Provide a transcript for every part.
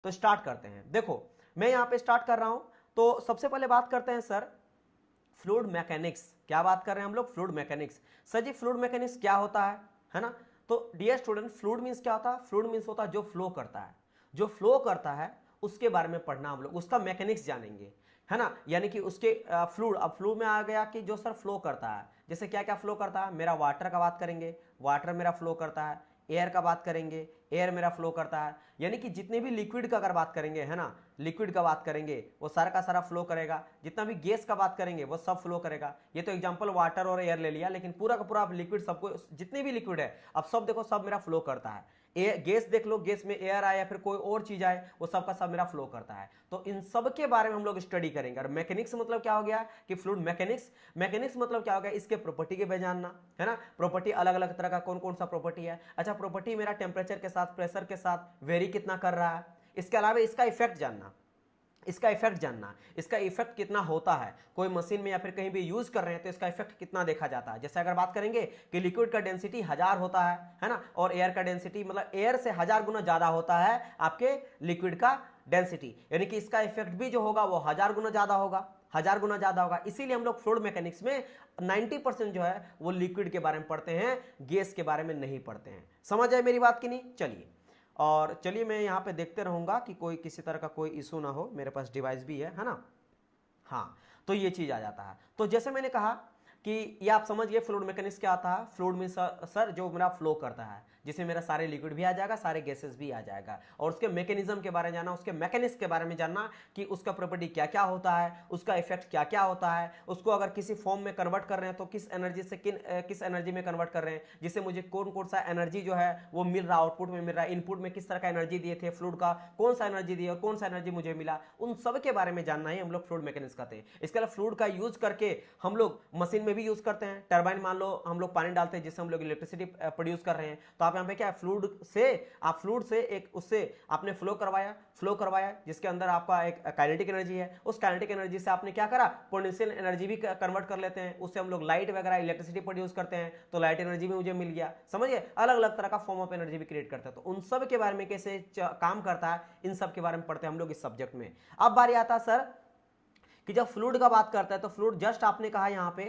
तो स्टार्ट करते हैं। देखो मैं यहां पे स्टार्ट कर रहा हूं, तो सबसे पहले बात करते हैं सर फ्लूइड मैकेनिक्स। क्या बात कर रहे हैं हम लोग? Fluid mechanics. सर जी फ्लूइड मैकेनिक्स क्या होता है ना? तो डियर स्टूडेंट, फ्लूइड मींस क्या होता है? फ्लूइड मींस होता है जो फ्लो करता है, जो फ्लो करता है उसके बारे में पढ़ना हम लोग, उसका मैकेनिक्स जानेंगे, है ना। यानी कि उसके फ्लूइड, अब फ्लूइड में आ गया कि जो सर फ्लो करता है, जैसे क्या क्या फ्लो करता है, मेरा वाटर का बात करेंगे, वाटर मेरा फ्लो करता है, एयर का बात करेंगे, एयर मेरा फ्लो करता है, यानी कि जितने भी लिक्विड का अगर बात करेंगे, है ना, लिक्विड का बात करेंगे वो सारा का सारा फ्लो करेगा, जितना भी गैस का बात करेंगे वो सब फ्लो करेगा। ये तो एग्जांपल वाटर और एयर ले लिया, लेकिन पूरा का पूरा लिक्विड, सबको जितने भी लिक्विड है अब सब देखो, सब मेरा फ्लो करता है। गैस देख लो, गैस में एयर आए या फिर कोई और चीज आए, वो सब का सब मेरा फ्लो करता है। तो इन सब के बारे में हम लोग स्टडी करेंगे। और मैकेनिक्स मतलब क्या हो गया कि फ्लूइड मैकेनिक्स, मैकेनिक्स मतलब क्या हो गया, इसके प्रॉपर्टी के बारे जानना, है ना। प्रॉपर्टी अलग अलग तरह का कौन कौन सा प्रॉपर्टी है। अच्छा, प्रॉपर्टी मेरा टेम्परेचर के साथ, प्रेशर के साथ वेरी कितना कर रहा है। इसके अलावा इसका इफेक्ट जानना, इसका इफेक्ट जानना, इसका इफेक्ट कितना होता है, कोई मशीन में या फिर कहीं भी यूज कर रहे हैं तो इसका इफेक्ट कितना देखा जाता है। जैसे अगर बात करेंगे कि लिक्विड का डेंसिटी 1000 होता है ना, और एयर का डेंसिटी मतलब एयर से 1000 गुना ज्यादा होता है आपके लिक्विड का डेंसिटी, यानी कि इसका इफेक्ट भी जो होगा वो 1000 गुना ज्यादा होगा, 1000 गुना ज्यादा होगा। इसीलिए हम लोग फ्लूइड मैकेनिक्स में 90% जो है वो लिक्विड के बारे में पढ़ते हैं, गैस के बारे में नहीं पढ़ते हैं। समझ आए मेरी बात की नहीं? चलिए, और चलिए मैं यहाँ पे देखते रहूंगा कि कोई किसी तरह का कोई इशू ना हो, मेरे पास डिवाइस भी है ना। हाँ, तो ये चीज आ जाता है। तो जैसे मैंने कहा कि ये आप समझ गए फ्लूइड मैकेनिक्स क्या आता है। फ्लूइड में सर जो मेरा फ्लो करता है, जिसमें मेरा सारे लिक्विड भी आ जाएगा, सारे गैसेस भी आ जाएगा, और उसके मैकेनिज्म के बारे में जानना, उसके मैकेनिक्स के बारे में जानना कि उसका प्रॉपर्टी क्या क्या होता है, उसका इफेक्ट क्या क्या होता है, उसको अगर किसी फॉर्म में कन्वर्ट कर रहे हैं तो किस एनर्जी से किस एनर्जी में कन्वर्ट कर रहे हैं, जिससे मुझे कौन कौन सा एनर्जी जो है वो मिल रहा, आउटपुट में मिल रहा है, इनपुट में किस तरह का एनर्जी दिए थे फ्लूइड का, कौन सा एनर्जी दिया और कौन सा एनर्जी मुझे मिला, उन सब के बारे में जानना ही हम लोग फ्लूइड मैकेनिक्स कहते हैं। इसके अलावा फ्लूइड का यूज करके हम लोग मशीन में भी यूज करते हैं। टरबाइन मान लो हम लोग पानी डालते हैं जिससे हम लोग इलेक्ट्रिसिटी प्रोड्यूस कर रहे हैं, तो आप यहाँ पे क्या फ्लूइड से, आप फ्लूइड से एक उससे आपने फ्लो करवाया जिसके अंदर आपका एक काइनेटिक एनर्जी है, उस काइनेटिक एनर्जी से आपने क्या करा, पोटेंशियल एनर्जी भी कन्वर्ट कर लेते हैं, उससे हम लोग लाइट वगैरह इलेक्ट्रिसिटी प्रोड्यूस करते हैं, तो लाइट एनर्जी भी मुझे मिल गया। समझिए, अलग अलग तरह का फॉर्म ऑफ एनर्जी भी क्रिएट करते हैं। तो उन सब के बारे में कैसे काम करता है, इन सब के बारे में पढ़ते हैं हम लोग इस सब्जेक्ट में। अब बारी आता है सर कि जब फ्लूइड का बात करता है, तो फ्लूइड जस्ट आपने कहा यहां पे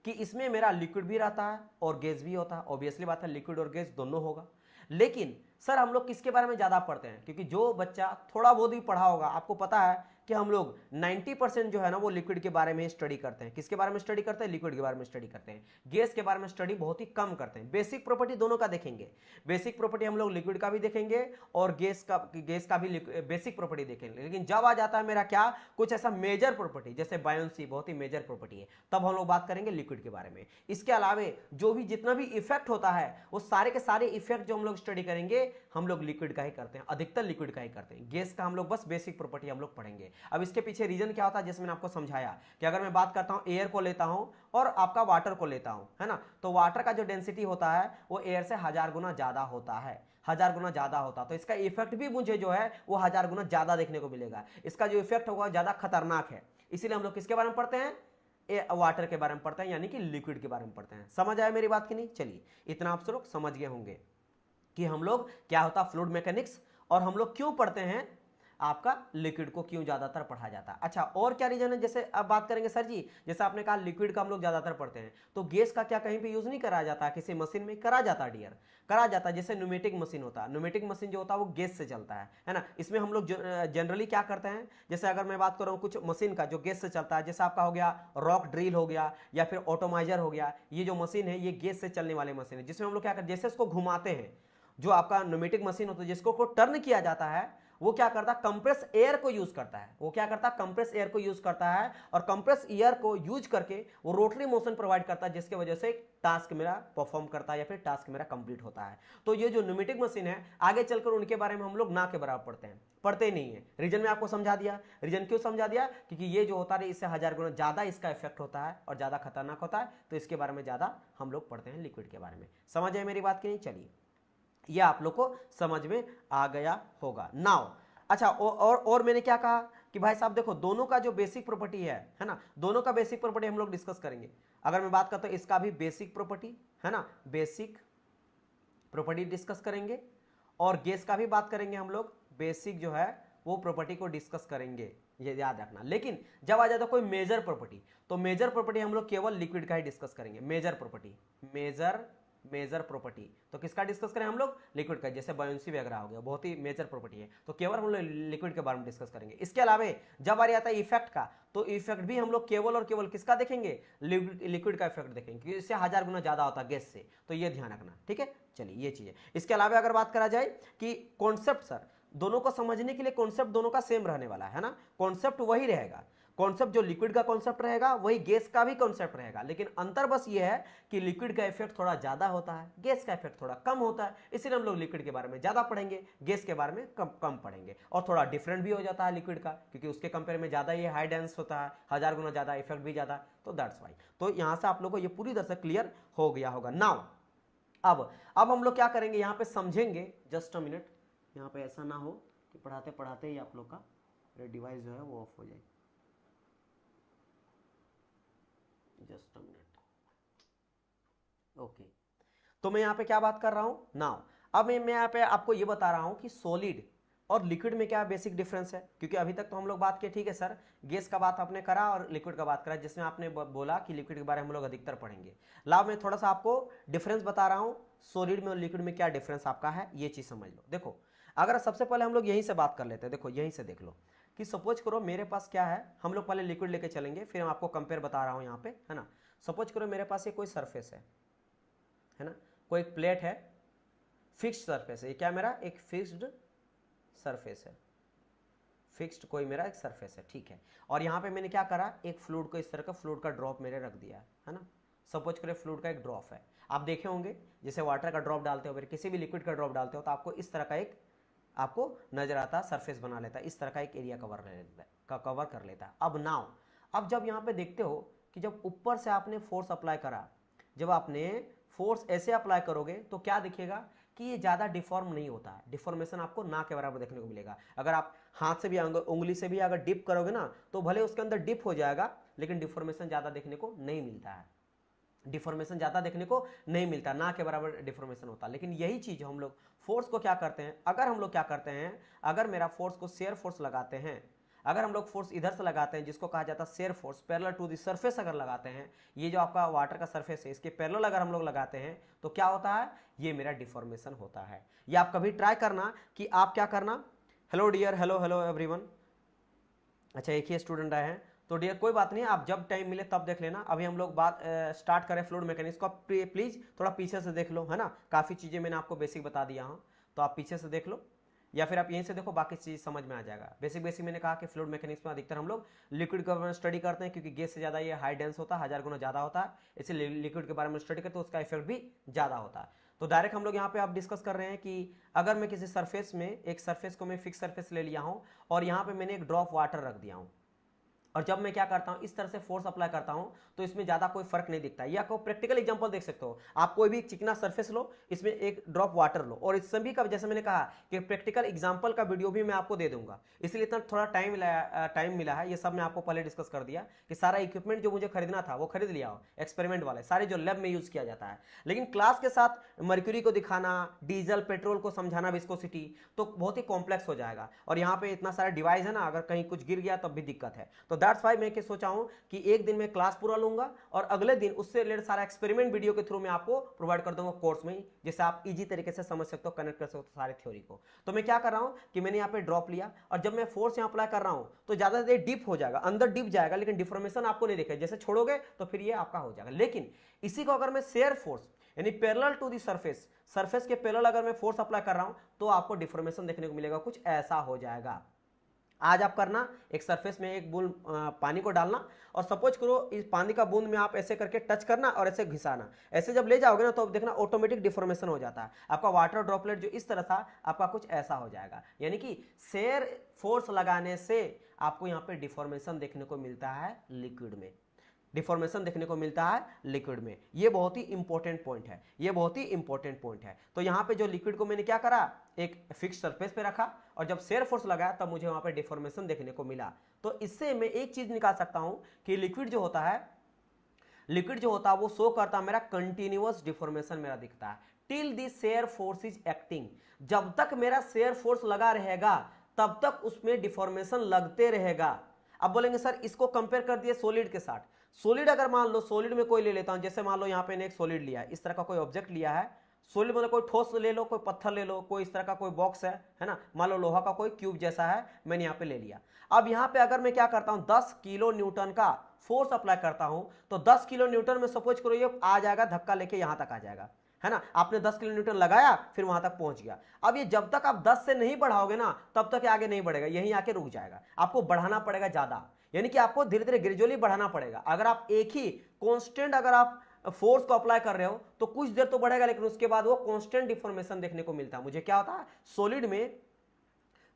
कि इसमें मेरा लिक्विड भी रहता है और गैस भी होता है। ऑब्वियसली बात है, लिक्विड और गैस दोनों होगा। लेकिन सर हम लोग किसके बारे में ज्यादा पढ़ते हैं, क्योंकि जो बच्चा थोड़ा बहुत भी पढ़ा होगा आपको पता है कि हम लोग 90% जो है ना वो लिक्विड के बारे में स्टडी करते हैं। किसके बारे में स्टडी करते हैं? लिक्विड के बारे में स्टडी करते हैं। गैस के बारे में स्टडी बहुत ही कम करते हैं। बेसिक प्रॉपर्टी दोनों का देखेंगे, बेसिक प्रॉपर्टी हम लोग लिक्विड का भी देखेंगे और गैस का भी बेसिक प्रॉपर्टी देखेंगे। लेकिन जब आ जाता है मेरा क्या, कुछ ऐसा मेजर प्रॉपर्टी, जैसे बायोन्सी बहुत ही मेजर प्रॉपर्टी है, तब हम लोग बात करेंगे लिक्विड के बारे में। इसके अलावे जो भी जितना भी इफेक्ट होता है वो सारे के सारे इफेक्ट जो हम लोग स्टडी करेंगे हम लोग लिक्विड का ही करते हैं, अधिकतर लिक्विड का ही करते हैं। गैस का हम लोग बस बेसिक प्रॉपर्टी हम लोग पढ़ेंगे। अब इसके पीछे रीजन क्या होता है, जैसे मैंने आपको समझाया कि अगर मैं बात करता हूं एयर को लेता हूं और आपका वाटर को लेता हूं, है ना, तो वाटर का जो डेंसिटी होता है वो एयर से 1000 गुना ज्यादा होता है, 1000 गुना ज्यादा होता, तो इसका इफेक्ट भी मुझे जो है वो 1000 गुना ज्यादा देखने को मिलेगा। इसका जो इफेक्ट होगा ज्यादा खतरनाक है। इसीलिए हम लोग किसके बारे में पढ़ते हैं, वाटर के बारे में पढ़ते हैं, यानी कि लिक्विड के बारे में पढ़ते हैं। समझ आया मेरी बात की नहीं? चलिए, इतना आप लोग समझ गए होंगे कि हम लोग क्या होता फ्लूइड मैकेनिक्स, और हम लोग क्यों पढ़ते हैं, आपका लिक्विड को क्यों ज्यादातर पढ़ा जाता है। अच्छा, और क्या रीजन है? जैसे अब बात करेंगे सर जी, जैसे आपने कहा लिक्विड का हम लोग ज्यादातर पढ़ते हैं, तो गैस का क्या कहीं पे यूज नहीं करा जाता है? किसी मशीन में करा जाता है डियर, करा जाता है। जैसे न्यूमेटिक मशीन होता है, न्यूमेटिक मशीन जो होता है वो गैस से चलता है ना। इसमें हम लोग जनरली क्या करते हैं, जैसे अगर मैं बात कर रहा हूँ कुछ मशीन का जो गैस से चलता है, जैसे आपका हो गया रॉक ड्रिल हो गया या फिर ऑटोमाइजर हो गया, ये जो मशीन है ये गैस से चलने वाली मशीन है, जिसमें हम लोग क्या करते हैं, जैसे इसको घुमाते हैं, जो आपका न्यूमेटिक मशीन होता है जिसको को टर्न किया जाता है, वो क्या करता है, कंप्रेस एयर को यूज करता है। वो क्या करता है, कंप्रेस एयर को यूज करता है, और कंप्रेस एयर को यूज करके वो रोटरी मोशन प्रोवाइड करता है, जिसकी वजह से टास्क मेरा परफॉर्म करता है या फिर टास्क मेरा कंप्लीट होता है। तो ये जो न्यूमेटिक मशीन है, आगे चलकर उनके बारे में हम लोग ना के बराबर पढ़ते हैं, पढ़ते ही नहीं है। रीजन में आपको समझा दिया। रीजन क्यों समझा दिया, क्योंकि ये जो होता है इससे 1000 गुना ज्यादा इसका इफेक्ट होता है और ज्यादा खतरनाक होता है, तो इसके बारे में ज्यादा हम लोग पढ़ते हैं लिक्विड के बारे में। समझ आए मेरी बात की नहीं? चलिए, यह आप लोग को समझ में आ गया होगा नाउ। अच्छा, और मैंने क्या कहा कि भाई साहब देखो, दोनों का जो बेसिक प्रॉपर्टी है ना, दोनों का बेसिक प्रॉपर्टी हम लोग डिस्कस करेंगे। अगर मैं बात करता हूं इसका भी बेसिक प्रॉपर्टी, है ना, बेसिक प्रॉपर्टी डिस्कस करेंगे, और गैस का भी बात करेंगे हम लोग, बेसिक जो है वो प्रॉपर्टी को डिस्कस करेंगे, ये याद रखना। लेकिन जब आ जाता कोई मेजर प्रॉपर्टी, तो मेजर प्रॉपर्टी हम लोग केवल लिक्विड का ही डिस्कस करेंगे। मेजर प्रॉपर्टी, मेजर प्रॉपर्टी तो किसका डिस्कस करें हम लोग? लिक्विड का। जैसे बायोन्सी वगैरह हो गया, बहुत ही मेजर प्रॉपर्टी है, तो केवल हम लोग लिक्विड के बारे में डिस्कस करेंगे। इसके अलावा जब बारी आता है इफेक्ट का, तो इफेक्ट भी हम लोग केवल और केवल किसका देखेंगे? लिक्विड का इफेक्ट देखेंगे, क्योंकि इससे 1000 गुना ज्यादा होता है गैस से, तो ये ध्यान रखना, ठीक है। चलिए ये चीज है। इसके अलावा अगर बात करा जाए कि कॉन्सेप्ट, सर दोनों को समझने के लिए कॉन्सेप्ट दोनों का सेम रहने वाला है ना, कॉन्सेप्ट वही रहेगा। कॉन्सेप्ट जो लिक्विड का कॉन्सेप्ट रहेगा वही गैस का भी कॉन्सेप्ट रहेगा, लेकिन अंतर बस ये है कि लिक्विड का इफेक्ट थोड़ा ज्यादा होता है, गैस का इफेक्ट थोड़ा कम होता है। इसलिए हम लोग लिक्विड के बारे में ज्यादा पढ़ेंगे, गैस के बारे में कम पढ़ेंगे। और थोड़ा डिफरेंट भी हो जाता है लिक्विड का, क्योंकि उसके कंपेयर में ज्यादा ये हाई डेंस होता है, 1000 गुना ज्यादा, इफेक्ट भी ज्यादा, तो दैट्स वाई। तो यहां से आप लोगों को ये पूरी तरह से क्लियर हो गया होगा। नाउ अब हम लोग क्या करेंगे, यहाँ पे समझेंगे। जस्ट अ मिनट, यहाँ पे ऐसा ना हो कि पढ़ाते पढ़ाते ही आप लोग का डिवाइस जो है वो ऑफ हो जाए। Just a minute, okay. तो मैं यहाँ पे क्या बात कर रहा हूँ नाउ, अब मैं यहाँ पे आपको ये बता रहा हूँ कि सॉलिड और लिक्विड में क्या बेसिक डिफरेंस है। क्योंकि अभी तक तो हम लोग बात किए, ठीक है सर, गैस का बात आपने करा और लिक्विड का बात करा, जिसमें आपने बोला कि लिक्विड के बारे में हम लोग अधिकतर पढ़ेंगे। लाओ मैं थोड़ा सा आपको डिफरेंस बता रहा हूँ, सॉलिड में और लिक्विड में क्या डिफरेंस आपका है, ये चीज समझ लो। देखो, अगर सबसे पहले हम लोग यहीं से बात कर लेते हैं। देखो यहीं से देख लो कि सपोज करो मेरे पास क्या है, हम लोग पहले लिक्विड लेके चलेंगे, फिर हम आपको कंपेयर बता रहा हूँ यहाँ पे, है ना। सपोज करो मेरे पास ये कोई सरफेस है ना, कोई एक प्लेट है, फिक्स्ड सरफेस है, ये क्या मेरा एक फिक्स्ड सरफेस है, फिक्स्ड कोई मेरा एक सरफेस है, ठीक है। और यहाँ पे मैंने क्या करा, एक फ्लूइड को इस तरह का फ्लूइड का ड्रॉप मेरे रख दिया है ना। सपोज करें फ्लूइड का एक ड्रॉप है, आप देखे होंगे जैसे वाटर का ड्रॉप डालते हो, फिर किसी भी लिक्विड का ड्रॉप डालते हो, तो आपको इस तरह का एक आपको नजर आता है, सरफेस बना लेता है, इस तरह का एक एरिया कवर कर लेता है। अब नाउ, अब जब यहाँ पे देखते हो कि जब ऊपर से आपने फोर्स अप्लाई करा, जब आपने फोर्स ऐसे अप्लाई करोगे तो क्या दिखेगा कि ये ज्यादा डिफॉर्म नहीं होता है, डिफॉर्मेशन आपको ना के बराबर देखने को मिलेगा। अगर आप हाथ से भी उंगली से भी अगर डिप करोगे ना, तो भले उसके अंदर डिप हो जाएगा, लेकिन डिफॉर्मेशन ज्यादा देखने को नहीं मिलता है, डिफॉर्मेशन ज्यादा देखने को नहीं मिलता, ना के बराबर डिफॉर्मेशन होता। लेकिन यही चीज हम लोग फोर्स को क्या करते हैं, अगर हम लोग क्या करते हैं, अगर मेरा फोर्स को शेयर फोर्स लगाते हैं, अगर हम लोग फोर्स इधर से लगाते हैं, जिसको कहा जाता है shear force, parallel to the surface अगर लगाते हैं, ये जो आपका वाटर का सरफेस है, इसके पैरेलल अगर हम लोग लगाते हैं, तो क्या होता है, ये मेरा डिफॉर्मेशन होता है। ये आप कभी ट्राई करना कि आप क्या करना, hello dear, hello hello everyone, अच्छा एक ही स्टूडेंट आए हैं, तो डियर कोई बात नहीं, आप जब टाइम मिले तब देख लेना। अभी हम लोग बात स्टार्ट करें फ्लूइड मैकेनिक्स को, आप प्लीज थोड़ा पीछे से देख लो, है ना, काफी चीजें मैंने आपको बेसिक बता दिया हूं, तो आप पीछे से देख लो, या फिर आप यहीं से देखो, बाकी चीज समझ में आ जाएगा। बेसिक मैंने कहा कि फ्लूइड मैकेनिक्स में अधिकतर हम लोग लिक्विड के बारे में स्टडी करते हैं, क्योंकि गैस से ज्यादा ये हाई डेंस होता है, 1000 गुना ज्यादा होता है, इसलिए लिक्विड के बारे में स्टडी करते हैं, उसका इफेक्ट भी ज्यादा होता है। तो डायरेक्ट हम लोग यहाँ पे आप डिस्कस कर रहे हैं कि अगर मैं किसी सरफेस में, एक सरफेस को मैं फिक्स सरफेस ले लिया हूं, और यहाँ पे मैंने एक ड्रॉप वाटर रख दिया हूं, और जब मैं क्या करता हूं, इस तरह से फोर्स अप्लाई करता हूं, तो इसमें ज्यादा कोई फर्क नहीं दिखता है। ये आपको प्रैक्टिकल एग्जांपल देख सकते हो, आप कोई भी चिकना सरफेस लो, इसमें एक ड्रॉप वाटर लो, और इस सभी का जैसे मैंने कहा कि प्रैक्टिकल एग्जांपल का वीडियो भी मैं आपको दे दूंगा, इसलिए इतना थोड़ा टाइम मिला है। ये सब मैं आपको पहले डिस्कस कर दिया कि सारा इक्विपमेंट जो मुझे खरीदना था वो खरीद लिया हो, एक्सपेरिमेंट वाले सारे जो लैब में यूज किया जाता है। लेकिन क्लास के साथ मर्क्यूरी को दिखाना, डीजल पेट्रोल को समझाना, विस्कोसिटी, तो बहुत ही कॉम्प्लेक्स हो जाएगा, और यहाँ पे इतना सारा डिवाइस है ना, अगर कहीं कुछ गिर गया तब भी दिक्कत है। तो दैट्स वाई मैं सोचा हूं कि एक दिन में क्लास पूरा लूंगा, और अगले दिन उससे रिलेटेड सारा एक्सपेरिमेंट वीडियो के थ्रू मैं आपको प्रोवाइड कर दूंगा कोर्स में ही, जिससे आप इजी तरीके से समझ सकते हो, कनेक्ट कर सकते हो सारे थ्योरी को। तो मैं क्या कर रहा हूं कि मैंने यहाँ पे ड्रॉप लिया, और जब मैं फोर्स यहाँ अप्लाई कर रहा हूं, तो ज्यादा देर डीप हो जाएगा, अंदर डीप जाएगा, लेकिन डिफॉर्मेशन आपको नहीं दिखेगा। जैसे छोड़ोगे तो फिर ये आपका हो जाएगा। लेकिन इसी को अगर मैं शेयर फोर्स, यानी parallel to the surface, surface के पैरेलल अगर मैं फोर्स अप्लाई कर रहा हूं, तो आपको डिफॉर्मेशन देखने को मिलेगा, कुछ ऐसा हो जाएगा। आज आप करना, एक सरफेस में एक बूंद पानी को डालना, और सपोज करो इस पानी का बूंद में आप ऐसे करके टच करना और ऐसे घिसाना, ऐसे जब ले जाओगे ना, तो देखना ऑटोमेटिक डिफॉर्मेशन हो जाता है। आपका वाटर ड्रॉपलेट जो इस तरह था, आपका कुछ ऐसा हो जाएगा। यानी कि शेयर फोर्स लगाने से आपको यहाँ पे डिफॉर्मेशन देखने को मिलता है लिक्विड में, डिफॉर्मेशन देखने को मिलता है लिक्विड में। ये बहुत ही इंपॉर्टेंट पॉइंट है, ये बहुत ही इंपॉर्टेंट पॉइंट है। तो यहाँ पे जो लिक्विड को मैंने क्या करा, एक फिक्स सरफेस पे रखा, और जब शेयर फोर्स लगाया तब मुझे वहां पे डिफॉर्मेशन देखने को मिला। तो इससे मैं एक चीज निकाल सकता हूं कि लिक्विड जो होता है, लिक्विड जो होता है वो शो करता है मेरा कंटिन्यूअस डिफॉर्मेशन मेरा दिखता है till the shear force is acting. जब तक मेरा शेयर फोर्स लगा रहेगा, तब तक उसमें डिफॉर्मेशन लगते रहेगा। अब बोलेंगे सर इसको कंपेयर कर दिए सॉलिड के साथ। सॉलिड अगर मान लो सॉलिड में कोई ले लेता हूं, जैसे मान लो यहां पे एक सॉलिड लिया है, इस तरह का कोई ऑब्जेक्ट लिया है। सॉलिड मतलब कोई ठोस ले लो, कोई पत्थर ले लो, कोई इस तरह का कोई बॉक्स है ना, मान लो लोहा का कोई क्यूब जैसा है, मैंने यहाँ पे ले लिया। अब यहाँ पे अगर मैं क्या करता हूँ 10 किलो न्यूटन का फोर्स अप्लाई करता हूं, तो 10 किलो न्यूटन में सपोज करो ये आ जाएगा, धक्का लेके यहां तक आ जाएगा, है ना। आपने 10 किलो न्यूटन लगाया, फिर वहां तक पहुंच गया। अब ये जब तक आप 10 से नहीं बढ़ाओगे ना, तब तक आगे नहीं बढ़ेगा, यहीं आके रुक जाएगा। आपको बढ़ाना पड़ेगा ज्यादा, यानी कि आपको धीरे धीरे ग्रेजुअली बढ़ाना पड़ेगा। अगर आप एक ही कांस्टेंट अगर आप फोर्स को अप्लाई कर रहे हो तो कुछ देर तो बढ़ेगा, लेकिन उसके बाद वो कांस्टेंट डिफॉर्मेशन देखने को मिलता है। मुझे क्या होता है सॉलिड में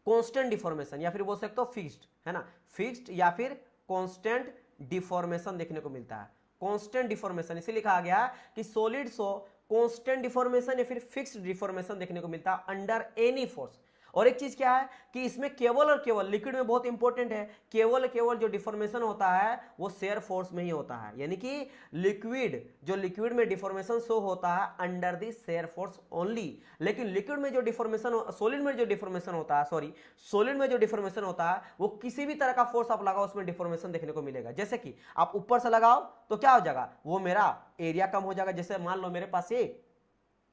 कांस्टेंट डिफॉर्मेशन, या फिर बोल सकते हो फिक्स्ड, है ना, फिक्स्ड या फिर कांस्टेंट डिफॉर्मेशन देखने को मिलता है। कांस्टेंट डिफॉर्मेशन इसे लिखा गया है कि सॉलिड सो कांस्टेंट डिफॉर्मेशन या फिर फिक्स्ड डिफॉर्मेशन देखने को मिलता है अंडर एनी फोर्स। और एक चीज क्या है कि इसमें केवल और केवल लिक्विड में बहुत इंपॉर्टेंट है, केवल केवल जो डिफॉर्मेशन होता है वो शेयर फोर्स में ही होता है। यानी कि लिक्विड में डिफॉर्मेशन शो होता है under the shear force only. लेकिन लिक्विड में जो डिफॉर्मेशन, सॉलिड में जो डिफॉर्मेशन होता है, सॉलिड में जो डिफॉर्मेशन होता है वो किसी भी तरह का फोर्स आप लगाओ उसमें डिफॉर्मेशन देखने को मिलेगा। जैसे कि आप ऊपर से लगाओ तो क्या हो जाएगा, वो मेरा एरिया कम हो जाएगा। जैसे मान लो मेरे पास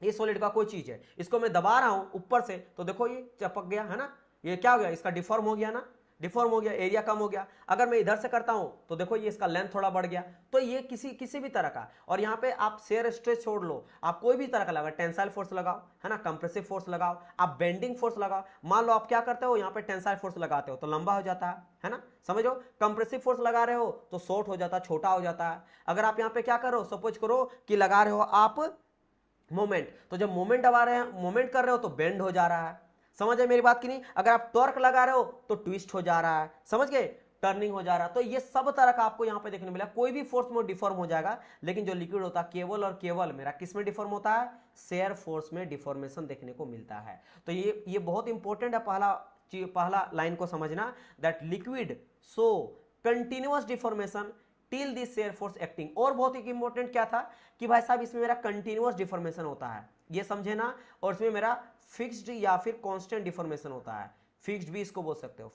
ये सॉलिड का कोई चीज है, इसको मैं दबा रहा हूं ऊपर से, तो देखो ये चपक गया, है ना, ये क्या हो गया, इसका डिफॉर्म हो गया ना, डिफॉर्म हो गया, एरिया कम हो गया। अगर मैं इधर से करता हूं तो देखो ये इसका लेंथ थोड़ा बढ़ गया। तो ये किसी भी तरह का, और यहाँ पे आप शेयर स्ट्रेस छोड़ लो, आप कोई भी तरह का लगाओ, टेंसाइल फोर्स लगाओ, है ना, कंप्रेसिव फोर्स लगाओ, आप बेंडिंग फोर्स लगाओ। मान लो आप क्या करते हो, यहाँ पे टेंसाइल फोर्स लगाते हो तो लंबा हो जाता है ना, समझो। कंप्रेसिव फोर्स लगा रहे हो तो शॉर्ट हो जाता है, छोटा हो जाता है। अगर आप यहाँ पे क्या करो, सपोज करो कि लगा रहे हो आप मोमेंट, तो जब मोमेंट दबा रहे हैं, मोमेंट कर रहे हो तो बेंड हो जा रहा है, समझ गए मेरी बात की नहीं। अगर आप टॉर्क लगा रहे हो तो ट्विस्ट हो जा रहा है, समझ गए, टर्निंग हो जा रहा है। तो ये सब तरह का आपको यहां पे देखने मिला, कोई भी फोर्स में डिफॉर्म हो जाएगा। लेकिन जो लिक्विड होता है केवल और केवल मेरा किस में डिफॉर्म होता है, शेयर फोर्स में डिफॉर्मेशन देखने को मिलता है। तो ये बहुत इंपॉर्टेंट है, पहला लाइन को समझना, that liquid so continuous deformation till this share force acting. और बहुत ही इंपॉर्टेंट क्या था कि भाई साहब इसमें मेरा कंटिन्यूअस डिफॉर्मेशन होता है, ये समझे ना। और इसमें मेरा फिक्स्ड या फिर कांस्टेंट डिफॉर्मेशन होता है, फिक्स्ड भी इसको बोल सकते हो,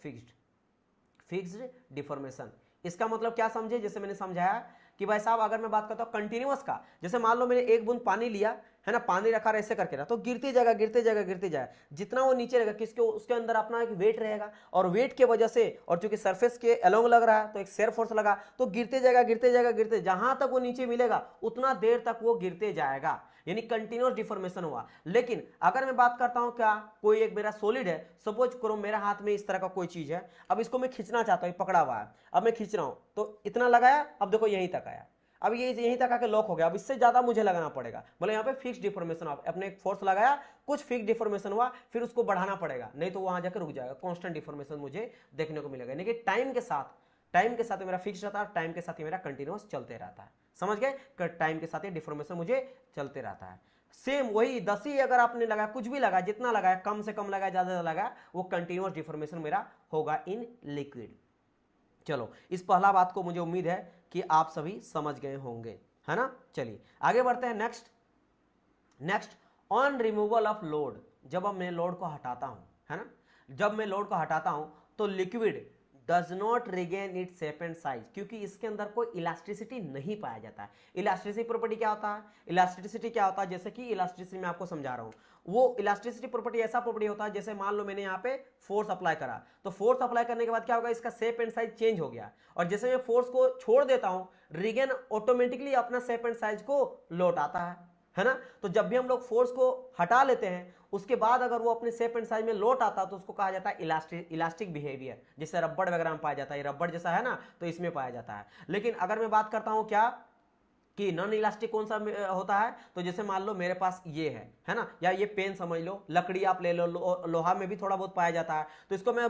फिक्स्ड डिफॉर्मेशन। इसका मतलब क्या समझे, जैसे मैंने समझाया कि भाई साहब अगर मैं बात करता हूं कंटिन्यूअस का, जैसे मान लो मैंने एक बूंद पानी लिया, है ना, पानी रखा ऐसे करके ना, तो गिरते जाएगा गिरते जाएगा गिरते जाएगा, जितना वो नीचे रहेगा किसके, उसके अंदर अपना एक वेट रहेगा, और वेट के वजह से, और चूंकि सरफेस के अलोंग लग रहा है तो एक शेयर फोर्स लगा, तो गिरते जाएगा गिरते जाएगा गिरते, जहां तक वो नीचे मिलेगा उतना देर तक वो गिरते जाएगा, यानी कंटिन्यूअस डिफॉर्मेशन हुआ। लेकिन अगर मैं बात करता हूं क्या, कोई एक मेरा सॉलिड है, सपोज करो मेरा हाथ में इस तरह का कोई चीज है, अब इसको मैं खींचना चाहता हूं, पकड़ा हुआ है, अब मैं खींच रहा हूं तो इतना लगाया, अब देखो यहीं तक आया, अब ये यहीं तक आके लॉक हो गया, अब इससे ज्यादा मुझे लगाना पड़ेगा, मतलब यहाँ पे फिक्स डिफॉर्मेशन, अपने एक फोर्स लगाया, कुछ फिक्स डिफॉर्मेशन हुआ, फिर उसको बढ़ाना पड़ेगा, नहीं तो वहां जाकर रुक जाएगा, कांस्टेंट डिफॉर्मेशन मुझे देखने को मिलेगा। यानी कि टाइम के साथ मेरा फिक्स रहता है, टाइम के साथ ही मेरा कंटिन्यूअस चलते रहता है, समझ गए, टाइम के साथ ही डिफॉर्मेशन मुझे चलते रहता है। सेम वही 10 ही अगर आपने लगाया, कुछ भी लगाया, जितना लगाया, कम से कम लगाया, ज्यादा लगाया, वो कंटिन्यूअस डिफॉर्मेशन मेरा होगा इन लिक्विड। चलो, इस पहला बात को मुझे उम्मीद है कि आप सभी समझ गए होंगे, है ना। चलिए आगे बढ़ते हैं। Next on removal of load, जब मैं लोड को हटाता हूं, है ना, जब मैं लोड को हटाता हूं तो liquid does not regain its shape and size, क्योंकि इसके अंदर कोई इलास्टिसिटी नहीं पाया जाता है। इलास्टिसिटी प्रॉपर्टी क्या होता है, इलास्टिसिटी क्या होता है, जैसे कि इलास्टिसिटी मैं आपको समझा रहा हूं, वो इलास्टिसिटी प्रॉपर्टी ऐसा प्रॉपर्टी होता है, जैसे मान लो मैंने यहाँ पे फोर्स अप्लाई करा, तो फोर्स अप्लाई करने के बाद क्या होगा, इसका शेप एंड साइज चेंज हो गया, और जैसे मैं फोर्स को छोड़ देता हूं, रिगेन ऑटोमेटिकली अपना शेप एंड साइज को लौट आता है ना। तो जब भी हम लोग फोर्स को हटा लेते हैं, उसके बाद अगर वो अपने शेप एंड साइज में लौट आता है तो उसको कहा जाता है इलास्टिक बिहेवियर, जिससे रबड़ वगैरह में पाया जाता है, रबड़ जैसा है ना, तो इसमें पाया जाता है। लेकिन अगर मैं बात करता हूं क्या कि नॉन इलास्टिक कौन सा होता है, तो जैसे मान लो मेरे पास ये है ना, या ये पेन समझ लो, लकड़ी आप ले लो, लोहा में भी थोड़ा बहुत पाया जाता है, तो इसको मैं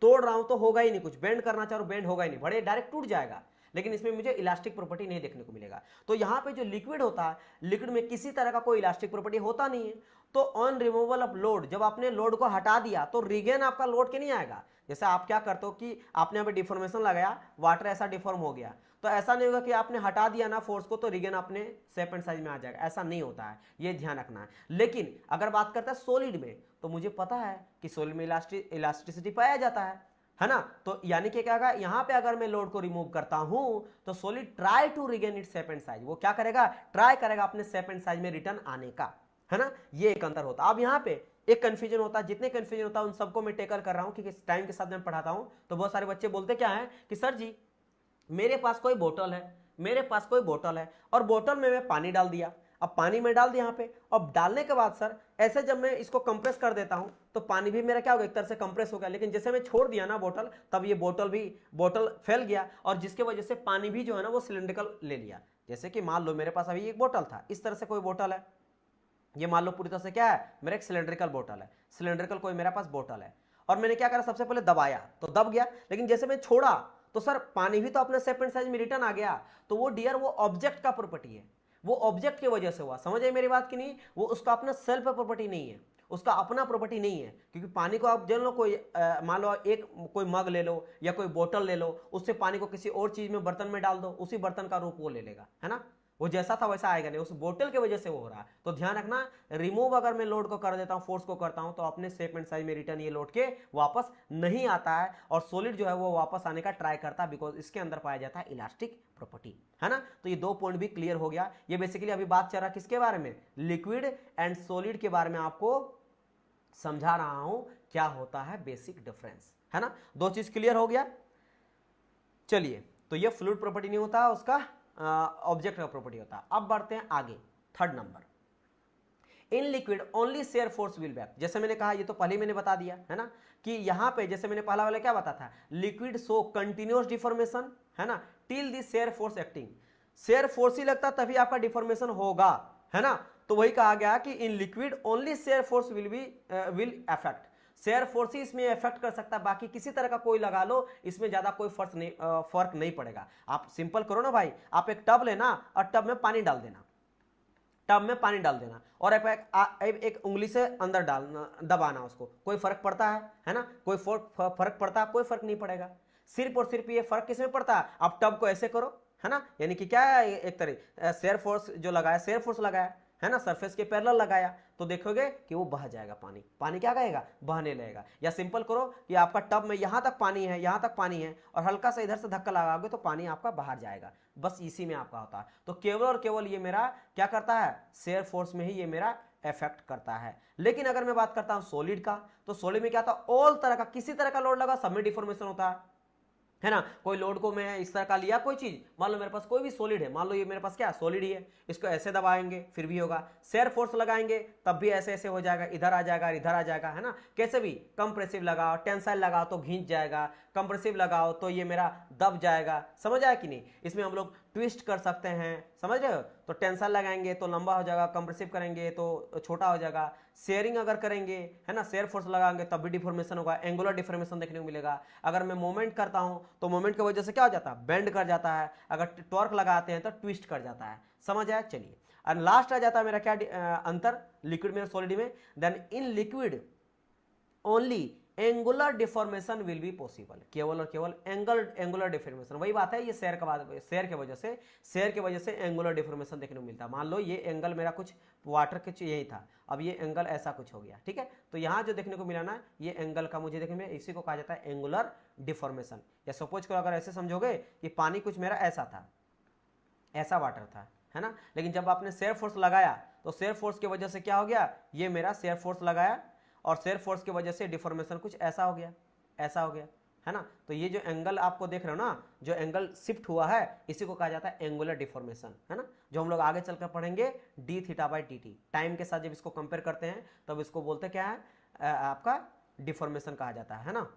तोड़ रहा हूं तो होगा ही नहीं कुछ, बेंड करना चाहो बेंड होगा ही नहीं, बड़े डायरेक्ट टूट जाएगा, लेकिन इसमें मुझे इलास्टिक प्रॉपर्टी नहीं देखने को मिलेगा। तो यहाँ पे जो लिक्विड होता है, लिक्विड में किसी तरह का कोई इलास्टिक प्रॉपर्टी होता नहीं है। तो ऑन रिमूवल ऑफ लोड, जब आपने लोड को हटा दिया तो रिगेन आपका लोड के नहीं आएगा। जैसे आप क्या करते हो कि आपने यहाँ पे डिफॉर्मेशन लगाया, वाटर ऐसा डिफॉर्म हो गया, तो ऐसा नहीं होगा कि आपने हटा दिया ना फोर्स को तो रिगन अपने शेप एंड साइज में आ जाएगा, ऐसा नहीं होता है, ये ध्यान रखना है। लेकिन अगर बात करता है सॉलिड में, तो मुझे पता है कि सॉलिड में इलास्टिसिटी पाया जाता है ना। तो यानी कि क्या होगा, यहां पे अगर मैं लोड को रिमूव करता हूं तो solid try to regain its shape and size, वो क्या करेगा, ट्राई करेगा अपने शेप एंड साइज में रिटर्न आने का, है ना। ये एक अंतर होता है। अब यहाँ पे एक कंफ्यूजन होता है, जितने कंफ्यूजन होता है उन सबको मैं टेकल कर रहा हूं, क्योंकि टाइम के साथ मैं पढ़ाता हूं तो बहुत सारे बच्चे बोलते क्या है कि सर जी मेरे पास कोई बोतल है, मेरे पास कोई बोतल है और बोतल में मैं पानी डाल दिया, अब पानी में डाल दिया यहाँ पे, अब डालने के बाद सर ऐसे जब मैं इसको कंप्रेस कर देता हूं तो पानी भी मेरा क्या हो गया, एक तरह से कंप्रेस हो गया, लेकिन जैसे मैं छोड़ दिया ना बोतल, तब ये बोतल फैल गया और जिसके वजह से पानी भी जो है ना वो सिलेंड्रिकल ले लिया। जैसे कि मान लो मेरे पास अभी एक बोतल था, इस तरह से कोई बोतल है, ये मान लो पूरी तरह से क्या है, मेरा एक सिलेंड्रिकल बोतल है, सिलेंड्रिकल कोई मेरे पास बोतल है, और मैंने क्या करा, सबसे पहले दबाया तो दब गया, लेकिन जैसे मैं छोड़ा तो सर पानी भी तो अपने शेप एंड साइज में रिटर्न आ गया। तो वो डियर वो ऑब्जेक्ट का प्रॉपर्टी है, वो ऑब्जेक्ट की वजह से हुआ, समझ आए मेरी बात की नहीं, वो उसका अपना सेल्फ प्रॉपर्टी नहीं है, उसका अपना प्रॉपर्टी नहीं है। क्योंकि पानी को आप जान लो, कोई मान लो एक कोई मग ले लो या कोई बोतल ले लो, उससे पानी को किसी और चीज में बर्तन में डाल दो, उसी बर्तन का रूप वो ले लेगा, है ना, वो जैसा था वैसा आएगा नहीं, उस बोतल की वजह से वो हो रहा है। तो ध्यान रखना, रिमूव अगर मैं लोड को कर देता हूं, फोर्स को करता हूं, तो अपने शेप एंड साइज में रिटर्न ये लोड के वापस नहीं आता है, और सॉलिड जो है वो वापस आने का ट्राई करता है, बिकॉज इसके अंदर पाया जाता है इलास्टिक प्रॉपर्टी, है ना। तो ये दो पॉइंट भी क्लियर हो गया। ये बेसिकली अभी बात चल रहा है किसके बारे में, लिक्विड एंड सॉलिड के बारे में आपको समझा रहा हूं क्या होता है बेसिक डिफरेंस, है ना। दो चीज क्लियर हो गया। चलिए, तो ये फ्लूइड प्रॉपर्टी नहीं होता, उसका ऑब्जेक्ट का प्रॉपर्टी होता है। अब बढ़ते हैं आगे, third number, in liquid only shear force will back. जैसे मैंने कहा, ये तो पहले मैंने बता दिया है ना, कि यहां पे जैसे मैंने पहला वाला क्या बताया था, लिक्विड शो कंटिन्यूअस डिफॉर्मेशन, है ना, till the shear force acting, shear force ही लगता तभी आपका डिफॉर्मेशन होगा, है ना। तो वही कहा गया कि in liquid only shear force will affect, shear force ही इसमें इफेक्ट कर सकता है, बाकी किसी तरह का कोई लगा लो इसमें ज्यादा कोई फर्क नहीं पड़ेगा। आप सिंपल करो ना भाई, आप एक टब लेना और टब में पानी डाल देना, टब में पानी डाल देना, और एक उंगली से अंदर डालना, दबाना उसको, कोई फर्क पड़ता है ना, कोई फर्क पड़ता है, कोई फर्क नहीं पड़ेगा। सिर्फ और सिर्फ ये फर्क किसमें पड़ता है, आप टब को ऐसे करो, है ना, यानी कि क्या है, एक तरह शेयर फोर्स जो लगाया, शेयर फोर्स लगाया है ना, सरफेस के पैरेलल लगाया, तो देखोगे कि वो बह जाएगा, पानी पानी क्या कहेगा, बहने लगेगा। या सिंपल करो कि आपका टब में यहां तक पानी है, यहां तक पानी है, और हल्का सा इधर से धक्का लगाओगे तो पानी आपका बाहर जाएगा, बस इसी में आपका होता है। तो केवल और केवल ये मेरा क्या करता है, शेयर फोर्स में ही ये मेरा इफेक्ट करता है। लेकिन अगर मैं बात करता हूं सॉलिड का, तो सॉलिड में क्या था, ऑल तरह का, किसी तरह का लोड लगा सब में डिफॉर्मेशन होता है ना। कोई लोड को मैं इस तरह का लिया, कोई चीज, मान लो मेरे पास कोई भी सॉलिड है, मान लो ये मेरे पास क्या सॉलिड ही है, इसको ऐसे दबाएंगे फिर भी होगा, शेयर फोर्स लगाएंगे तब भी ऐसे ऐसे हो जाएगा, इधर आ जाएगा, इधर आ जाएगा, है ना। कैसे भी, कंप्रेसिव लगाओ, टेंसाइल लगाओ तो खींच जाएगा, कंप्रेसिव लगाओ तो ये मेरा दब जाएगा, समझ आया कि नहीं। इसमें हम लोग ट्विस्ट कर सकते हैं, समझ रहे हो, तो टेंसाइल लगाएंगे तो लंबा हो जाएगा, कंप्रेसिव करेंगे तो छोटा हो जाएगा, शेयरिंग अगर करेंगे, है ना, शेयर फोर्स लगाएंगे तब भी डिफॉर्मेशन होगा, एंगुलर डिफॉर्मेशन देखने को मिलेगा। अगर मैं मोमेंट करता हूं तो मोमेंट की वजह से क्या हो जाता है, बेंड कर जाता है, अगर टॉर्क लगाते हैं तो ट्विस्ट कर जाता है, समझ आया। चलिए, और लास्ट आ जाता है मेरा क्या अंतर लिक्विड में सॉलिड में, then in liquid only angular deformation will be possible, केवल और केवल एंगुलर डिफॉर्मेशन, वही बात है, ये शेयर की वजह से एंगुलर डिफॉर्मेशन देखने को मिलता है। मान लो ये एंगल मेरा कुछ वाटर के यही था, अब ये एंगल ऐसा कुछ हो गया, ठीक है, तो यहां जो देखने को मिला ना, ये एंगल का मुझे देखने में, इसी को कहा जाता है एंगुलर डिफॉर्मेशन। या सपोज करो अगर ऐसे समझोगे कि पानी कुछ मेरा ऐसा था, ऐसा वाटर था, है ना, लेकिन जब आपने शेयर फोर्स लगाया तो शेयर फोर्स की वजह से क्या हो गया, ये मेरा शेयर फोर्स लगाया और शेयर फोर्स की वजह से डिफॉर्मेशन कुछ ऐसा हो गया, ऐसा हो गया, है ना। तो ये जो एंगल आपको देख रहे हो ना, जो एंगल शिफ्ट हुआ है, इसी को कहा जाता है एंगुलर डिफॉर्मेशन, है ना, जो हम लोग आगे चलकर पढ़ेंगे D theta by T T, time के साथ जब इसको कंपेयर करते हैं तब इसको बोलते क्या है, आपका डिफॉर्मेशन कहा जाता है ना,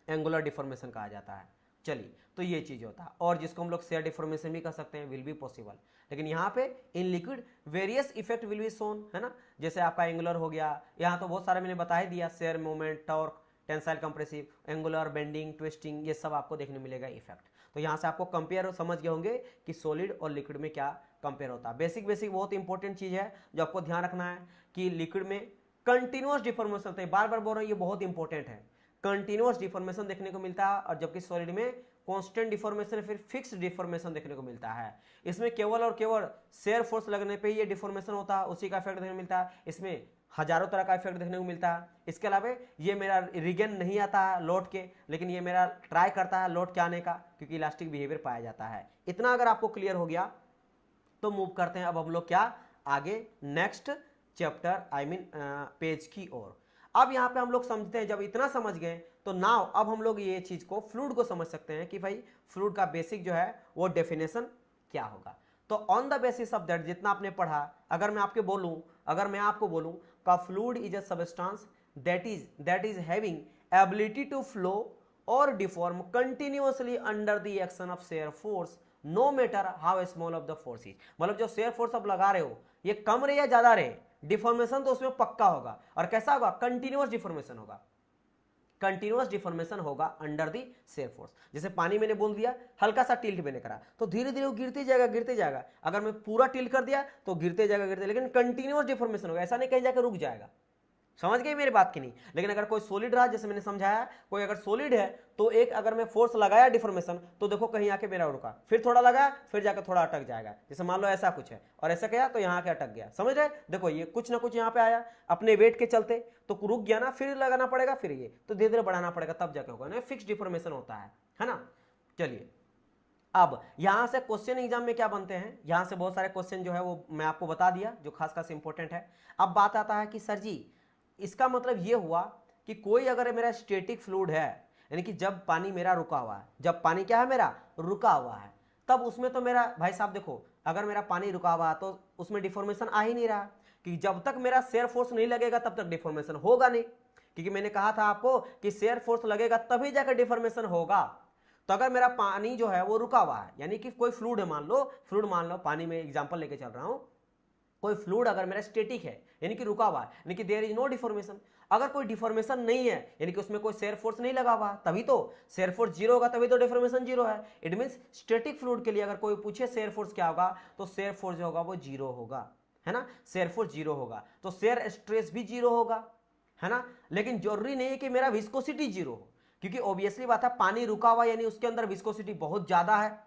एंगुलर डिफॉर्मेशन कहा जाता है। चलिए, तो ये चीज होता है, और जिसको हम लोग शेयर डिफॉर्मेशन भी कर सकते हैं, विल बी पॉसिबल। लेकिन यहाँ पे in liquid various effect will be shown, है ना, जैसे आपका एंगुलर हो गया, यहाँ तो बहुत सारे मैंने बता ही दिया, share moment, torque, tensile compressive, angular, bending, twisting, ये सब आपको देखने मिलेगा इफेक्ट। तो यहाँ से आपको कंपेयर समझ गए होंगे कि सॉलिड और लिक्विड में क्या कंपेयर होता है। बेसिक बहुत इंपॉर्टेंट चीज है जो आपको ध्यान रखना है कि लिक्विड में कंटिन्यूअस डिफॉर्मेशन होता है, बार बार बोल रहा हूँ, ये बहुत इंपॉर्टेंट है, कंटिन्यूअस डिफॉर्मेशन देखने को मिलता है, और जबकि सॉलिड में कांस्टेंट डिफॉर्मेशन फिर फिक्स डिफॉर्मेशन देखने को मिलता है। इसमें केवल और केवल शेयर फोर्स लगने पे ये डिफॉर्मेशन होता है, उसी का इफेक्ट देखने को मिलता है। इसमें हजारों तरह का इफेक्ट देखने को मिलता है। इसके अलावा ये मेरा रिगेन नहीं आता है लौट के, लेकिन ये मेरा ट्राई करता है लौट के आने का, क्योंकि इलास्टिक बिहेवियर पाया जाता है। इतना अगर आपको क्लियर हो गया तो मूव करते हैं अब हम लोग क्या आगे नेक्स्ट चैप्टर पेज की ओर। अब यहाँ पे हम लोग समझते हैं, जब इतना समझ गए तो नाउ अब हम लोग ये चीज को फ्लूइड को समझ सकते हैं कि भाई फ्लूइड का बेसिक जो है वो डेफिनेशन क्या होगा। तो on the basis of that जितना आपने पढ़ा, अगर मैं आपको बोलूं का fluid is a substance that is having ability to flow और deform continuously under the action of shear force no matter how small of the force is. मतलब जो शेयर फोर्स आप लगा रहे हो ये कम रहे या ज्यादा रहे, डिफॉर्मेशन तो उसमें पक्का होगा। और कैसा होगा? कंटिन्यूअस डिफॉर्मेशन होगा। कंटिन्यूअस डिफॉर्मेशन होगा अंडर दी शेयर फोर्स। जैसे पानी मैंने बोल दिया, हल्का सा टिल्ट मैंने करा तो धीरे धीरे वो गिरते जाएगा। अगर मैं पूरा टिल्ट कर दिया तो गिरते जाएगा, लेकिन कंटिन्यूअस डिफॉर्मेशन होगा, ऐसा नहीं कहीं जाकर रुक जाएगा। समझ गए मेरी बात की नहीं? लेकिन अगर कोई सॉलिड रहा, जैसे मैंने समझाया, कोई अगर सॉलिड है तो एक अगर मैं फोर्स लगाया डिफॉर्मेशन तो देखो कहीं आके मेरा रुका, फिर थोड़ा लगाया, फिर जाकर थोड़ा अटक जाएगा। जैसे मान लो ऐसा कुछ है और ऐसा किया तो यहाँ के अटक गया। समझ रहे? देखो ये कुछ ना कुछ यहाँ पे आया अपने वेट के चलते तो रुक गया ना, फिर लगाना पड़ेगा, फिर ये तो धीरे धीरे बढ़ाना पड़ेगा, तब जाके होगा ना। फिक्स डिफॉर्मेशन होता है ना। चलिए अब यहां से क्वेश्चन एग्जाम में क्या बनते हैं, यहां से बहुत सारे क्वेश्चन जो है वो मैं आपको बता दिया जो खास खास इंपॉर्टेंट है। अब बात आता है कि सर जी इसका मतलब ये हुआ कि कोई अगर मेरा स्टैटिक फ्लूइड है, यानी कि जब पानी मेरा रुका हुआ है, जब पानी क्या है मेरा रुका हुआ है, तब उसमें तो मेरा भाई साहब देखो अगर मेरा पानी रुका हुआ है तो उसमें डिफॉर्मेशन आ ही नहीं रहा, कि जब तक मेरा शेयर फोर्स नहीं लगेगा तब तक डिफॉर्मेशन होगा नहीं, क्योंकि मैंने कहा था आपको कि शेयर फोर्स लगेगा तभी जाकर डिफॉर्मेशन होगा। तो अगर मेरा पानी जो है वो रुका हुआ है, यानी कि कोई फ्लूइड है, मान लो पानी में एग्जांपल लेके चल रहा हूं, कोई फ्लूइड अगर मेरा स्टैटिक है यानी कि रुका हुआ है, यानी कि देयर इज नो डिफॉर्मेशन। अगर कोई डिफॉर्मेशन नहीं है यानी कि उसमें कोई शेयर फोर्स नहीं लगा हुआ, तभी तो शेयर फोर्स जीरो होगा, तभी तो डिफॉर्मेशन जीरो है। इट मींस स्टैटिक फ्लूइड के लिए अगर कोई पूछे शेयर फोर्स क्या होगा तो शेयर फोर्स जो होगा वो जीरो होगा, है ना। शेयर फोर्स जीरो होगा तो शेयर स्ट्रेस भी जीरो होगा, है ना। लेकिन जरूरी नहीं है कि मेरा विस्कोसिटी जीरो हो, क्योंकि ऑब्वियसली बात है पानी रुका हुआ यानी उसके अंदर विस्कोसिटी बहुत ज्यादा है,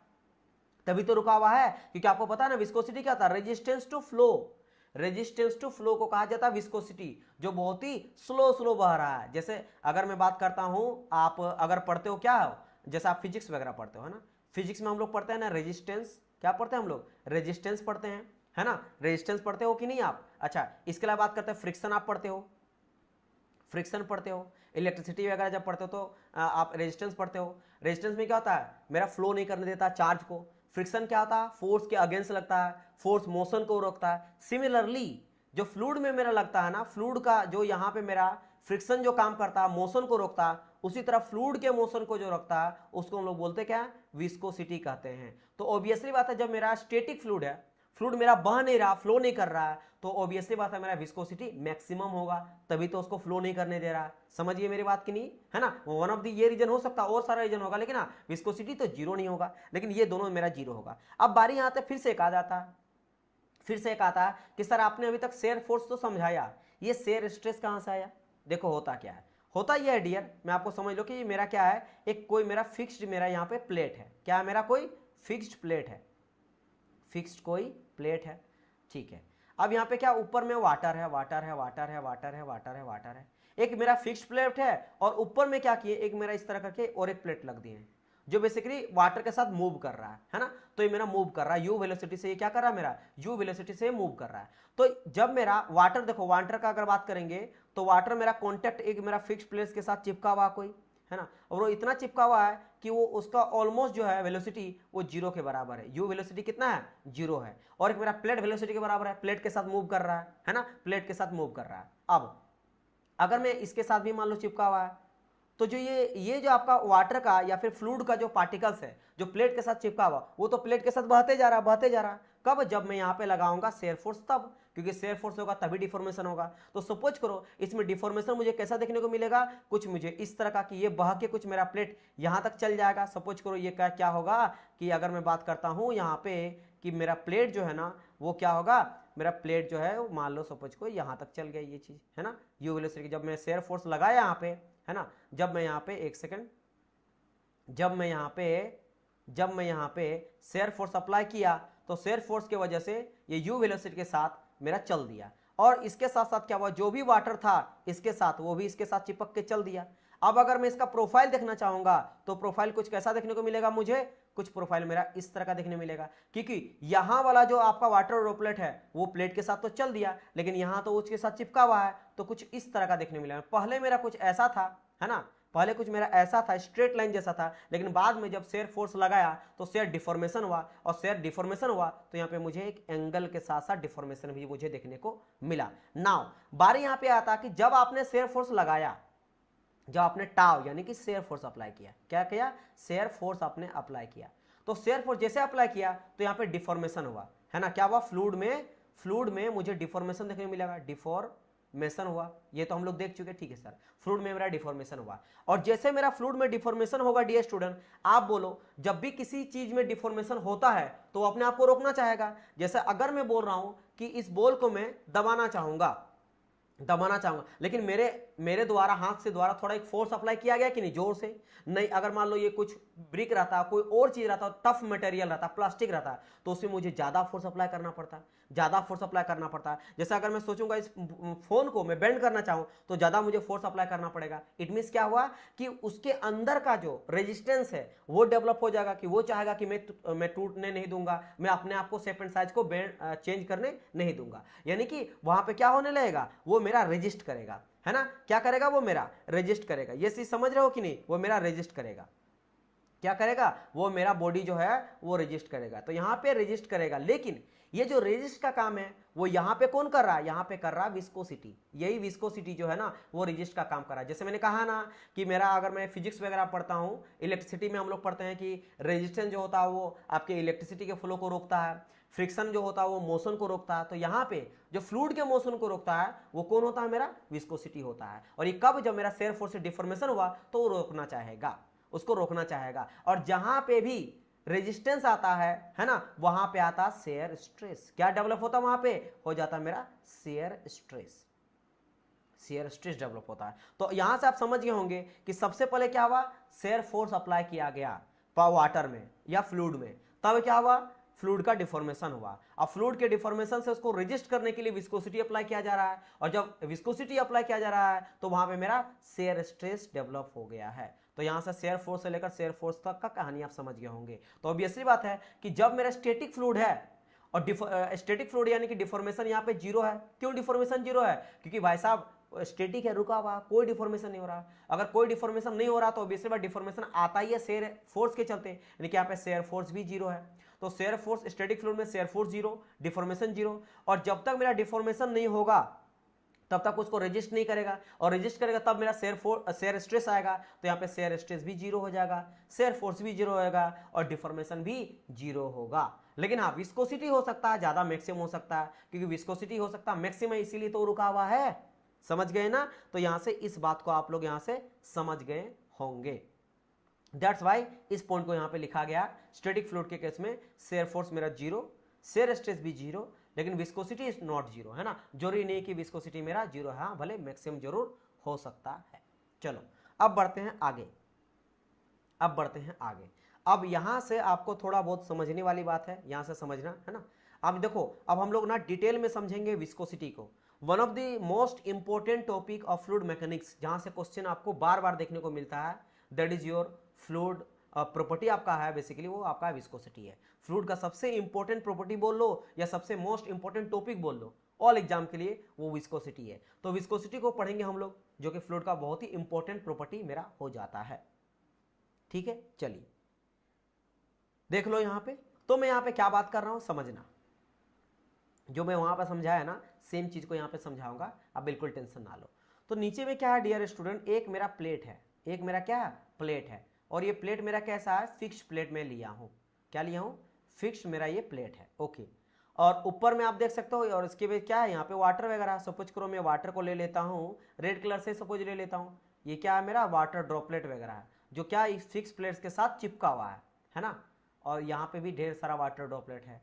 तभी तो रुका हुआ है। क्योंकि आपको पता है ना विस्कोसिटी क्या था? Resistance to flow. Resistance to flow को कहा जाता है विस्कोसिटी, जो बहुत ही स्लो बह रहा है। जैसे अगर मैं बात करता हूं, आप अगर पढ़ते हो क्या हो, जैसे आप फिजिक्स वगैरह पढ़ते हो, है ना, फिजिक्स में हम लोग पढ़ते हैं ना रेजिस्टेंस, क्या पढ़ते हैं हम लोग? रेजिस्टेंस पढ़ते हैं, है ना। रेजिस्टेंस पढ़ते हो कि नहीं आप? अच्छा, इसके अलावा बात करते हैं फ्रिक्शन, आप पढ़ते हो, फ्रिक्शन पढ़ते हो। इलेक्ट्रिसिटी वगैरह जब पढ़ते हो तो आप रेजिस्टेंस पढ़ते हो। रेजिस्टेंस में क्या होता है? मेरा फ्लो नहीं करने देता चार्ज को। फ्रिक्शन क्या होता है? फोर्स के अगेंस्ट लगता है, फोर्स मोशन को रोकता है। सिमिलरली जो फ्लूइड में मेरा लगता है ना, फ्लूइड का जो यहाँ पे मेरा फ्रिक्शन जो काम करता है, मोशन को रोकता है, उसी तरह फ्लूइड के मोशन को जो रखता है उसको हम लोग बोलते क्या है? विस्कोसिटी कहते हैं। तो ऑब्वियसली बात है जब मेरा स्टैटिक फ्लूइड है, फ्लूइड मेरा बह नहीं रहा, फ्लो नहीं कर रहा है, तो ऑब्वियसली बात है मेरा विस्कोसिटी मैक्सिमम होगा, तभी तो उसको फ्लो नहीं करने दे रहा है। समझिए मेरी बात की नहीं, है ना। वन ऑफ दी ये रीजन हो सकता है, और सारा रीजन होगा, लेकिन हाँ विस्कोसिटी तो जीरो नहीं होगा, लेकिन ये दोनों मेरा जीरो होगा। अब बारी यहाँ पे फिर से एक आ जाता है, फिर से एक आता है कि सर आपने अभी तक शेयर फोर्स तो समझाया, ये शेयर स्ट्रेस कहां से आया? देखो होता क्या है, होता यह है डियर, मैं आपको समझ लो कि ये मेरा क्या है, एक कोई मेरा फिक्स्ड मेरा यहाँ पे प्लेट है। क्या है? मेरा कोई फिक्स्ड प्लेट है, फिक्स्ड कोई प्लेट है, ठीक है। अब यहाँ पे क्या ऊपर में वाटर है, वाटर है, वाटर है, वाटर है, वाटर है, वाटर है, एक मेरा फिक्स्ड प्लेट है, और ऊपर में क्या किए, एक मेरा इस तरह करके और एक प्लेट लग दिए हैं जो बेसिकली वाटर के साथ मूव कर रहा है ना। तो ये मेरा मूव कर रहा है यू वेलोसिटी से, ये क्या कर रहा है मेरा? यू वेलोसिटी से मूव कर रहा है। तो जब मेरा वाटर, देखो वाटर का अगर बात करेंगे तो वाटर मेरा कॉन्टेक्ट एक मेरा फिक्स्ड प्लेट के साथ चिपका हुआ कोई, है ना, और वो इतना चिपका हुआ है कि वो उसका ऑलमोस्ट जो है वेलोसिटी वो जीरो के बराबर है। यू वेलोसिटी कितना है? जीरो है। और एक मेरा प्लेट वेलोसिटी के बराबर है, प्लेट के साथ मूव कर रहा है ना, प्लेट के साथ मूव कर रहा है। अब अगर मैं इसके साथ भी मान लो चिपका हुआ है, तो जो ये जो आपका वाटर का या फिर फ्लूइड का जो पार्टिकल्स है जो प्लेट के साथ चिपका हुआ, वो तो प्लेट के साथ बहते जा रहा, बहते जा रहा। कब? जब मैं यहाँ पे लगाऊंगा शेयर फोर्स, तब, क्योंकि शेयर फोर्स होगा तभी डिफॉर्मेशन होगा। तो सपोज करो इसमें डिफॉर्मेशन मुझे कैसा देखने को मिलेगा, कुछ मुझे इस तरह का कि ये बह के कुछ मेरा प्लेट यहाँ तक चल जाएगा। सपोज करो ये क्या होगा कि अगर मैं बात करता हूँ यहाँ पे कि मेरा प्लेट जो है ना वो क्या होगा, मेरा प्लेट जो है मान लो सपोज को यहाँ तक चल गया ये चीज, है ना, यू वेलोसिटी। जब मैं शेयर फोर्स लगाया यहाँ पे, है ना। जब मैं यहाँ पे एक सेकेंड, जब मैं यहाँ पे शेयर फोर्स अप्लाई किया तो शेयर फोर्स की वजह से ये यू वेलोसिटी के साथ मेरा चल दिया, और इसके साथ साथ क्या हुआ, जो भी वाटर था इसके साथ वो भी इसके साथ चिपक के चल दिया। अब अगर मैं इसका प्रोफाइल देखना चाहूंगा तो प्रोफाइल कुछ कैसा देखने को मिलेगा, मुझे कुछ प्रोफाइल मेरा इस तरह का देखने मिलेगा, क्योंकि यहां वाला जो आपका वाटर ड्रॉपलेट है वो प्लेट के साथ तो चल दिया, लेकिन यहां तो उसके साथ चिपका हुआ है, तो कुछ इस तरह का देखने मिलेगा। पहले मेरा कुछ ऐसा था, है ना, पहले कुछ मेरा ऐसा था, स्ट्रेट लाइन जैसा था, लेकिन बाद में जब शेयर फोर्स लगाया तो शेयर डिफॉर्मेशन हुआ, और शेयर डिफॉर्मेशन हुआ तो यहाँ पे मुझे एक एंगल के साथ साथ डिफॉर्मेशन भी मुझे देखने को मिला। नाउ बारी यहाँ पे आता कि जब आपने शेयर फोर्स लगाया, जब आपने टाव यानी कि शेयर फोर्स अप्लाई किया, क्या किया, शेयर फोर्स आपने अप्लाई किया, तो शेयर फोर्स जैसे अप्लाई किया तो यहाँ पे डिफॉर्मेशन हुआ, है ना, क्या हुआ, फ्लूइड में मुझे डिफॉर्मेशन देखने को मिलेगा, डिफॉर्मेशन हुआ, ये तो हम लोग देख चुके, ठीक है सर, फ्लूइड में मेरा डिफॉर्मेशन हुआ। और जैसे मेरा फ्लूइड में डिफॉर्मेशन होगा डियर स्टूडेंट, आप बोलो जब भी किसी चीज में डिफॉर्मेशन होता है तो अपने आप को रोकना चाहेगा। जैसे अगर मैं बोल रहा हूं कि इस बॉल को मैं दबाना चाहूंगा, लेकिन मेरे द्वारा, हाथ से द्वारा थोड़ा एक फोर्स अप्लाई किया गया कि नहीं, जोर से नहीं। अगर मान लो ये कुछ ब्रिक रहता, कोई और चीज रहता, टफ मटेरियल रहता, प्लास्टिक रहता, तो उसमें मुझे ज्यादा फोर्स अप्लाई करना पड़ता है। जैसे अगर मैं सोचूंगा इस फोन को मैं बेंड करना चाहूं तो ज्यादा मुझे फोर्स अप्लाई करना पड़ेगा। इट मींस क्या हुआ कि उसके अंदर का जो रेजिस्टेंस है वो डेवलप हो जाएगा, कि वो चाहेगा कि मैं टूटने नहीं दूंगा, मैं अपने आप को शेप एंड साइज को चेंज करने नहीं दूंगा, यानी कि वहां पे क्या होने लगेगा, वो मेरा रेजिस्ट करेगा, है ना, क्या करेगा, वो मेरा रेजिस्ट करेगा। ये चीज समझ रहे हो कि नहीं, वो मेरा रेजिस्ट करेगा, क्या करेगा, वो मेरा बॉडी जो है वो रेजिस्ट करेगा, तो यहां पे रेजिस्ट करेगा। लेकिन ये जो रेजिस्ट का काम है वो यहां पे कौन कर रहा है, यहां पे कर रहा है विस्कोसिटी, यही विस्कोसिटी जो है ना वो रेजिस्ट का काम कर रहा है। जैसे मैंने कहा ना कि मेरा, अगर मैं फिजिक्स वगैरह पढ़ता हूं, इलेक्ट्रिसिटी में हम लोग पढ़ते हैं कि रेजिस्टेंस जो होता है वो आपके इलेक्ट्रिसिटी के फ्लो को रोकता है, फ्रिक्शन जो होता है वो मोशन को रोकता है, तो यहाँ पे जो फ्लूइड के मोशन को रोकता है वो कौन होता है, मेरा विस्कोसिटी होता है। और ये कब, जब मेरा शेयर फोर्स से डिफॉर्मेशन हुआ तो वो रोकना चाहेगा, उसको रोकना चाहेगा। और जहां पे भी रेजिस्टेंस आता है ना, वहां पे आता शेयर स्ट्रेस, क्या डेवलप होता है, वहां पे हो जाता मेरा शेयर स्ट्रेस डेवलप होता है। तो यहां से आप समझ गए होंगे कि सबसे पहले क्या हुआ, शेयर फोर्स अप्लाई किया गया वाटर में या फ्लूइड में, तब क्या हुआ, फ्लूइड का डिफॉर्मेशन हुआ। अब फ्लूइड के डिफॉर्मेशन से उसको रेजिस्ट करने के लिए विस्कोसिटी अप्लाई किया जा रहा है, और जब विस्कोसिटी अप्लाई किया जा रहा है तो वहां पे मेरा शेयर स्ट्रेस डेवलप हो गया है। तो यहां से शेयर फोर्स से लेकर शेयर फोर्स तक का कहानी आप समझ गए होंगे। तो ऑब्वियसली बात है कि जब मेरा स्टैटिक फ्लूइड है, और स्टैटिक फ्लूइड यानी कि डिफॉर्मेशन यहाँ पे जीरो है। क्यों डिफॉर्मेशन जीरो है, क्योंकि भाई साहब स्टैटिक है, रुका हुआ, कोई डिफॉर्मेशन नहीं हो रहा। अगर कोई डिफॉर्मेशन नहीं हो रहा तो ऑब्वियसली बात डिफॉर्मेशन आता ही है शेयर फोर्स के चलते, यानी कि यहाँ पे शेयर फोर्स भी जीरो है। तो शेयर फोर्स, स्टैटिक फ्लूइड में shear force zero, deformation zero, और जब तक मेरा डिफॉर्मेशन नहीं होगा तब तक उसको रेजिस्ट नहीं करेगा, और रेजिस्ट करेगा तब मेरा शेयर स्ट्रेस आएगा, तो यहाँ पे शेयर स्ट्रेस भी जीरो हो जाएगा, शेयर फोर्स भी जीरो होगा, और डिफॉर्मेशन भी जीरो होगा। लेकिन हाँ, विस्कोसिटी हो सकता है ज्यादा, मैक्सिमम हो सकता है, क्योंकि विस्कोसिटी हो सकता है मैक्सिमम, इसीलिए तो रुका हुआ है, समझ गए ना। तो यहां से इस बात को आप लोग यहां से समझ गए होंगे। दैट्स वाई इस पॉइंट को यहां पे लिखा गया। स्टैटिक फ्लूइड के केस में शेयर फोर्स मेरा जीरो, शेयर स्ट्रेस भी जीरो, लेकिन विस्कोसिटी इज नॉट जीरो, है ना, जरूरी नहीं कि विस्कोसिटी मेरा जीरो है, हाँ भले मैक्सिमम जरूर हो सकता है। चलो अब बढ़ते हैं आगे। अब यहां से आपको थोड़ा बहुत समझने वाली बात है, यहां से समझना, है ना। अब देखो, अब हम लोग ना डिटेल में समझेंगे विस्कोसिटी को। One of the most important topic of fluid mechanics, जहां से क्वेश्चन आपको बार बार देखने को मिलता है, that is your fluid property आपका है, बेसिकली वो आपका विस्कोसिटी है। फ्लूइड का सबसे इंपॉर्टेंट प्रॉपर्टी बोल लो या सबसे मोस्ट इंपॉर्टेंट टॉपिक बोल लो ऑल एग्जाम के लिए, वो विस्कोसिटी है। तो विस्कोसिटी को पढ़ेंगे हम लोग, जो कि फ्लूइड का बहुत ही इंपॉर्टेंट प्रॉपर्टी मेरा हो जाता है। ठीक है, चलिए देख लो यहां पे। तो मैं यहां पे क्या बात कर रहा हूं समझना, जो मैं वहां पर समझाया ना सेम चीज को यहां पे समझाऊंगा, आप बिल्कुल टेंशन ना लो। तो नीचे में क्या है डियर स्टूडेंट, एक मेरा प्लेट है, एक मेरा क्या है, प्लेट है, और ये प्लेट मेरा कैसा है, फिक्स्ड प्लेट में लिया हूं, क्या लिया हूं, फिक्स्ड मेरा ये प्लेट है, ओके। और ऊपर में आप देख सकते हो, और इसके बाद क्या है, यहाँ पे वाटर वगैरह, सपोज करो मैं वाटर को ले लेता हूँ, रेड कलर से सपोज ले लेता हूँ, ये क्या है मेरा वाटर ड्रॉपलेट वगैरह है, जो क्या इस फिक्स प्लेट्स के साथ चिपका हुआ है ना। और यहाँ पे भी ढेर सारा वाटर ड्रॉपलेट है,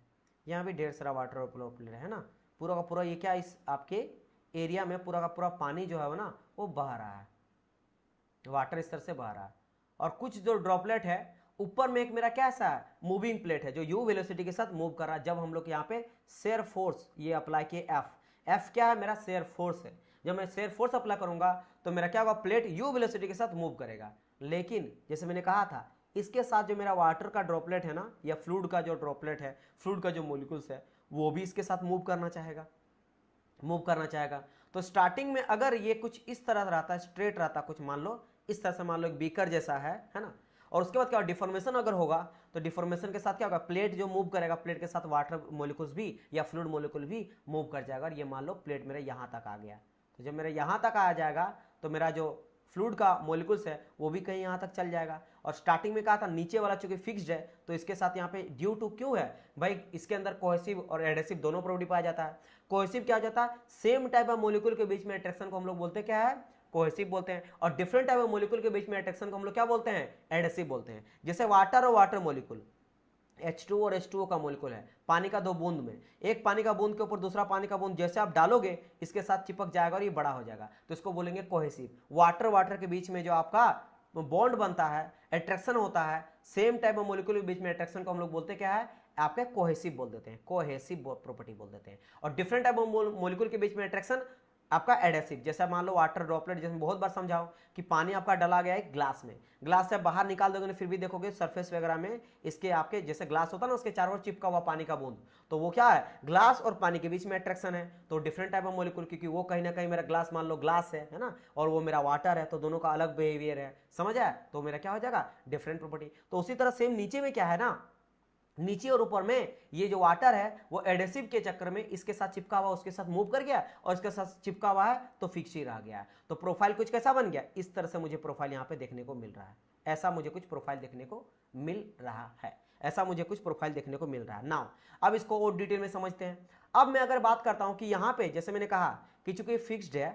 यहाँ भी ढेर सारा वाटर ड्रॉपलेट है ना। पूरा का पूरा ये क्या, इस आपके एरिया में पूरा का पूरा पानी जो है ना वो बह रहा है, वाटर इस तरह से बह रहा है, और कुछ जो ड्रॉपलेट है ऊपर में एक मेरा क्या ऐसा है मूविंग प्लेट है जो यू वेलोसिटी के साथ मूव कर रहा है। जब हम लोग यहाँ पे शेयर फोर्स ये अप्लाई किए एफ क्या है मेरा शेयर फोर्स है, जब मैं शेयर फोर्स अप्लाई करूंगा तो मेरा क्या होगा प्लेट यू वेलोसिटी के साथ मूव करेगा। लेकिन जैसे मैंने कहा था इसके साथ जो मेरा वाटर का ड्रॉपलेट है ना या फ्लूइड का जो ड्रॉपलेट है, फ्लूइड का जो मोलिकुल्स है वो भी इसके साथ मूव करना चाहेगा। तो स्टार्टिंग में अगर ये कुछ इस तरह रहता है, स्ट्रेट रहता, कुछ मान लो इस तरह से, मान लो एक बीकर जैसा है ना, और उसके बाद क्या डिफॉर्मेशन अगर होगा तो डिफॉर्मेशन के साथ क्या होगा प्लेट जो मूव करेगा, प्लेट के साथ वाटर मोलिकुल्स भी या फ्लूइड मोलिकुल भी मूव कर जाएगा। और ये मान लो प्लेट मेरा यहाँ तक आ गया, तो जब मेरा यहाँ तक आ जाएगा तो मेरा जो फ्लूइड का मोलिकुल्स है वो भी कहीं यहाँ तक चल जाएगा। और स्टार्टिंग में कहा था नीचे वाला चूंकि फिक्स्ड है तो इसके साथ यहाँ पे ड्यू टू क्यों है भाई, इसके अंदर कोहेसिव और एडेसिव दोनों प्रॉपर्टी पाया जाता है। कोहेसिव क्या हो जाता है, सेम टाइप ऑफ मोलिकुल के बीच में अट्रैक्शन को हम लोग बोलते क्या है, कोहेसिव बोलते हैं। और डिफरेंट टाइप ऑफ मोलिकुल के बीच में अट्रैक्शन को हम लोग क्या बोलते हैं, एडेसिव बोलते हैं। जैसे वाटर और वाटर मोलिकुल, H2 और H2O का मोलिकुल है, पानी का दो बूंद में, एक पानी का बूंद के ऊपर दूसरा पानी का बूंद जैसे आप डालोगे इसके साथ चिपक जाएगा और ये बड़ा हो जाएगा, तो इसको बोलेंगे कोहेसिव। वाटर के बीच में जो आपका बॉन्ड बनता है, अट्रैक्शन होता है, सेम टाइप ऑफ मोलिकुल के बीच में अट्रैक्शन को हम लोग बोलते क्या है, आपके कोहेसिव बोल देते हैं, कोहेसिव प्रॉपर्टी बोल देते हैं। और डिफरेंट टाइप ऑफ मोलिकुल के बीच में अट्रैक्शन आपका एडेसिव। जैसे मान लो वाटर ड्रॉपलेट, जैसे बहुत बार समझाओ कि पानी आपका डला गया है ग्लास में, ग्लास से बाहर निकाल दोगे फिर भी देखोगे सरफेस वगैरह में इसके आपके जैसे ग्लास होता है ना उसके चारों ओर चिपका हुआ पानी का बूंद, तो वो क्या है ग्लास और पानी के बीच में अट्रैक्शन है। तो डिफरेंट टाइप ऑफ मोलिकुल, क्योंकि वो कहीं ना कहीं मेरा ग्लास मान लो ग्लास है ना, और वो मेरा वाटर है, तो दोनों का अलग बिहेवियर है, समझ आया, तो मेरा क्या हो जाएगा डिफरेंट प्रॉपर्टी। तो उसी तरह सेम नीचे में क्या है ना, नीचे और ऊपर में ये जो वाटर है वो एडेसिव के चक्कर में इसके साथ चिपका हुआ उसके साथ मूव कर गया, और इसके साथ चिपका हुआ है तो फिक्स ही रह गया है। तो प्रोफाइल कुछ कैसा बन गया, इस तरह से मुझे प्रोफाइल यहाँ पे देखने को मिल रहा है, ऐसा मुझे कुछ प्रोफाइल देखने को मिल रहा है, ऐसा मुझे कुछ प्रोफाइल देखने को मिल रहा है। नाउ अब इसको और डिटेल में समझते हैं। अब मैं अगर बात करता हूं कि यहाँ पे जैसे मैंने कहा कि चूंकि फिक्स्ड है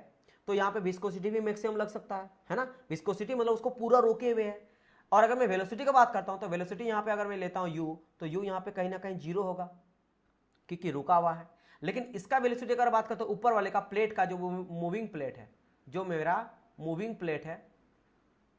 तो यहाँ पे विस्कोसिटी भी मैक्सिमम लग सकता है ना, विस्कोसिटी मतलब उसको पूरा रोके हुए है। और अगर मैं वेलोसिटी की बात करता हूं तो वेलोसिटी यहां पे अगर मैं लेता हूं u, तो u यहां पे कहीं ना कहीं जीरो होगा क्योंकि रुका हुआ है। लेकिन इसका वेलोसिटी अगर बात करता हूं ऊपर वाले का प्लेट का जो मूविंग प्लेट है, जो मेरा मूविंग प्लेट है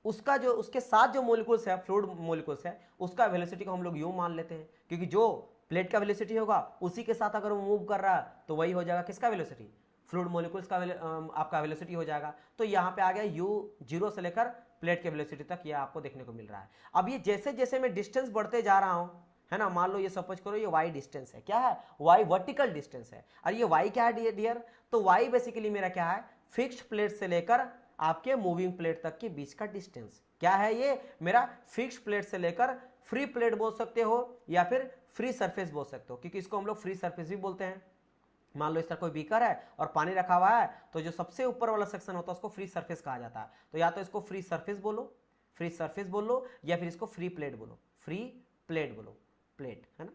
उसका जो उसके साथ जो मोलिकुल्स है फ्लूइड मोलिकुल्स है उसका वेलोसिटी को हम लोग u मान लेते हैं, क्योंकि जो प्लेट का वेलोसिटी होगा उसी के साथ अगर वो मूव कर रहा है तो वही हो जाएगा किसका वेलोसिटी, फ्लूइड मोलिकुल्स का आपका वेलोसिटी हो जाएगा। तो यहाँ पे आ गया u 0 से लेकर प्लेट के वेलोसिटी तक ये आपको देखने को मिल रहा है। अब ये जैसे जैसे मैं डिस्टेंस बढ़ते जा रहा हूं है ना, मान लो ये सपोज करो ये y डिस्टेंस है, क्या है y वर्टिकल डिस्टेंस है, और ये y क्या है डियर, तो y बेसिकली मेरा क्या है फिक्स्ड प्लेट से लेकर आपके मूविंग प्लेट तक के बीच का डिस्टेंस, क्या है ये मेरा फिक्स्ड प्लेट से लेकर फ्री प्लेट बोल सकते हो या फिर फ्री सरफेस बोल सकते हो, क्योंकि इसको हम लोग फ्री सरफेस भी बोलते हैं। मान लो इस तरह कोई बीकर है और पानी रखा हुआ है तो जो सबसे ऊपर वाला सेक्शन होता है उसको फ्री सरफेस कहा जाता है। तो या तो इसको फ्री सरफेस बोलो या फिर इसको फ्री प्लेट बोलो, फ्री प्लेट बोलो, प्लेट है ना।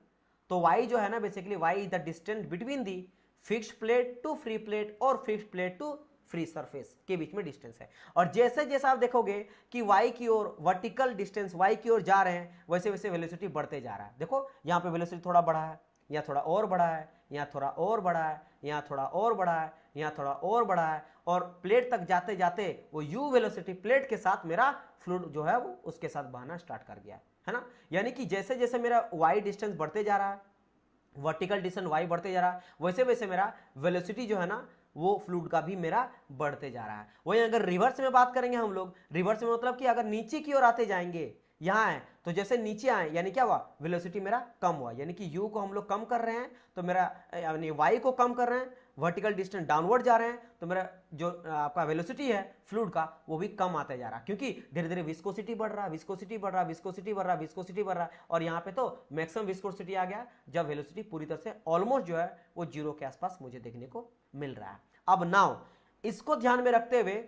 तो y जो है ना basically y is the distance between the fixed plate to free plate और fixed plate to free surface के बीच में डिस्टेंस है। और जैसे जैसे आप देखोगे कि y की ओर वर्टिकल डिस्टेंस y की ओर जा रहे हैं वैसे वैसे वेलोसिटी बढ़ते जा रहा है। देखो यहाँ पे वेलोसिटी थोड़ा बढ़ा है, यहाँ थोड़ा और बढ़ा है, यहाँ थोड़ा और बढ़ा है, यहाँ थोड़ा और बढ़ा है, यहाँ थोड़ा और बढ़ा है, और प्लेट तक जाते जाते वो u वेलोसिटी प्लेट के साथ मेरा फ्लूइड जो है वो उसके साथ बहना स्टार्ट कर गया है ना। यानी कि जैसे जैसे मेरा y डिस्टेंस बढ़ते जा रहा है, वर्टिकल डिस्टेंस y बढ़ते जा रहा है, वैसे वैसे मेरा वेलोसिटी जो है ना वो फ्लूइड का भी मेरा बढ़ते जा रहा है। वहीं अगर रिवर्स में बात करेंगे हम लोग, रिवर्स में मतलब कि अगर नीचे की ओर आते जाएंगे, यहाँ है तो जैसे नीचे आए यानी क्या हुआ वेलोसिटी मेरा कम हुआ, यानी कि u को हम लोग कम कर रहे हैं तो मेरा यानी y को कम कर रहे हैं, वर्टिकल डिस्टेंस डाउनवर्ड जा रहे हैं तो मेरा जो आपका वेलोसिटी है फ्लूइड का वो भी कम आते जा रहा है, क्योंकि धीरे धीरे विस्कोसिटी बढ़ रहा है, विस्कोसिटी बढ़ रहा है, विस्कोसिटी बढ़ रहा है, विस्कोसिटी बढ़ रहा है, और यहाँ पे तो मैक्सिमम विस्कोसिटी आ गया जब वेलोसिटी पूरी तरह से ऑलमोस्ट जो है वो 0 के आसपास मुझे देखने को मिल रहा है। अब नाउ इसको ध्यान में रखते हुए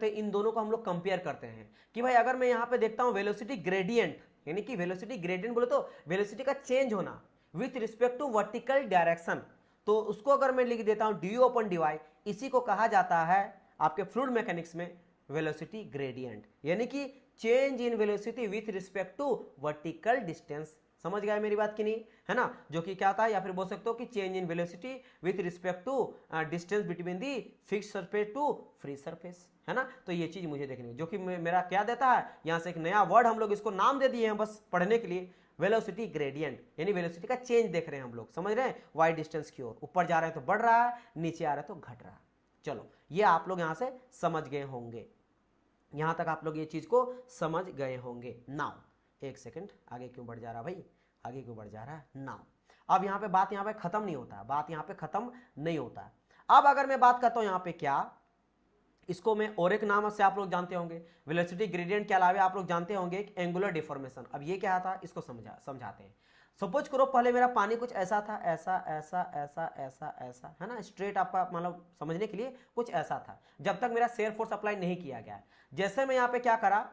इन दोनों को हम लोग कंपेयर करते हैं कि भाई अगर मैं यहाँ पे देखता हूँ वेलोसिटी ग्रेडियंट, यानी कि वेलोसिटी ग्रेडियंट बोले तो वेलोसिटी का चेंज होना with respect to vertical direction, तो उसको अगर मैं लिख देता हूँ du अपॉन dy, इसी को कहा जाता है आपके फ्लूइड मैकेनिक्स में वेलोसिटी ग्रेडियंट, यानी कि change in velocity with respect to vertical distance. समझ गए मेरी बात की नहीं, है ना, जो कि क्या था, या फिर बोल सकते हो कि change in velocity with respect to distance between the fixed surface to free surface, है ना। तो ये चीज मुझे देखनी है, जो कि मेरा क्या देता है, यहां से एक नया वर्ड हम लोग इसको नाम दे दिए हैं बस पढ़ने के लिए, वेलोसिटी ग्रेडियंट, यानी वेलोसिटी का चेंज देख रहे हैं हम लोग, समझ रहे हैं, वाई डिस्टेंस की ओर, ऊपर जा रहे हैं तो बढ़ रहा है, नीचे आ रहा है तो घट रहा है। चलो ये आप लोग यहां से समझ गए होंगे, यहां तक आप लोग ये चीज को समझ गए होंगे। नाउ एक सेकंड, आगे क्यों बढ़ जा रहा भाई, आगे क्यों बढ़ जा रहा है। नाउ अब यहां पे बात, यहां पे खत्म नहीं होता, बात यहां पे खत्म नहीं होता। अब अगर मैं बात करता हूं यहां पे क्या, इसको मैं और एक नाम से आप लोग जानते होंगे, वेलोसिटी ग्रेडियंट के अलावा आप लोग जानते होंगे एक एंगुलर डिफॉर्मेशन। अब ये क्या था, इसको समझाते हैं। सपोज करो पहले मेरा पानी कुछ ऐसा था, ऐसा ऐसा ऐसा ऐसा ऐसा, है ना, स्ट्रेट, आपका मतलब समझने के लिए कुछ ऐसा था, जब तक मेरा शेयर फोर्स अप्लाई नहीं किया गया। जैसे मैं यहाँ पे क्या करा,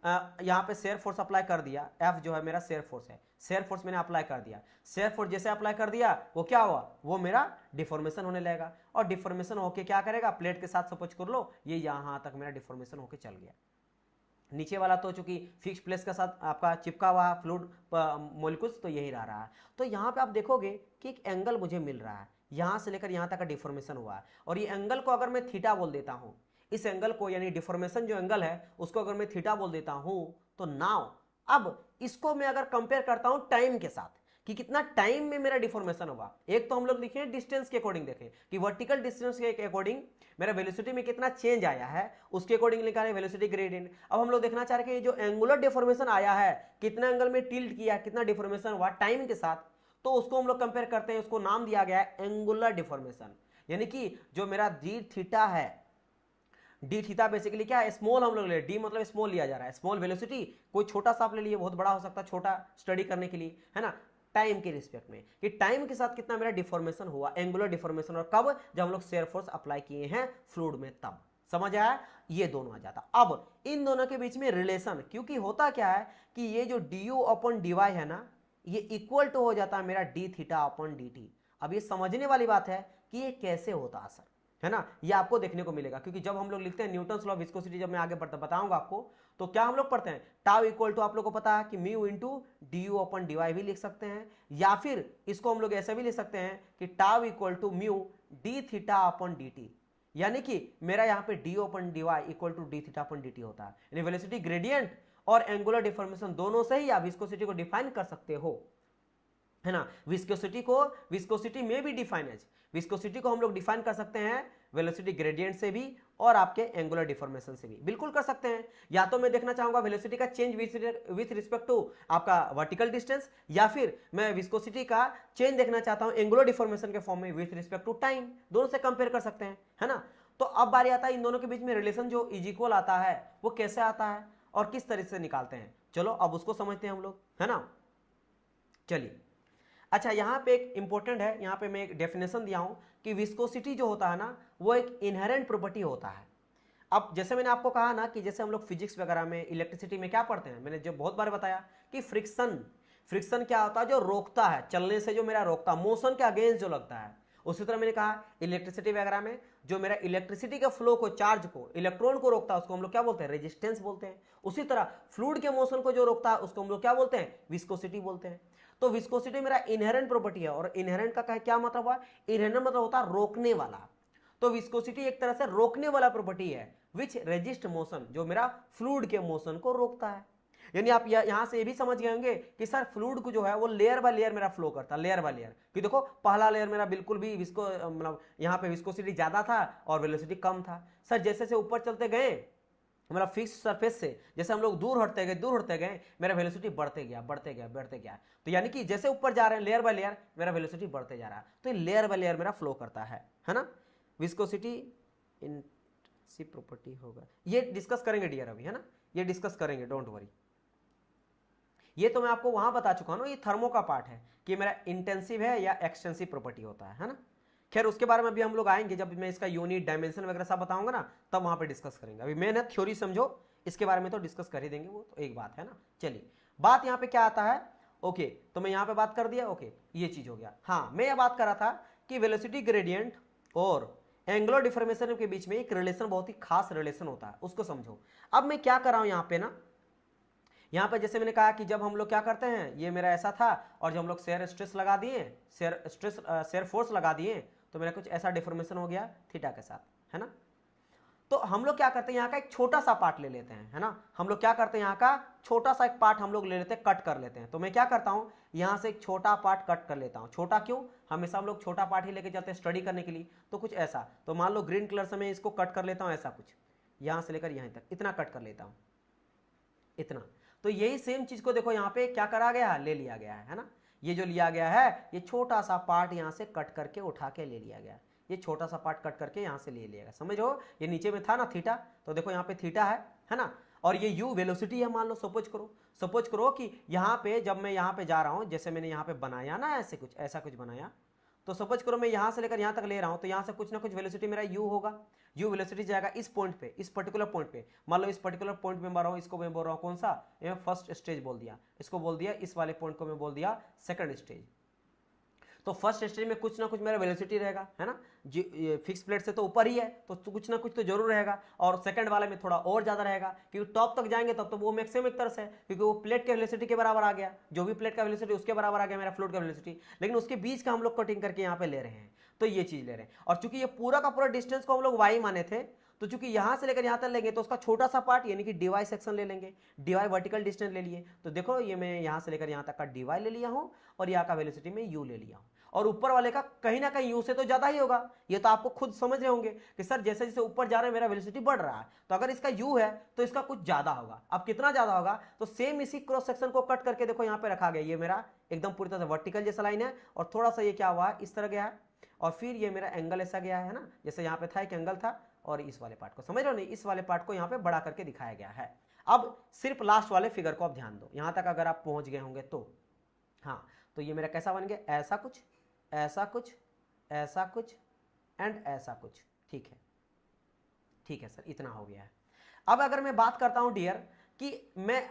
यहाँ पे शेयर फोर्स अप्लाई कर दिया, एफ जो है मेरा शेयर फोर्स है, शेयर फोर्स मैंने अप्लाई कर दिया, शेयर फोर्स जैसे अप्लाई कर दिया वो क्या हुआ, वो मेरा डिफॉर्मेशन होने लगेगा, और डिफॉर्मेशन होके क्या करेगा, प्लेट के साथ सपोज कर लो ये यहां तक मेरा डिफॉर्मेशन होके चल गया। नीचे वाला तो चूंकि फिक्स प्लेस के साथ आपका चिपका हुआ फ्लूइड मॉलिक्यूल्स, तो यही रहा है। तो यहाँ पे आप देखोगे कि एक एंगल मुझे मिल रहा है, यहां से लेकर यहां तक का डिफॉर्मेशन हुआ है, और ये एंगल को अगर मैं थीटा बोल देता हूं, इस एंगल को यानी डिफॉर्मेशन जो एंगल है उसको अगर मैं थीटा बोल देता हूं, तो नाउ अब इसको मैं अगर कंपेयर करता हूं टाइम के साथ कि कितना टाइम में मेरा डिफॉर्मेशन होगा, एक तो हम लोग लिखे डिस्टेंस के अकॉर्डिंग देखें कि वर्टिकल डिस्टेंस के अकॉर्डिंग मेरा वेलोसिटी में कितना चेंज आया है, उसके अकॉर्डिंग लिखा है वेलोसिटी ग्रेडियंट। अब हम लोग देखना चाह रहे हैं कि जो एंगुलर डिफॉर्मेशन आया है, कितना एंगल में टिल्ट किया, कितना डिफॉर्मेशन हुआ टाइम के साथ, तो उसको हम लोग कंपेयर करते हैं, उसको नाम दिया गया है एंगुलर डिफॉर्मेशन। यानी कि जो मेरा डी थीटा है, डी थीटा बेसिकली क्या है, स्मॉल हम लोग ले, डी मतलब स्मॉल लिया जा रहा है, स्मॉल वेलोसिटी, कोई छोटा सा आप ले लिए, बहुत बड़ा हो सकता है, छोटा स्टडी करने के लिए, है ना, टाइम के रिस्पेक्ट में कि टाइम के साथ कितना मेरा डिफॉर्मेशन हुआ, एंगुलर डिफॉर्मेशन, और कब, जब हम लोग शेयर फोर्स अप्लाई किए हैं फ्लूइड में, तब समझ आया, ये दोनों आ जाता। अब इन दोनों के बीच में रिलेशन, क्योंकि होता क्या है कि ये जो D U upon D Y है ना, ये इक्वल टू हो जाता है मेरा D theta upon D T. अब ये समझने वाली बात है कि ये कैसे होता है सर, है ना, ये आपको देखने को मिलेगा, क्योंकि जब हम लोग लिखते हैं न्यूटन्स लॉ ऑफ विस्कोसिटी, जब मैं आगे बताऊंगा आपको, तो क्या हम लोग पढ़ते हैं, टाउ इक्वल टू, आप लोग को पता है कि mu into D you upon D Y भी लिख सकते हैं, या फिर इसको हम लोग ऐसे भी लिख सकते हैं कि tau equal to mu D theta upon D T, यानी कि मेरा यहाँ पे D upon D Y equal to D theta upon D T होता है, यानी वेलोसिटी ग्रेडियंट और एंगुलर डिफॉर्मेशन दोनों से ही आप विस्कोसिटी को डिफाइन कर सकते हो, है ना। विस्कोसिटी में भी डिफाइन है, विस्कोसिटी को हम लोग डिफाइन कर सकते हैं वेलोसिटी ग्रेडियंट से भी और आपके एंगुलर डिफॉर्मेशन से भी, बिल्कुल कर सकते हैं। या तो मैं देखना चाहूंगा वेलोसिटी का चेंज विथ रिस्पेक्ट टू आपका वर्टिकल डिस्टेंस, या फिर मैं विस्कोसिटी का चेंज देखना चाहता हूं एंगुलर डिफॉर्मेशन के फॉर्म में विथ रिस्पेक्ट टू टाइम, दोनों से कंपेयर कर सकते हैं, है ना। तो अब बारी आता है इन दोनों के बीच में रिलेशन जो इज इक्वल आता है वो कैसे आता है और किस तरह से निकालते हैं, चलो अब उसको समझते हैं हम लोग, है ना। चलिए, अच्छा यहाँ पे एक इंपॉर्टेंट है, यहाँ पे मैं एक डेफिनेशन दिया हूं कि विस्कोसिटी जो होता है ना वो एक इनहेरेंट प्रॉपर्टी होता है। अब जैसे मैंने आपको कहा ना कि जैसे हम लोग फिजिक्स वगैरह में, इलेक्ट्रिसिटी में क्या पढ़ते हैं, मैंने जो बहुत बार बताया कि फ्रिक्शन क्या होता है, जो रोकता है, चलने से जो मेरा रोकता, मोशन के अगेंस्ट जो लगता है। उसी तरह मैंने कहा इलेक्ट्रिसिटी वगैरह में जो मेरा इलेक्ट्रिसिटी के फ्लो को, चार्ज को, इलेक्ट्रॉन को रोकता है उसको हम लोग क्या बोलते हैं, रेजिस्टेंस बोलते हैं। उसी तरह फ्लूइड के मोशन को जो रोकता है उसको हम लोग क्या बोलते हैं, विस्कोसिटी बोलते हैं। तो विस्कोसिटी मेरा इनहेरेंट प्रॉपर्टी है, और इनहेरेंट का क्या मतलब हुआ, इनहेरेंट मतलब होता है रोकने वाला। तो विस्कोसिटी एक तरह से रोकने वाला प्रॉपर्टी है, विच रेजिस्ट मोशन, जो मेरा फ्लूइड के मोशन को रोकता है। यानी आप यहां से ये भी समझ गए होंगे कि सर फ्लूइड को जो है वो लेयर बाय लेयर मेरा फ्लो करता है, लेयर बाय लेयर, कि देखो पहला लेयर मेरा बिल्कुल भी मतलब यहाँ पे विस्कोसिटी ज्यादा था और वेलोसिटी कम था। सर जैसे जैसे ऊपर चलते गए, मतलब फिक्स सरफेस से जैसे हम लोग दूर हटते गए मेरा वेलोसिटी बढ़ते गया। तो यानी कि जैसे ऊपर जा रहे हैं लेयर बाय लेयर मेरा वेलोसिटी बढ़ते जा रहा है, तो ये लेयर बाय लेयर मेरा फ्लो करता है ना। विस्कोसिटी इन सी प्रॉपर्टी होगा, ये डिस्कस करेंगे डियर अभी, है ना, ये डिस्कस करेंगे, डोंट वरी। ये तो मैं आपको वहां बता चुका हूं ना, ये थर्मो का पार्ट है कि मेरा इंटेंसिव है या एक्सटेंसिव प्रॉपर्टी होता है ना। खैर उसके बारे में भी हम लोग आएंगे, जब मैं इसका यूनिट, डायमेंशन वगैरह सब बताऊंगा ना, तब वहां पे डिस्कस करेंगे। अभी मैंने थ्योरी समझो, इसके बारे में तो डिस्कस कर ही देंगे, वो तो एक बात है ना। चलिए बात यहाँ पे क्या आता है, ओके तो मैं यहाँ पे बात कर दिया, ओके ये चीज हो गया। हाँ मैं ये बात कर रहा था कि वेलोसिटी ग्रेडियंट और एंगुलर डिफॉर्मेशन के बीच में एक रिलेशन, बहुत ही खास रिलेशन होता है, उसको समझो। अब मैं क्या कर रहा हूं यहाँ पे ना, यहाँ पे जैसे मैंने कहा कि जब हम लोग क्या करते हैं, ये मेरा ऐसा था और जब हम लोग शेयर स्ट्रेस लगा दिए, शेयर फोर्स लगा दिए, तो मेरा कुछ ऐसा डिफॉर्मेशन हो गया थीटा के साथ, है ना। तो हम लोग क्या करते हैं, यहाँ का एक छोटा सा पार्ट ले लेते हैं, है ना। हम लोग क्या करते हैं, यहाँ का छोटा सा एक पार्ट हम लोग ले लेते हैं, कट कर लेते हैं। तो मैं क्या करता हूँ, यहाँ से एक छोटा पार्ट कट कर लेता हूँ। छोटा क्यों, हमेशा हम लोग छोटा पार्ट ही लेके चलते हैं स्टडी करने के लिए। तो कुछ ऐसा, तो मान लो ग्रीन कलर से मैं इसको कट कर लेता हूँ, ऐसा कुछ यहाँ से लेकर यहाँ तक इतना कट कर लेता हूँ, इतना। तो यही सेम चीज को देखो यहाँ पे क्या करा गया है, ले लिया गया है ना। ये जो लिया गया है, ये छोटा सा पार्ट यहाँ से कट करके उठा के ले लिया गया। ये छोटा सा पार्ट कट करके यहाँ से ले लिया, समझो। ये नीचे में था ना थीटा, तो देखो यहाँ पे थीटा है ना। और ये u वेलोसिटी है, मान लो सपोज करो कि यहाँ पे जब मैं यहाँ पे जा रहा हूँ, जैसे मैंने यहाँ पे बनाया ना ऐसे कुछ, ऐसा कुछ बनाया, तो सपोज करो मैं यहाँ से लेकर यहाँ तक ले रहा हूँ, तो यहाँ से कुछ ना कुछ वेलोसिटी मेरा u होगा। u वेलोसिटी जाएगा इस पॉइंट पे, इस पर्टिकुलर पॉइंट पे। मान लो इस पर्टिकुलर पॉइंट पे मैं रहा हूँ, इसको मैं बोल रहा हूँ कौन सा, ये फर्स्ट स्टेज बोल दिया, इसको बोल दिया, इस वाले पॉइंट को मैं बोल दिया सेकंड स्टेज। तो फर्स्ट स्टेज में कुछ ना कुछ मेरा वेलोसिटी रहेगा, है ना। फिक्स प्लेट से तो ऊपर ही है, तो कुछ ना कुछ तो जरूर रहेगा। और सेकंड वाले में थोड़ा और ज्यादा रहेगा, क्योंकि टॉप तक जाएंगे तब तो वो मैक्सिमम एक तरह से है, क्योंकि वो प्लेट के वेलोसिटी के बराबर आ गया, जो भी प्लेट का वेलोसिटी उसके बराबर आ गया मेरा फ्लूइड का वेलोसिटी। लेकिन उसके बीच का हम लोग कटिंग करके यहाँ पे ले रहे हैं, तो ये चीज ले रहे हैं। और चूंकि ये पूरा का पूरा डिस्टेंस को हम लोग y माने थे, तो चूंकि यहां से लेकर यहां तक लेंगे, तो उसका छोटा सा पार्ट यानी कि dy सेक्शन ले लेंगे। dy वर्टिकल डिस्टेंस ले लिए, तो देखो ये मैं यहां से लेकर यहां तक का dy ले लिया हूं, और यहाँ का वेलोसिटी में u ले लिया हूं। और ऊपर वाले का कहीं ना कहीं u से तो ज्यादा ही होगा, ये तो आपको खुद समझ रहे होंगे कि सर जैसे जैसे ऊपर जा रहे हैं मेरा वेलोसिटी बढ़ रहा है, तो अगर इसका u है तो इसका कुछ ज्यादा होगा। अब कितना ज्यादा होगा, तो सेम इसी क्रॉस सेक्शन को कट करके देखो यहाँ पे रखा गया, ये मेरा एकदम पूरी तरह से वर्टिकल जैसा लाइन है, और थोड़ा सा ये क्या हुआ है, इस तरह गया है, और फिर ये मेरा एंगल ऐसा गया है ना, जैसे यहाँ पे था एक एंगल था, और इस वाले पार्ट को समझ रहे हो नहीं, इस वाले पार्ट को यहाँ पे बड़ा करके दिखाया गया है। अब सिर्फ लास्ट वाले फिगर को आप ध्यान दो, यहाँ तक अगर आप पहुंच गए होंगे तो। हाँ, तो ये मेरा कैसा बन गया, ऐसा कुछ, ऐसा कुछ, ऐसा कुछ एंड ऐसा कुछ। ठीक है, ठीक है सर, इतना हो गया है। अब अगर मैं बात करता हूं डियर कि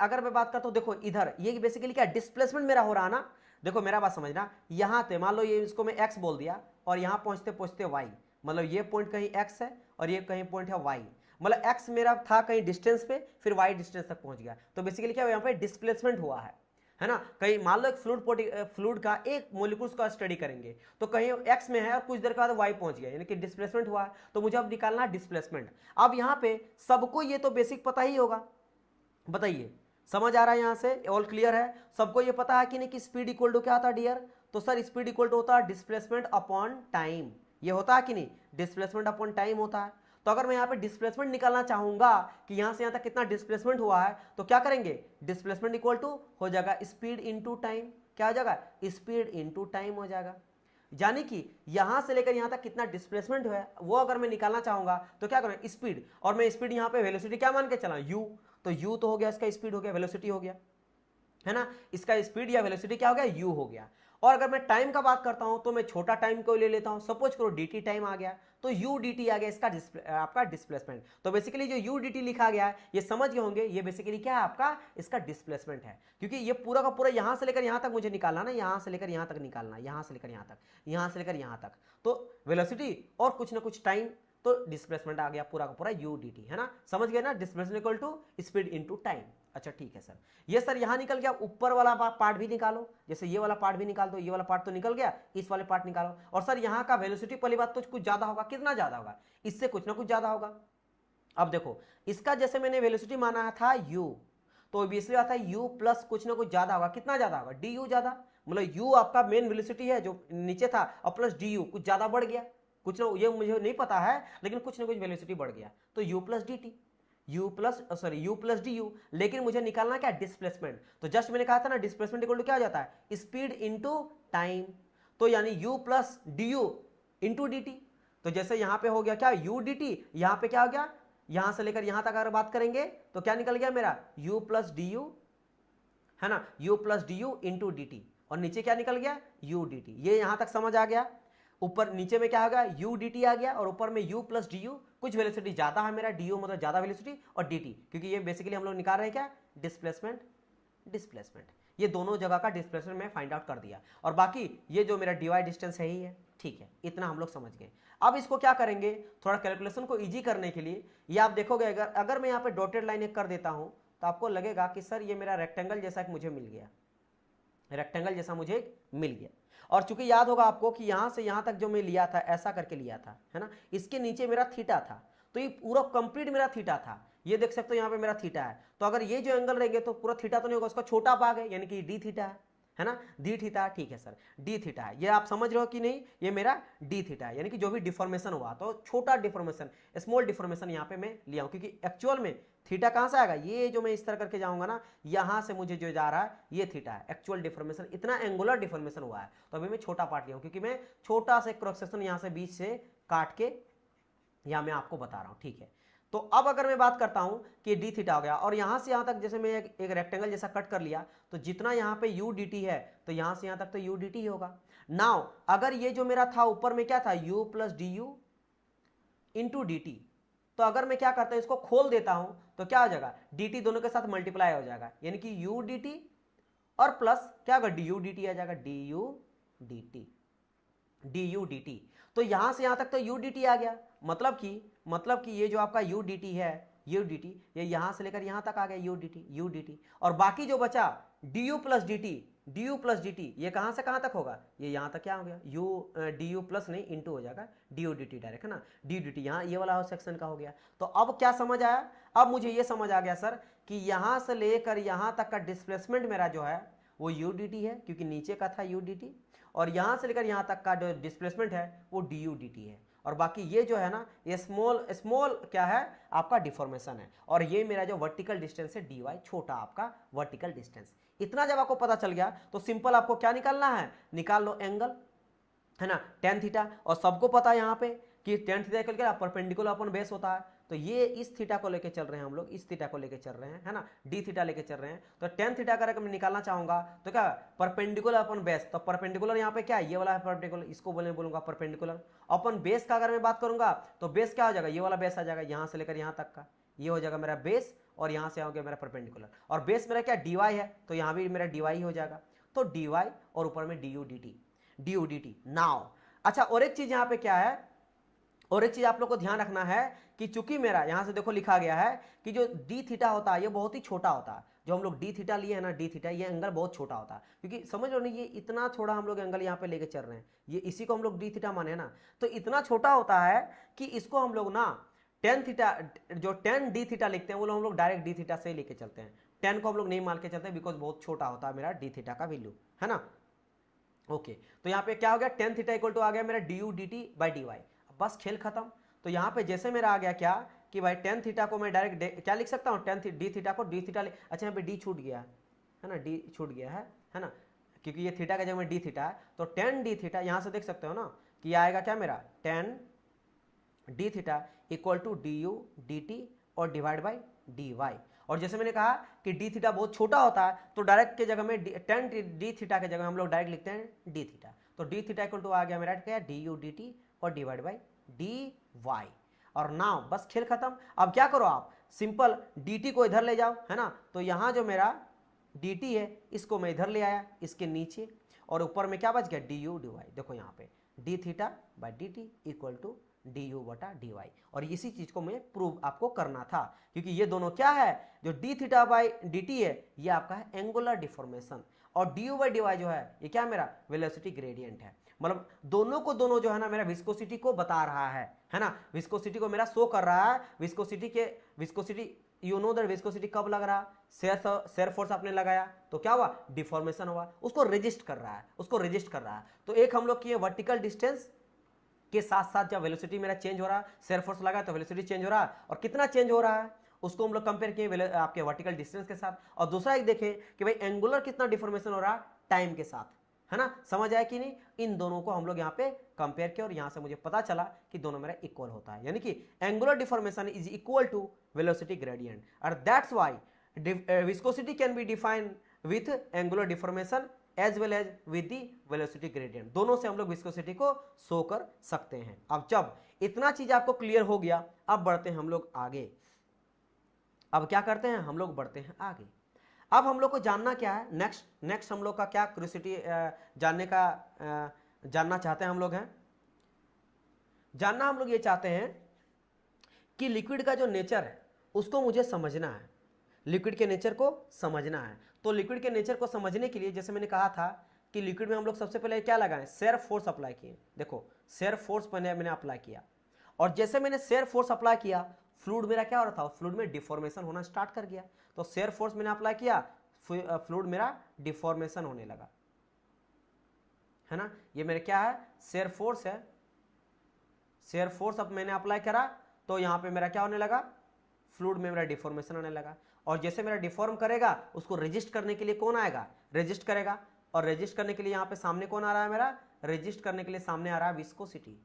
अगर मैं बात करता हूं, देखो इधर ये बेसिकली क्या डिस्प्लेसमेंट मेरा हो रहा है ना। देखो मेरा बात समझना, यहां पे मान लो ये इसको मैं x बोल दिया, और यहां पहुंचते पहुंचते y, मतलब ये पॉइंट कहीं x है और ये कहीं पॉइंट है y, मतलब x मेरा था कहीं डिस्टेंस पे, फिर y डिस्टेंस तक पहुंच गया। तो बेसिकली क्या यहाँ पे डिस्प्लेसमेंट हुआ है ना। कहीं मान लो एक फ्लूइड का एक मोलिक्यूल्स का स्टडी करेंगे, तो कहीं x में है और कुछ देर के बाद y पहुंच गया, यानी कि डिस्प्लेसमेंट हुआ है। तो मुझे अब निकालना है डिस्प्लेसमेंट। अब यहाँ पे सबको ये तो बेसिक पता ही होगा, बताइए समझ आ रहा है, यहाँ से ऑल क्लियर है सबको, ये पता है कि नहीं कि स्पीड इक्वल टू क्या होता है डियर। तो सर स्पीड इक्वल टू होता है डिस्प्लेसमेंट अपॉन टाइम, ये होता है कि नहीं, डिस्प्लेसमेंट अपॉन टाइम होता है। तो अगर मैं यहाँ पे डिस्प्लेसमेंट निकालना चाहूंगा कि यहाँ से यहाँ तक कितना डिस्प्लेसमेंट हुआ है, तो क्या करेंगे, डिस्प्लेसमेंट इक्वल टू हो जाएगा स्पीड इनटू टाइम। क्या हो जाएगा, स्पीड इनटू टाइम हो जाएगा। यानी कि यहां से लेकर यहां तक कितना डिस्प्लेसमेंट है वो अगर मैं निकालना चाहूंगा, तो क्या करें, स्पीड, और मैं स्पीड यहाँ पे वेलोसिटी क्या मान के चला, u, तो u तो हो गया, इसका स्पीड हो गया, वेलोसिटी हो गया, है ना। इसका स्पीड या वेलोसिटी क्या हो गया, u हो गया। और अगर मैं टाइम का बात करता हूं, तो मैं छोटा टाइम को ले लेता हूं, सपोज करो dt टाइम आ गया, तो u dt आ गया, इसका आपका डिस्प्लेसमेंट। तो बेसिकली जो u dt लिखा गया है, ये समझ गए होंगे, ये बेसिकली क्या है आपका, इसका डिस्प्लेसमेंट है। क्योंकि ये पूरा का पूरा यहां से लेकर यहां तक मुझे निकालना ना, यहां से लेकर यहां तक निकालना, यहां से लेकर यहां तक, यहां से लेकर यहां तक, तो वेलोसिटी और कुछ ना कुछ टाइम, तो डिस्प्लेसमेंट आ गया पूरा का पूरा u dt, है ना। समझ गए ना, displacement equal to speed into time. अच्छा ठीक है सर, ये सर यहां निकल गया, ऊपर वाला पार्ट भी निकालो, जैसे ये वाला पार्ट भी निकाल दो, ये वाला पार्ट तो निकल गया, इस वाले पार्ट निकालो। और सर यहां का वेलोसिटी पहली बात तो कुछ ज्यादा होगा, कितना ज्यादा होगा, इससे कुछ ना कुछ ज्यादा होगा। अब देखो इसका जैसे मैंने वेलोसिटी माना था u, तो इसलिए आता है u प्लस कुछ ना कुछ ज्यादा होगा, कितना ज्यादा होगा, du ज्यादा, मतलब u आपका मेन वेलोसिटी है जो नीचे था, और प्लस du कुछ ज्यादा बढ़ गया, कुछ ना, ये मुझे नहीं पता है, लेकिन कुछ ना कुछ वेलोसिटी बढ़ गया, तो u plus dt, u plus du, लेकिन मुझे निकालना क्या, डिस्प्लेसमेंट। तो जस्ट मैंने कहा था ना, डिस्प्लेसमेंट इक्वल टू क्या हो जाता है, स्पीड इनटू टाइम, तो यानी u plus du into dt। तो जैसे यहां पे हो गया क्या, u dt, यहां पे क्या हो गया, यहां से लेकर यहां तक अगर बात करेंगे तो क्या निकल गया मेरा, u प्लस du, है ना, u plus du into dt, और नीचे क्या निकल गया, u dt। ये यहां तक समझ आ गया। ऊपर नीचे में क्या आ गया, u dt आ गया, और ऊपर में u प्लस du, कुछ वेलोसिटी ज्यादा है मेरा, du मतलब ज्यादा वेलोसिटी, और dt, क्योंकि ये बेसिकली हम लोग निकाल रहे हैं क्या, डिस्प्लेसमेंट, डिस्प्लेसमेंट, ये दोनों जगह का डिस्प्लेसमेंट मैं फाइंड आउट कर दिया, और बाकी ये जो मेरा dy डिस्टेंस है ही है। ठीक है, इतना हम लोग समझ गए। अब इसको क्या करेंगे, थोड़ा कैलकुलेशन को इजी करने के लिए, ये आप देखोगे अगर मैं यहाँ पे डॉटेड लाइन एक कर देता हूं, तो आपको लगेगा कि सर ये मेरा रेक्टेंगल जैसा एक मुझे मिल गया, रेक्टेंगल जैसा मुझे मिल गया। और चूंकि याद होगा आपको कि यहां से यहां तक जो मैं लिया था, ऐसा करके लिया था, है ना, इसके नीचे मेरा थीटा था, तो ये पूरा कंप्लीट मेरा थीटा था, ये देख सकते हो यहाँ पे मेरा थीटा है। तो अगर ये जो एंगल रहेंगे तो पूरा थीटा तो नहीं होगा, उसका छोटा भाग है, यानी कि डी थीटा है ना, डी थीटा, ठीक है सर, डी थीटा है, ये आप समझ रहे हो कि नहीं, ये मेरा डी थीटा है, यानी कि जो भी डिफॉर्मेशन हुआ तो छोटा डिफॉर्मेशन, स्मॉल डिफॉर्मेशन यहाँ पे मैं लिया हूं, क्योंकि एक्चुअल में थीटा कहां से आएगा, ये जो मैं इस तरह करके जाऊंगा ना, यहां से मुझे जो जा रहा है ये थीटा है, एक्चुअल डिफॉर्मेशन इतना एंगुलर डिफॉर्मेशन हुआ है, तो अभी मैं छोटा पार्ट लिया हूं, क्योंकि मैं छोटा से क्रॉस सेक्शन यहां से बीच से काट के यहां मैं आपको बता रहा हूं, ठीक है। तो अब अगर मैं बात करता हूं कि डी थीटा हो गया, और यहां से यहां तक जैसे मैं एक रेक्टेंगल जैसा कट कर लिया, तो जितना यहां पे यू डी टी है तो यहां से यहां तक तो यू डी टी होगा। नाउ अगर ये जो मेरा था ऊपर में क्या था, you plus D you into D T, तो अगर मैं क्या करता हूं इसको खोल देता हूं तो क्या हो जाएगा, डी टी दोनों के साथ मल्टीप्लाई हो जाएगा, यानी कि यू डी टी और प्लस क्या होगा, डी यू डी टी आ जाएगा, D U D T, D U D T. तो यहां से यहां तक तो यू डी टी आ गया, मतलब कि ये जो आपका यू डी टी है, यू डी टी, ये यहां से लेकर यहां तक आ गया, यू डी टी, और बाकी जो बचा D you plus D T, D you plus D T, ये कहां से कहां तक होगा, ये यहां तक क्या हो गया, यू डी यू प्लस नहीं इंटू हो जाएगा D U D T direct, है ना, डी डी टी, यहाँ ये वाला सेक्शन का हो गया। तो अब क्या समझ आया, अब मुझे ये समझ आ गया सर कि यहां से लेकर यहां तक का डिस्प्लेसमेंट मेरा जो है वो यू डी टी है, क्योंकि नीचे का था यू डी टी, और यहां से लेकर यहां तक का जो डिस्प्लेसमेंट है वो डी यू डी टी है, और बाकी ये जो है ना ये स्मॉल क्या है आपका डिफॉर्मेशन है, और ये मेरा जो वर्टिकल डिस्टेंस है डी वाई, छोटा आपका वर्टिकल डिस्टेंस। इतना जब आपको पता चल गया तो सिंपल आपको क्या निकालना है, निकाल लो एंगल, है ना, टेन थीटा, और सबको पता है यहाँ पे कि टेन थीटा इक्वल क्या, परपेंडिकुलर अपॉन बेस होता है, तो ये इस थीटा को लेके चल रहे हैं हम लोग, इस थीटा को लेके चल रहे हैं, है ना, डी थीटा लेके चल रहे हैं, तो टेन थीटा अगर मैं निकालना चाहूंगा तो क्या, परपेंडिकुलर अपन बेस, तो परपेंडिकुलर यहाँ पे क्या है, ये वाला है परपेंडिकुलर, इसको बोलूंगा परपेंडिकुलर अपन बेस का अगर मैं बात करूंगा तो बेस क्या हो जाएगा, ये वाला बेस आ जाएगा, यहां से लेकर यहां तक का ये हो जाएगा मेरा बेस, और यहां से हो गया मेरा परपेंडिकुलर, और बेस मेरा क्या dy है, तो यहां भी मेरा dy हो जाएगा, तो dy और ऊपर में du dt नाउ। अच्छा, और एक चीज यहां पे क्या है, और एक चीज आप लोग को ध्यान रखना है कि चूंकि मेरा यहां से देखो लिखा गया है कि जो डी थीटा होता है ये बहुत ही छोटा होता है, जो हम लोग डी थीटा लिए है ना, डी थीटा, ये एंगल बहुत छोटा होता है, क्योंकि समझ लो नहीं, ये इतना छोटा हम लोग एंगल यहाँ पे लेके चल रहे हैं, ये इसी को हम लोग डी थीटा माने ना, तो इतना छोटा होता है कि इसको हम लोग ना टेन थीटा, जो टेन डी थीटा लिखते हैं वो हम लोग डायरेक्ट डी थीटा से ही लेके चलते हैं, टेन को हम लोग नहीं मान के चलते बिकॉज बहुत छोटा होता है मेरा डी थीटा का वैल्यू, है ना। ओके, तो यहाँ पे क्या हो गया, टेन थीटा इक्वल टू आ गया मेरा D U D T by D Y, बस खेल खत्म। तो यहाँ पे जैसे मेरा आ गया क्या कि भाई टेन थीटा को मैं डायरेक्ट क्या लिख सकता हूँ, डी थीटा को डी थीटा, अच्छा यहाँ पे डी छूट गया है ना, डी छूट गया है ना, क्योंकि ये थीटा का जगह में डी थीटा है, तो टेन डी थीटा यहाँ से देख सकते हो ना कि आएगा क्या मेरा tan D theta equal to D U D T और डिवाइड बाई डी वाई, और जैसे मैंने कहा कि डी थीटा बहुत छोटा होता है तो डायरेक्ट के जगह में टेन डी थीटा के जगह हम लोग डायरेक्ट लिखते हैं डी थीटा, तो डी थीटा इक्वल टू आ गया मेरा क्या, डी यू डी टी और डिवाइड बाई डी वाई, और नाउ बस खेल खत्म। अब क्या करो आप, सिंपल डी टी को इधर ले जाओ, है ना, तो यहाँ जो मेरा डी टी है इसको मैं इधर ले आया इसके नीचे, और ऊपर में क्या बच गया, डी यू डी वाई, देखो यहाँ पे D theta by D T equal to D U बटा डी वाई, और इसी चीज को मैं प्रूव आपको करना था, क्योंकि ये दोनों क्या है, जो D theta by D T है ये आपका है एंगुलर डिफॉर्मेशन, और D U by D Y जो है ये क्या मेरा वेलोसिटी ग्रेडियंट है, मतलब दोनों को दोनों जो है ना मेरा विस्कोसिटी को बता रहा है ना, विस्कोसिटी को मेरा शो कर रहा है, viscosity you know that viscosity कब लग रहा, शेयर फोर्स आपने लगाया तो क्या हुआ, डिफॉर्मेशन हुआ, उसको रेजिस्ट कर रहा है, तो एक हम लोग किए वर्टिकल डिस्टेंस के साथ साथ जब वेलोसिटी मेरा चेंज हो रहा है, शेयर फोर्स लगा तो वेलोसिटी चेंज हो रहा है, और कितना चेंज हो रहा है उसको हम लोग कंपेयर किए आपके वर्टिकल डिस्टेंस के साथ, और दूसरा एक देखें कि भाई एंगुलर कितना डिफॉर्मेशन हो रहा है टाइम के साथ, है ना, समझ आया कि नहीं, इन दोनों को हम लोग यहाँ पे कंपेयर किया और यहाँ से मुझे पता चला कि दोनों मेरा इक्वल होता है, यानी कि angular deformation is equal to velocity gradient, और that's why viscosity can be defined with angular deformation as well as with the velocity gradient, दोनों से हम लोग विस्कोसिटी को शो कर सकते हैं। अब जब इतना चीज आपको क्लियर हो गया, अब बढ़ते हैं हम लोग आगे, अब क्या करते हैं हम लोग बढ़ते हैं आगे, अब हम लोग को जानना क्या है, नेक्स्ट हम लोग का क्या क्यूरियोसिटी जानना चाहते हैं हम लोग हैं, जानना हम लोग ये चाहते हैं कि लिक्विड का जो नेचर है उसको मुझे समझना है, लिक्विड के नेचर को समझना है, तो लिक्विड के नेचर को समझने के लिए जैसे मैंने कहा था कि लिक्विड में हम लोग सबसे पहले क्या लगाएं, शेयर फोर्स अप्लाई किए, देखो शेयर फोर्स मैंने अप्लाई किया, और जैसे मैंने शेयर फोर्स अप्लाई किया, फ्लूइड मेरा क्या हो रहा था, फ्लूइड में डिफॉर्मेशन होना स्टार्ट कर गया। तो शेयर फोर्स मैंने अप्लाई किया, फ्लूइड मेरा डिफॉर्मेशन होने लगा, है ना। ये मेरे क्या है, शेयर फोर्स है। शेयर फोर्स अब मैंने अप्लाई करा तो यहां पे मेरा क्या होने लगा, फ्लूइड में मेरा डिफॉर्मेशन होने लगा। और जैसे मेरा डिफॉर्म करेगा, उसको रेजिस्ट करने के लिए कौन आएगा, रेजिस्ट करेगा। और रेजिस्ट करने के लिए यहां पे सामने कौन आ रहा है मेरा, रेजिस्ट करने के लिए सामने आ रहा है विस्कोसिटी।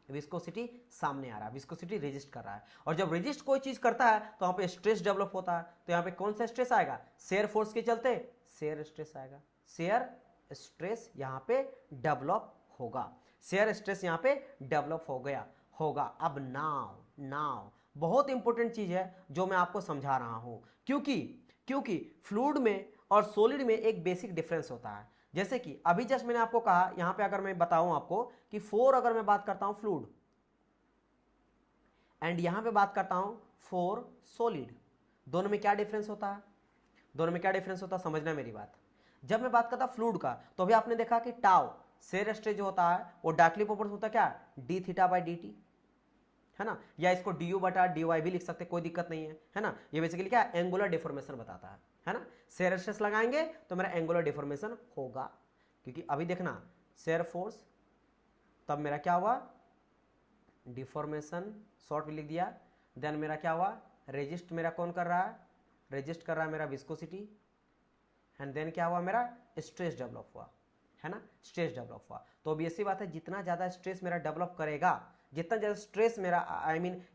विस्कोसिटी सामने आ रहा है, विस्कोसिटी रेजिस्ट कर रहा है। और जब रेजिस्ट कोई चीज करता है तो यहाँ पे स्ट्रेस डेवलप होता है। तो यहाँ पे कौन सा स्ट्रेस आएगा, शेयर फोर्स के चलते शेयर स्ट्रेस आएगा। शेयर स्ट्रेस यहाँ पे डेवलप होगा, शेयर स्ट्रेस यहाँ पे डेवलप हो गया होगा। अब नाउ बहुत इंपॉर्टेंट चीज है जो मैं आपको समझा रहा हूं, क्योंकि फ्लूइड में और सॉलिड में एक बेसिक डिफरेंस होता है। जैसे कि अभी जस्ट मैंने आपको कहा, यहां पे अगर मैं बताऊं आपको कि 4 अगर मैं बात करता हूं फ्लूइड एंड यहां पे बात करता हूं 4 सॉलिड, दोनों में क्या डिफरेंस होता है, दोनों में क्या डिफरेंस होता है, समझना मेरी बात। जब मैं बात करता फ्लूइड का, तो अभी आपने देखा कि टाउ शेयर स्ट्रेस जो होता है वो डायरेक्टली प्रोपोर्शनल होता है क्या, D theta by D T, है ना। या इसको डी यू बटा डी वाई भी लिख सकते, कोई दिक्कत नहीं है ना। ये बेसिकली क्या, एंगुलर डिफॉर्मेशन बताता है ना। शेयर स्ट्रेस लगाएंगे तो मेरा एंगुलर डिफॉर्मेशन होगा, क्योंकि अभी देखना शेयर फोर्स, तब मेरा क्या हुआ, डिफॉर्मेशन, शॉर्ट में लिख दिया। देन मेरा क्या हुआ, रेजिस्ट मेरा कौन कर रहा है, रेजिस्ट कर रहा है मेरा विस्कोसिटी। एंड देन क्या हुआ, मेरा स्ट्रेस डेवलप हुआ, है ना, स्ट्रेस डेवलप हुआ। तो अब ऐसी बात है, जितना ज्यादा स्ट्रेस मेरा डेवलप करेगा, जितना ज्यादा स्ट्रेस मेरा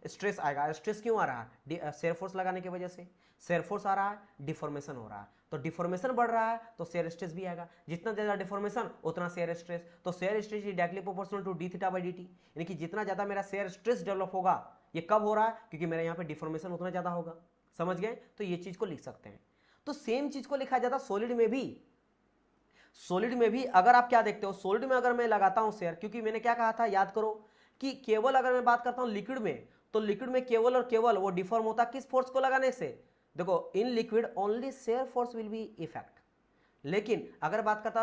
स्ट्रेस आएगा। स्ट्रेस क्यों आ रहा है, शेयर फोर्स लगाने की वजह से शेयर फोर्स आ रहा है, डिफॉर्मेशन हो रहा है। तो डिफॉर्मेशन बढ़ रहा है तो शेयर स्ट्रेस भी आएगा, जितना ज्यादा डिफॉर्मेशन उतना शेयर स्ट्रेस। तो shear stress is directly proportional to D theta by D T, यानी कि जितना ज्यादा मेरा शेयर स्ट्रेस डेवलप होगा, ये कब हो रहा है, क्योंकि मेरा यहाँ पे डिफॉर्मेशन उतना ज्यादा होगा। समझ गए, तो ये चीज को लिख सकते हैं। तो सेम चीज को लिखा जाता सॉलिड में भी। सॉलिड में भी अगर आप क्या देखते हो, सॉलिड में अगर मैं लगाता हूं शेयर, क्योंकि मैंने क्या कहा था याद करो कि केवल अगर मैं बात करता हूं लिक्विड में, तो लिक्विड में केवल और केवल वो डिफॉर्म होता किस फोर्स को लगाने से, देखो इन liquid only shear force will be effect. लेकिन अगर बात करता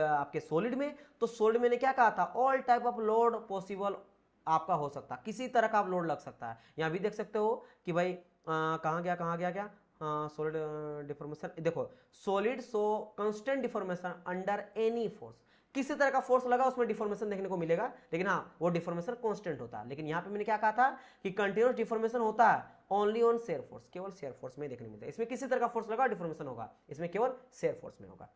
आपके सॉलिड में, तो सॉलिड में ने क्या कहा था, all type of load possible आपका हो सकता है, किसी तरह का आप लोड लग सकता है। यहां भी देख सकते हो कि भाई कहां गया क्या, सॉलिड डिफॉर्मेशन, देखो solid so constant deformation under any force, किसी तरह का फोर्स लगा उसमें डिफॉर्मेशन देखने को मिलेगा, लेकिन हाँ वो डिफॉर्मेशन कांस्टेंट होता है। लेकिन यहाँ पे मैंने क्या कहा था कि कंटिन्यूअस डिफॉर्मेशन होता है ओनली ऑन शेयर फोर्स, केवल शेयर फोर्स में देखने को मिलता है। इसमें किसी तरह का फोर्स लगा डिफॉर्मेशन होगा, इसमें केवल शेयर फोर्स में होगा,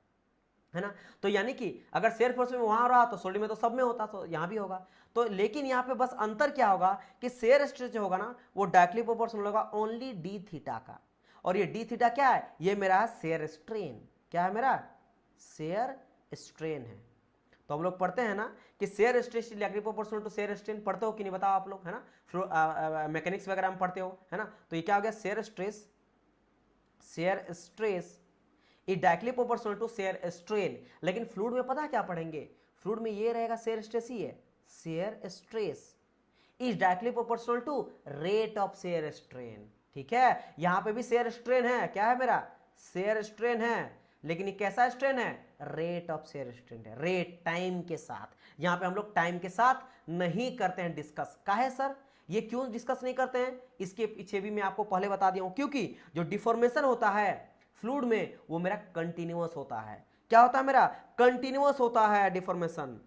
है ना। तो यानी कि अगर शेयर फोर्स में वहां रहा तो सॉलिड में तो सब में होता, तो यहां भी होगा। तो लेकिन यहां पे बस अंतर क्या होगा कि शेयर स्ट्रेस जो होगा ना, वो डायरेक्टली प्रोपोर्शनल होगा ओनली डी थीटा का। और ये डी थीटा क्या है, ये मेरा शेयर स्ट्रेन, क्या है मेरा शेयर स्ट्रेन है। तो हम लोग पढ़ते हैं ना कि shear stress directly proportional to shear strain, पढ़ते हो कि नहीं बताओ आप लोग, है ना, मैकेनिक्स वगैरह में पढ़ते हो, है ना। तो ये क्या हो गया, shear stress is directly proportional to shear strain. लेकिन फ्लूइड में पता है क्या पढ़ेंगे, फ्लूइड में ये रहेगा शेयर स्ट्रेस ही है, shear stress is directly proportional to rate of shear strain. ठीक है, यहां पे भी शेयर स्ट्रेन है, क्या है मेरा शेयर स्ट्रेन है, लेकिन ये कैसा स्ट्रेन है, रेट ऑफ शेयर स्ट्रेन है, रेट टाइम के साथ। यहां पे हम लोग टाइम के साथ नहीं करते हैं डिस्कस, काहे सर, ये क्यों डिस्कस नहीं करते हैं, इसके पीछे भी मैं आपको पहले बता दिया हूं, क्योंकि जो डिफॉर्मेशन होता है फ्लूइड में वो मेरा कंटिन्यूअस होता है। क्या होता है मेरा, कंटिन्यूअस होता है डिफॉर्मेशन,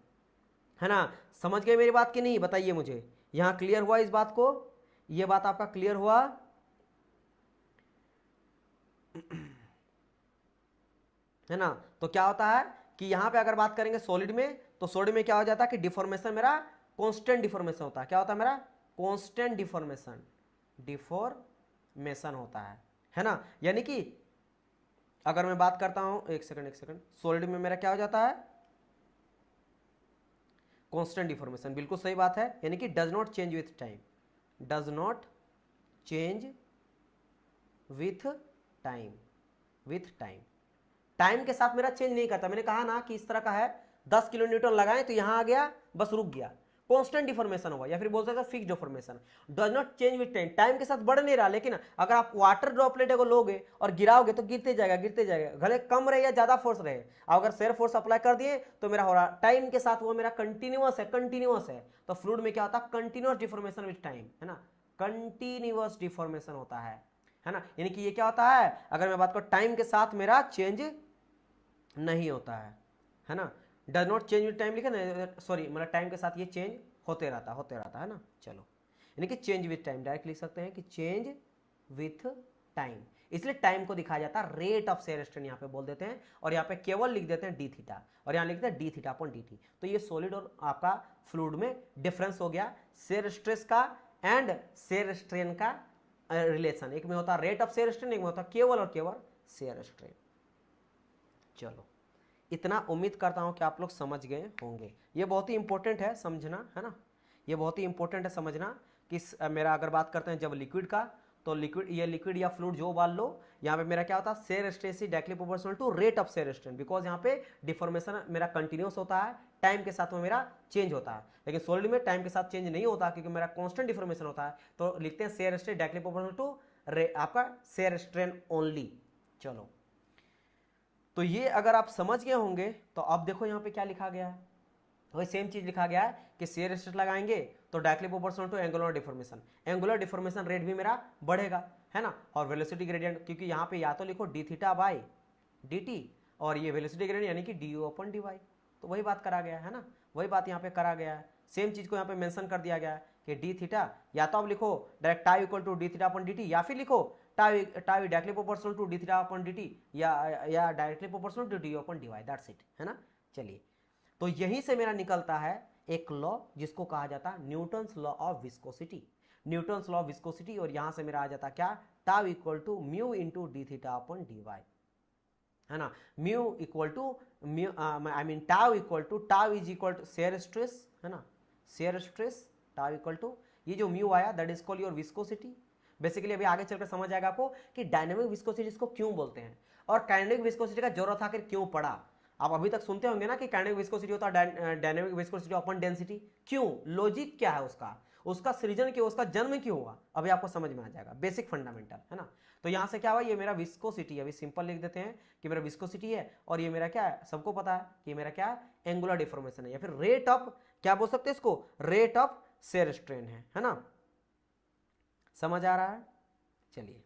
है ना। समझ गए मेरी बात कि नहीं, बताइए मुझे, यहां क्लियर हुआ इस बात को, ये बात आपका क्लियर हुआ, है ना। तो क्या होता है कि यहां पे अगर बात करेंगे सॉलिड में, तो सॉलिड में क्या हो जाता है कि डिफॉर्मेशन मेरा कांस्टेंट डिफॉर्मेशन होता है। क्या होता है मेरा कांस्टेंट डिफॉर्मेशन होता है ना। यानी कि अगर मैं बात करता हूं, एक सेकंड, सॉलिड में मेरा क्या हो जाता है, कांस्टेंट डिफॉर्मेशन, बिल्कुल सही बात है, यानी कि does not change with time, does not change with time, time के साथ मेरा चेंज नहीं करता। मैंने कहा ना कि इस तरह का है, 10 किलो न्यूटन लगाएं तो यहां आ गया, बस रुक गया, कांस्टेंट डिफॉर्मेशन होगा, या फिर बोल सकते हैं fixed deformation, does not change with time, time के साथ बढ़ नहीं रहा, लेकिन अगर आप वाटर ड्रॉपलेट को लोगे और गिराओगे तो गिरते जाएगा गिरते जाएगा, भले कम रहे या ज्यादा फोर्स रहे। अगर शेयर फोर्स अप्लाई कर दिए तो मेरा हो रहा टाइम के साथ वो मेरा कंटिन्यूअस है। तो फ्लूइड में क्या होता है, कंटिन्यूअस डिफॉर्मेशन विद टाइम, है ना, कंटिन्यूअस डिफॉर्मेशन होता है ना। यानी कि ये क्या होता है, अगर मैं बात करूं टाइम के साथ मेरा चेंज नहीं होता है ना, does not change with time लिखा ना, सॉरी मतलब टाइम के साथ ये चेंज होते रहता है ना। चलो, यानी कि चेंज विथ टाइम डायरेक्ट लिख सकते हैं कि चेंज विथ टाइम, इसलिए टाइम को दिखाया जाता है रेट ऑफ शेयर स्ट्रेन, यहाँ पे बोल देते हैं, और यहाँ पे केवल लिख देते हैं डी थीटा, और यहाँ लिखते हैं D theta upon D T. तो ये सॉलिड और आपका फ्लूइड में डिफरेंस हो गया शेयर स्ट्रेस का एंड शेयर स्ट्रेन का रिलेशन, एक में होता है रेट ऑफ शेयर स्ट्रेन, एक में होता है केवल और केवल शेयर स्ट्रेन। चलो, इतना उम्मीद करता हूं कि आप लोग समझ गए होंगे, ये बहुत ही इंपॉर्टेंट है समझना, है ना, ये बहुत ही इंपॉर्टेंट है समझना कि मेरा अगर बात करते हैं जब लिक्विड का, तो लिक्विड, ये लिक्विड या फ्लूइड जो उबाल लो, यहाँ पे मेरा क्या होता है, shear stress is directly proportional to rate of shear strain, because यहाँ पे डिफॉर्मेशन मेरा कंटिन्यूस होता है, टाइम के साथ में मेरा चेंज होता है, लेकिन सॉलिड में टाइम के साथ चेंज नहीं होता क्योंकि मेरा कांस्टेंट डिफॉर्मेशन होता है। तो लिखते हैं shear stress directly proportional to आपका शेयर स्ट्रेन ओनली। चलो, तो ये अगर आप समझ गए होंगे तो अब देखो यहाँ पे क्या लिखा गया है, वही सेम चीज लिखा गया है कि शेयर स्ट्रेस लगाएंगे तो directly proportional to angular deformation, angular deformation rate भी मेरा बढ़ेगा, है ना, और वेलोसिटी ग्रेडियंट, क्योंकि यहाँ पे या तो लिखो D theta by D T, और ये वेलोसिटी ग्रेडियंट यानी कि D you upon D Y, तो वही बात करा गया है ना, वही बात यहाँ पे करा गया है, सेम चीज को यहाँ पे मेंशन कर दिया गया है कि डी थीटा, या तो आप लिखो direct tau equal to D theta upon D t, या फिर लिखो tau directly proportional to D theta upon D t, या directly proportional to d upon D y, that's it, है ना। चलिए, तो यहीं से मेरा निकलता है एक लॉ जिसको कहा जाता है Newton's law of viscosity, Newton's law of viscosity, और यहां से मेरा आ जाता क्या, tau equal to mu into d theta upon D Y, है ना, mu equal to mu I mean tau equal to, tau is equal to shear stress, है ना, shear stress, tau equal to ये जो म्यू आया that is called your viscosity. Basically अभी आगे चलकर समझ आएगा आपको कि डायनेमिक विस्कोसिटी इसको क्यों बोलते हैं, और काइनेटिक विस्कोसिटी का जरूरत आखिर क्यों पड़ा। आप अभी तक सुनते होंगे ना कि काइनेटिक विस्कोसिटी होता है डायनेमिक विस्कोसिटी अपॉन डेंसिटी, क्यों, लॉजिक क्या है उसका, उसका सृजन क्यों, उसका जन्म क्यों हुआ, अभी आपको समझ में आ जाएगा, बेसिक फंडामेंटल, है ना। तो यहां से क्या हुआ, ये मेरा विस्कोसिटी है, अभी सिंपल लिख देते हैं कि मेरा विस्कोसिटी है, और ये मेरा क्या है, सबको पता है कि मेरा क्या है, एंगुलर डिफॉर्मेशन है, या फिर रेट ऑफ, क्या बोल सकते हैं इसको, रेट ऑफ शेयर स्ट्रेन है ना, समझ आ रहा है। चलिए,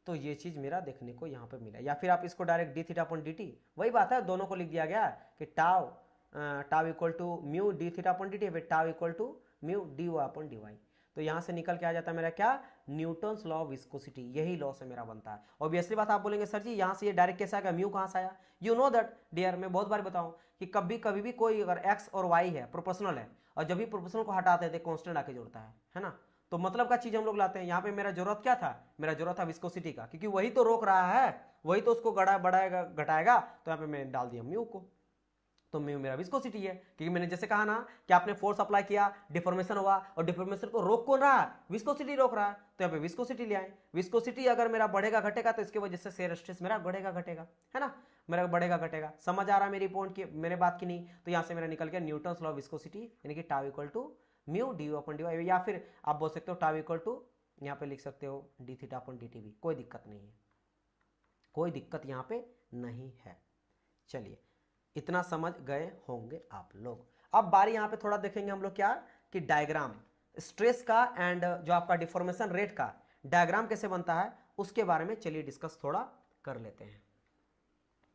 तो ये चीज मेरा देखने को यहाँ पे मिला, या फिर आप इसको direct d theta upon D t, वही बात है, दोनों को लिख दिया गया कि tau equal to mu D theta upon D t, फिर tau equal to mu d y upon D Y. तो यहाँ से निकल के आ जाता है मेरा क्या, न्यूटन्स लॉ ऑफ विस्कोसिटी, यही लॉ से मेरा बनता है। ऑब्वियसली बात, आप बोलेंगे सर जी यहाँ से ये डायरेक्ट कैसे आएगा, म्यू कहाँ से आया, यू नो दैट डियर, मैं बहुत बार बताऊँ कि कभी भी कोई अगर एक्स और वाई है प्रोपोर्शनल है, और जब भी प्रोपोर्शनल को हटाते हैं कांस्टेंट आके जोड़ता है ना, तो मतलब का चीज हम लोग लाते हैं। यहाँ पे मेरा जरूरत क्या था, मेरा जरूरत था विस्कोसिटी का, क्योंकि वही तो रोक रहा है, वही तो उसको बढ़ाएगा घटाएगा, तो यहाँ पे मैं डाल दिया म्यू को, तो म्यू मेरा विस्कोसिटी है, क्योंकि मैंने जैसे कहा ना कि आपने फोर्स अप्लाई किया, डिफॉर्मेशन हुआ, और डिफॉर्मेशन को रोक कौन रहा है, विस्कोसिटी रोक रहा है, तो यहाँ पे विस्कोसिटी ले आए, विस्कोसिटी अगर मेरा बढ़ेगा घटेगा तो इसकी वजह से शेयर स्ट्रेस मेरा बढ़ेगा घटेगा, है ना, मेरा बढ़ेगा घटेगा, समझ आ रहा है मेरी पॉइंट की, मेरे बात की नहीं। तो यहाँ से मेरा निकल गया न्यूटन्स लॉ ऑफ विस्कोसिटी, यानी कि tau equal to mu d you upon D y, या फिर आप बोल सकते हो टाउ इक्वल टू, यहाँ पे लिख सकते हो D theta upon D T भी, कोई दिक्कत नहीं है, कोई दिक्कत यहाँ पे नहीं है। चलिए, इतना समझ गए होंगे आप लोग। अब बारी यहाँ पे थोड़ा देखेंगे हम लोग क्या, कि डायग्राम स्ट्रेस का एंड जो आपका डिफॉर्मेशन रेट का डायग्राम कैसे बनता है, उसके बारे में चलिए डिस्कस थोड़ा कर लेते हैं।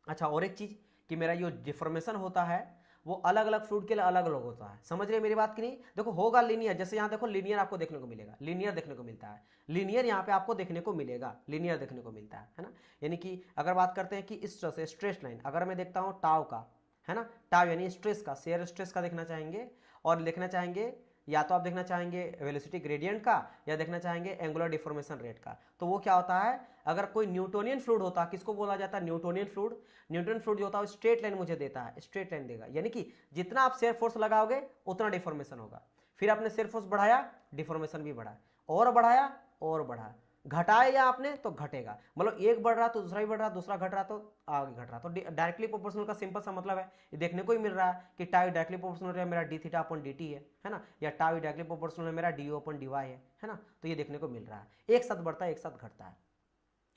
अच्छा, और एक चीज कि मेरा जो डिफॉर्मेशन होता है वो अलग अलग फ्लूइड के लिए अलग अलग होता है, समझ रहे मेरी बात की नहीं। देखो होगा लीनियर, जैसे यहाँ देखो लीनियर आपको देखने को मिलेगा, लीनियर देखने को मिलता है, लीनियर यहाँ पे आपको देखने को मिलेगा, लीनियर देखने को मिलता है ना। यानी कि अगर बात करते हैं कि इस तरह से स्ट्रेस लाइन, अगर मैं देखता हूँ टाव का, है ना, टाव यानी स्ट्रेस का, शेयर स्ट्रेस का देखना चाहेंगे, और लिखना चाहेंगे, या तो आप देखना चाहेंगे वेलोसिटी ग्रेडियंट का, या देखना चाहेंगे एंगुलर डिफॉर्मेशन रेट का। तो वो क्या होता है, अगर कोई न्यूटोनियन फ्लूइड होता है, किसको बोला जाता है, न्यूटोनियन फ्लूइड। न्यूटोनियन फ्लूइड जो होता है स्ट्रेट लाइन मुझे देता है, स्ट्रेट लाइन देगा, यानी कि जितना आप शेयर फोर्स लगाओगे उतना डिफॉर्मेशन होगा। फिर आपने शेयर फोर्स बढ़ाया, डिफॉर्मेशन भी बढ़ा, और बढ़ाया और बढ़ा, घटाया आपने तो घटेगा, मतलब एक बढ़ रहा तो दूसरा भी बढ़ रहा, दूसरा घट रहा तो आगे घट रहा। तो डायरेक्टली प्रोपोर्शनल का सिंपल सा मतलब है, ये देखने को ही मिल रहा है कि टाउ डायरेक्टली प्रोपोर्शनल मेरा D theta upon D T है ना, या टाउ डायरेक्टली प्रोपोर्शनल मेरा d o upon D Y है ना। तो ये देखने को मिल रहा है, एक साथ बढ़ता है एक साथ घटता है,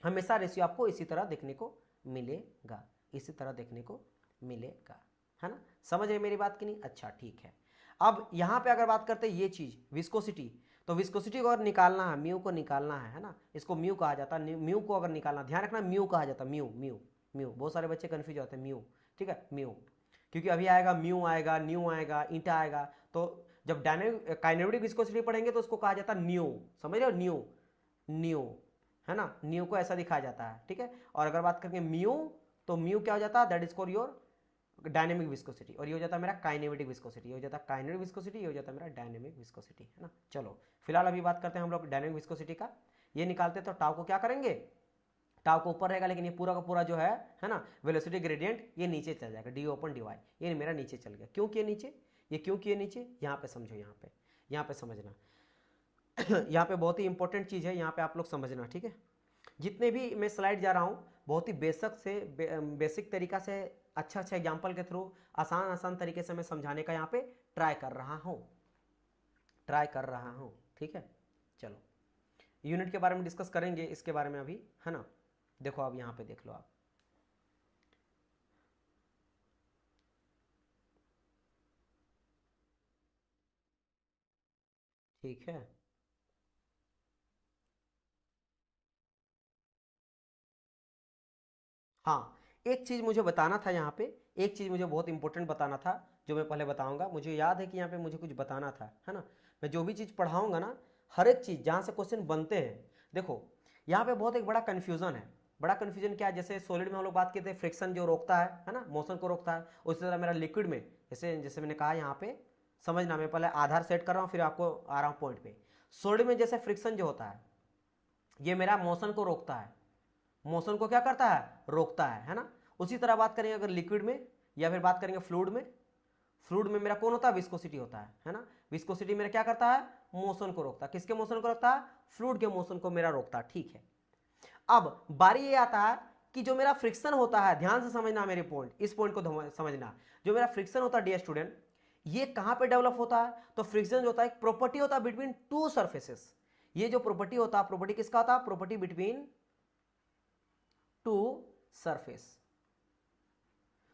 हमेशा रेशियो आपको इसी तरह देखने को मिलेगा, इसी तरह देखने को मिलेगा, है ना। समझ रहे मेरी बात की नहीं? अच्छा ठीक है। अब यहाँ पे अगर बात करते हैं ये चीज विस्कोसिटी, तो विस्कोसिटी को अगर निकालना है, म्यू को निकालना है ना, इसको म्यू कहा जाता है। म्यू को अगर निकालना, ध्यान रखना म्यू कहा जाता है, म्यू म्यू म्यू, बहुत सारे बच्चे कंफ्यूज होते हैं म्यू, ठीक है म्यू, क्योंकि अभी आएगा म्यू आएगा, न्यू आएगा, ईटा आएगा, तो जब डायनेमिक काइनेमेटिक विस्कोसिटी पढ़ेंगे तो उसको कहा जाता है न्यू, समझ रहे हो, न्यू न्यू, है ना, न्यू को ऐसा दिखाया जाता है, ठीक है। और अगर बात करेंगे म्यू, तो म्यू क्या हो जाता है, that is called your dynamic viscosity, और ये हो जाता है मेरा काइनेमेटिक विस्कोसिटी, ये हो जाता है काइनेटिक विस्कोसिटी, ये हो जाता है मेरा डायनेमिक विस्कोसिटी, है ना। चलो फिलहाल अभी बात करते हैं हम लोग डायनेमिक विस्कोसिटी का। ये निकालते तो टाउ को क्या करेंगे, टाउ को ऊपर रहेगा, लेकिन ये पूरा का पूरा जो है ना वेलोसिटी ग्रेडियंट, ये नीचे चल जाएगा, डी ओपन डी वाई, ये मेरा नीचे चल गया। क्यों किए नीचे, ये क्यों किए नीचे, यहाँ पे समझो, यहाँ पे समझना यहाँ पे बहुत ही इंपॉर्टेंट चीज है, यहाँ पे आप लोग समझना, ठीक है। जितने भी मैं स्लाइड जा रहा हूँ बहुत ही बेसिक तरीका से, अच्छा एग्जाम्पल के थ्रू, आसान तरीके से मैं समझाने का यहाँ पे ट्राई कर रहा हूँ, ठीक है। चलो यूनिट के बारे में डिस्कस करेंगे, इसके बारे में अभी, है ना। देखो अब यहाँ पे देख लो आप, ठीक है। हाँ, एक चीज मुझे बताना था यहाँ पे, एक चीज मुझे बहुत इंपॉर्टेंट बताना था, जो मैं पहले बताऊंगा। मुझे याद है कि यहाँ पे मुझे कुछ बताना था, है ना। मैं जो भी चीज पढ़ाऊंगा ना, हर एक चीज जहाँ से क्वेश्चन बनते हैं, देखो यहाँ पे बहुत एक बड़ा कंफ्यूजन है। बड़ा कंफ्यूजन क्या है, जैसे सॉलिड में हम लोग बात करते हैं फ्रिक्शन जो रोकता है ना, मोशन को रोकता है, उसी तरह मेरा लिक्विड में, जैसे जैसे मैंने कहा यहाँ पे समझना, मैं पहले आधार सेट कर रहा हूँ फिर आपको आ रहा हूँ पॉइंट पे। सॉलिड में जैसे फ्रिक्शन जो होता है, ये मेरा मोशन को रोकता है, मोशन को क्या करता है, रोकता है ना। उसी तरह बात करेंगे अगर लिक्विड में, या फिर बात करेंगे फ्लूइड में, फ्लूइड में मेरा कौन होता है, विस्कोसिटी होता है ना। विस्कोसिटी मेरा क्या करता है, मोशन को रोकता है। किसके मोशन को रोकता है, फ्लूइड के मोशन को मेरा रोकता है, ठीक है। अब बारी ये आता है कि जो मेरा फ्रिक्शन होता है, ध्यान से समझना मेरे पॉइंट, इस पॉइंट को समझना, जो मेरा फ्रिक्शन होता है डियर स्टूडेंट, ये कहां पे डेवलप होता है, तो फ्रिक्शन जो होता है एक प्रॉपर्टी होता है बिटवीन टू सरफेसेस। ये जो प्रॉपर्टी होता है, प्रॉपर्टी किसका होता है, प्रॉपर्टी बिटवीन टू सरफेस,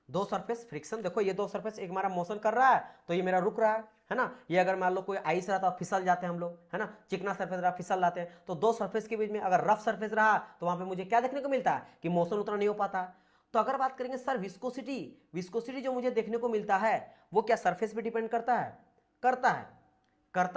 दो सरफेस फ्रिक्शन। देखो ये दो सरफेस, एक हमारा मोशन कर रहा है तो ये मेरा रुक रहा है ना। ये अगर मान लो कोई आइस रहा तो फिसल जाते हैं हम लोग, है ना, चिकना सरफेस रहा फिसल जाते हैं। तो दो सरफेस के बीच में अगर रफ सरफेस रहा तो वहां पे मुझे क्या देखने को मिलता है कि मोशन उतना नहीं हो पाता। तो अगर बात करेंगे सर विस्कोसिटी, विस्कोसिटी जो मुझे देखने को मिलता है वो क्या सरफेस पे डिपेंड करता है, करता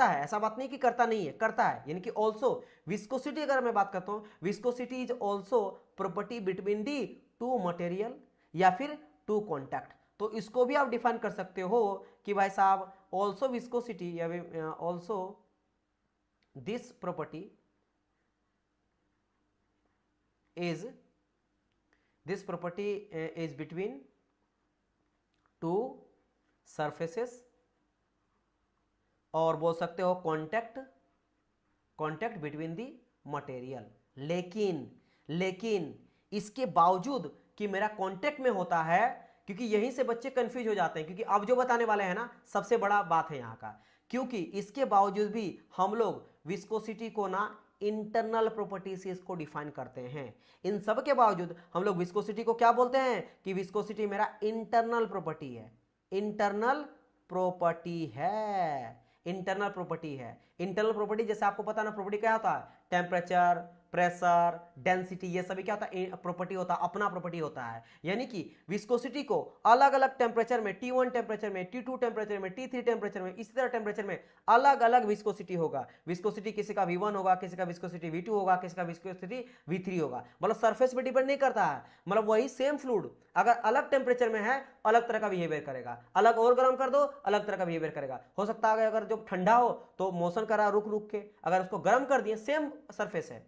है, ऐसा बात नहीं कि करता नहीं है, करता है। यानी कि ऑल्सो विस्कोसिटी, अगर मैं बात करता हूं, viscosity is also property between the two material या फिर टू कॉन्टैक्ट। तो इसको भी आप डिफाइन कर सकते हो कि भाई साहब ऑल्सो विस्कोसिटी या also this property is between two surfaces, और बोल सकते हो कॉन्टैक्ट बिटवीन दी मटेरियल। लेकिन इसके बावजूद कि मेरा कॉन्टैक्ट में होता है, क्योंकि यहीं से बच्चे कंफ्यूज हो जाते हैं, क्योंकि अब जो बताने वाले हैं ना सबसे बड़ा बात है यहाँ का, क्योंकि इसके बावजूद भी हम लोग विस्कोसिटी को ना इंटरनल प्रॉपर्टी से इसको डिफाइन करते हैं। इन सब के बावजूद हम लोग विस्कोसिटी को क्या बोलते हैं कि विस्कोसिटी मेरा इंटरनल प्रॉपर्टी है, इंटरनल प्रॉपर्टी है। इंटरनल प्रॉपर्टी जैसे आपको पता ना, प्रॉपर्टी क्या होता है, टेम्परेचर, प्रेशर, डेंसिटी, ये सभी क्या होता है, प्रॉपर्टी होता है, अपना प्रॉपर्टी होता है। यानी कि विस्कोसिटी को अलग अलग टेम्परेचर में, T1 टेम्परेचर में, T2 टेम्परेचर में, T3 टेम्परेचर में, इसी तरह टेम्परेचर में अलग अलग विस्कोसिटी होगा। विस्कोसिटी किसी का V1 होगा, किसी का विस्कोसिटी V2 होगा, किसी का विस्कोसिटी V3 होगा। मतलब सरफेस पे डिपेंड नहीं करता है, मतलब वही सेम फ्लूइड अगर अलग टेम्परेचर में है अलग तरह का बिहेवियर करेगा, अलग और गर्म कर दो अलग तरह का बिहेवियर करेगा। हो सकता है अगर जो ठंडा हो तो मोशन करा रुक रुक के, अगर उसको गर्म कर दिए, सेम सरफेस है,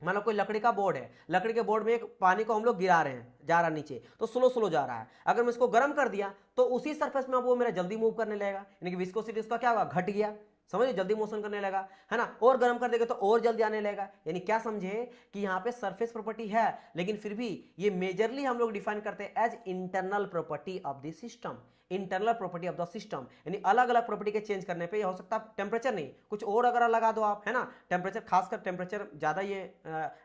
मान लो कोई लकड़ी का बोर्ड है, लकड़ी के बोर्ड में एक पानी को हम लोग गिरा रहे हैं, जा रहा नीचे, तो स्लो जा रहा है। अगर मैं इसको गर्म कर दिया तो उसी सरफेस में वो मेरा जल्दी मूव करने लगेगा, यानी कि विस्कोसिटी उसका क्या होगा, घट गया। समझिए, जल्दी मोशन करने लगा, है ना। और गर्म कर देगा तो और जल्दी आने लगेगा। यानी क्या समझे कि यहाँ पे सरफेस प्रॉपर्टी है, लेकिन फिर भी ये मेजरली हम लोग डिफाइन करते हैं as internal property of the system, internal property of the system. यानी अलग अलग प्रॉपर्टी के चेंज करने पे ये हो सकता है टेम्परेचर नहीं, कुछ और अगर लगा दो आप, है ना। टेम्परेचर, खासकर टेम्परेचर ज़्यादा ये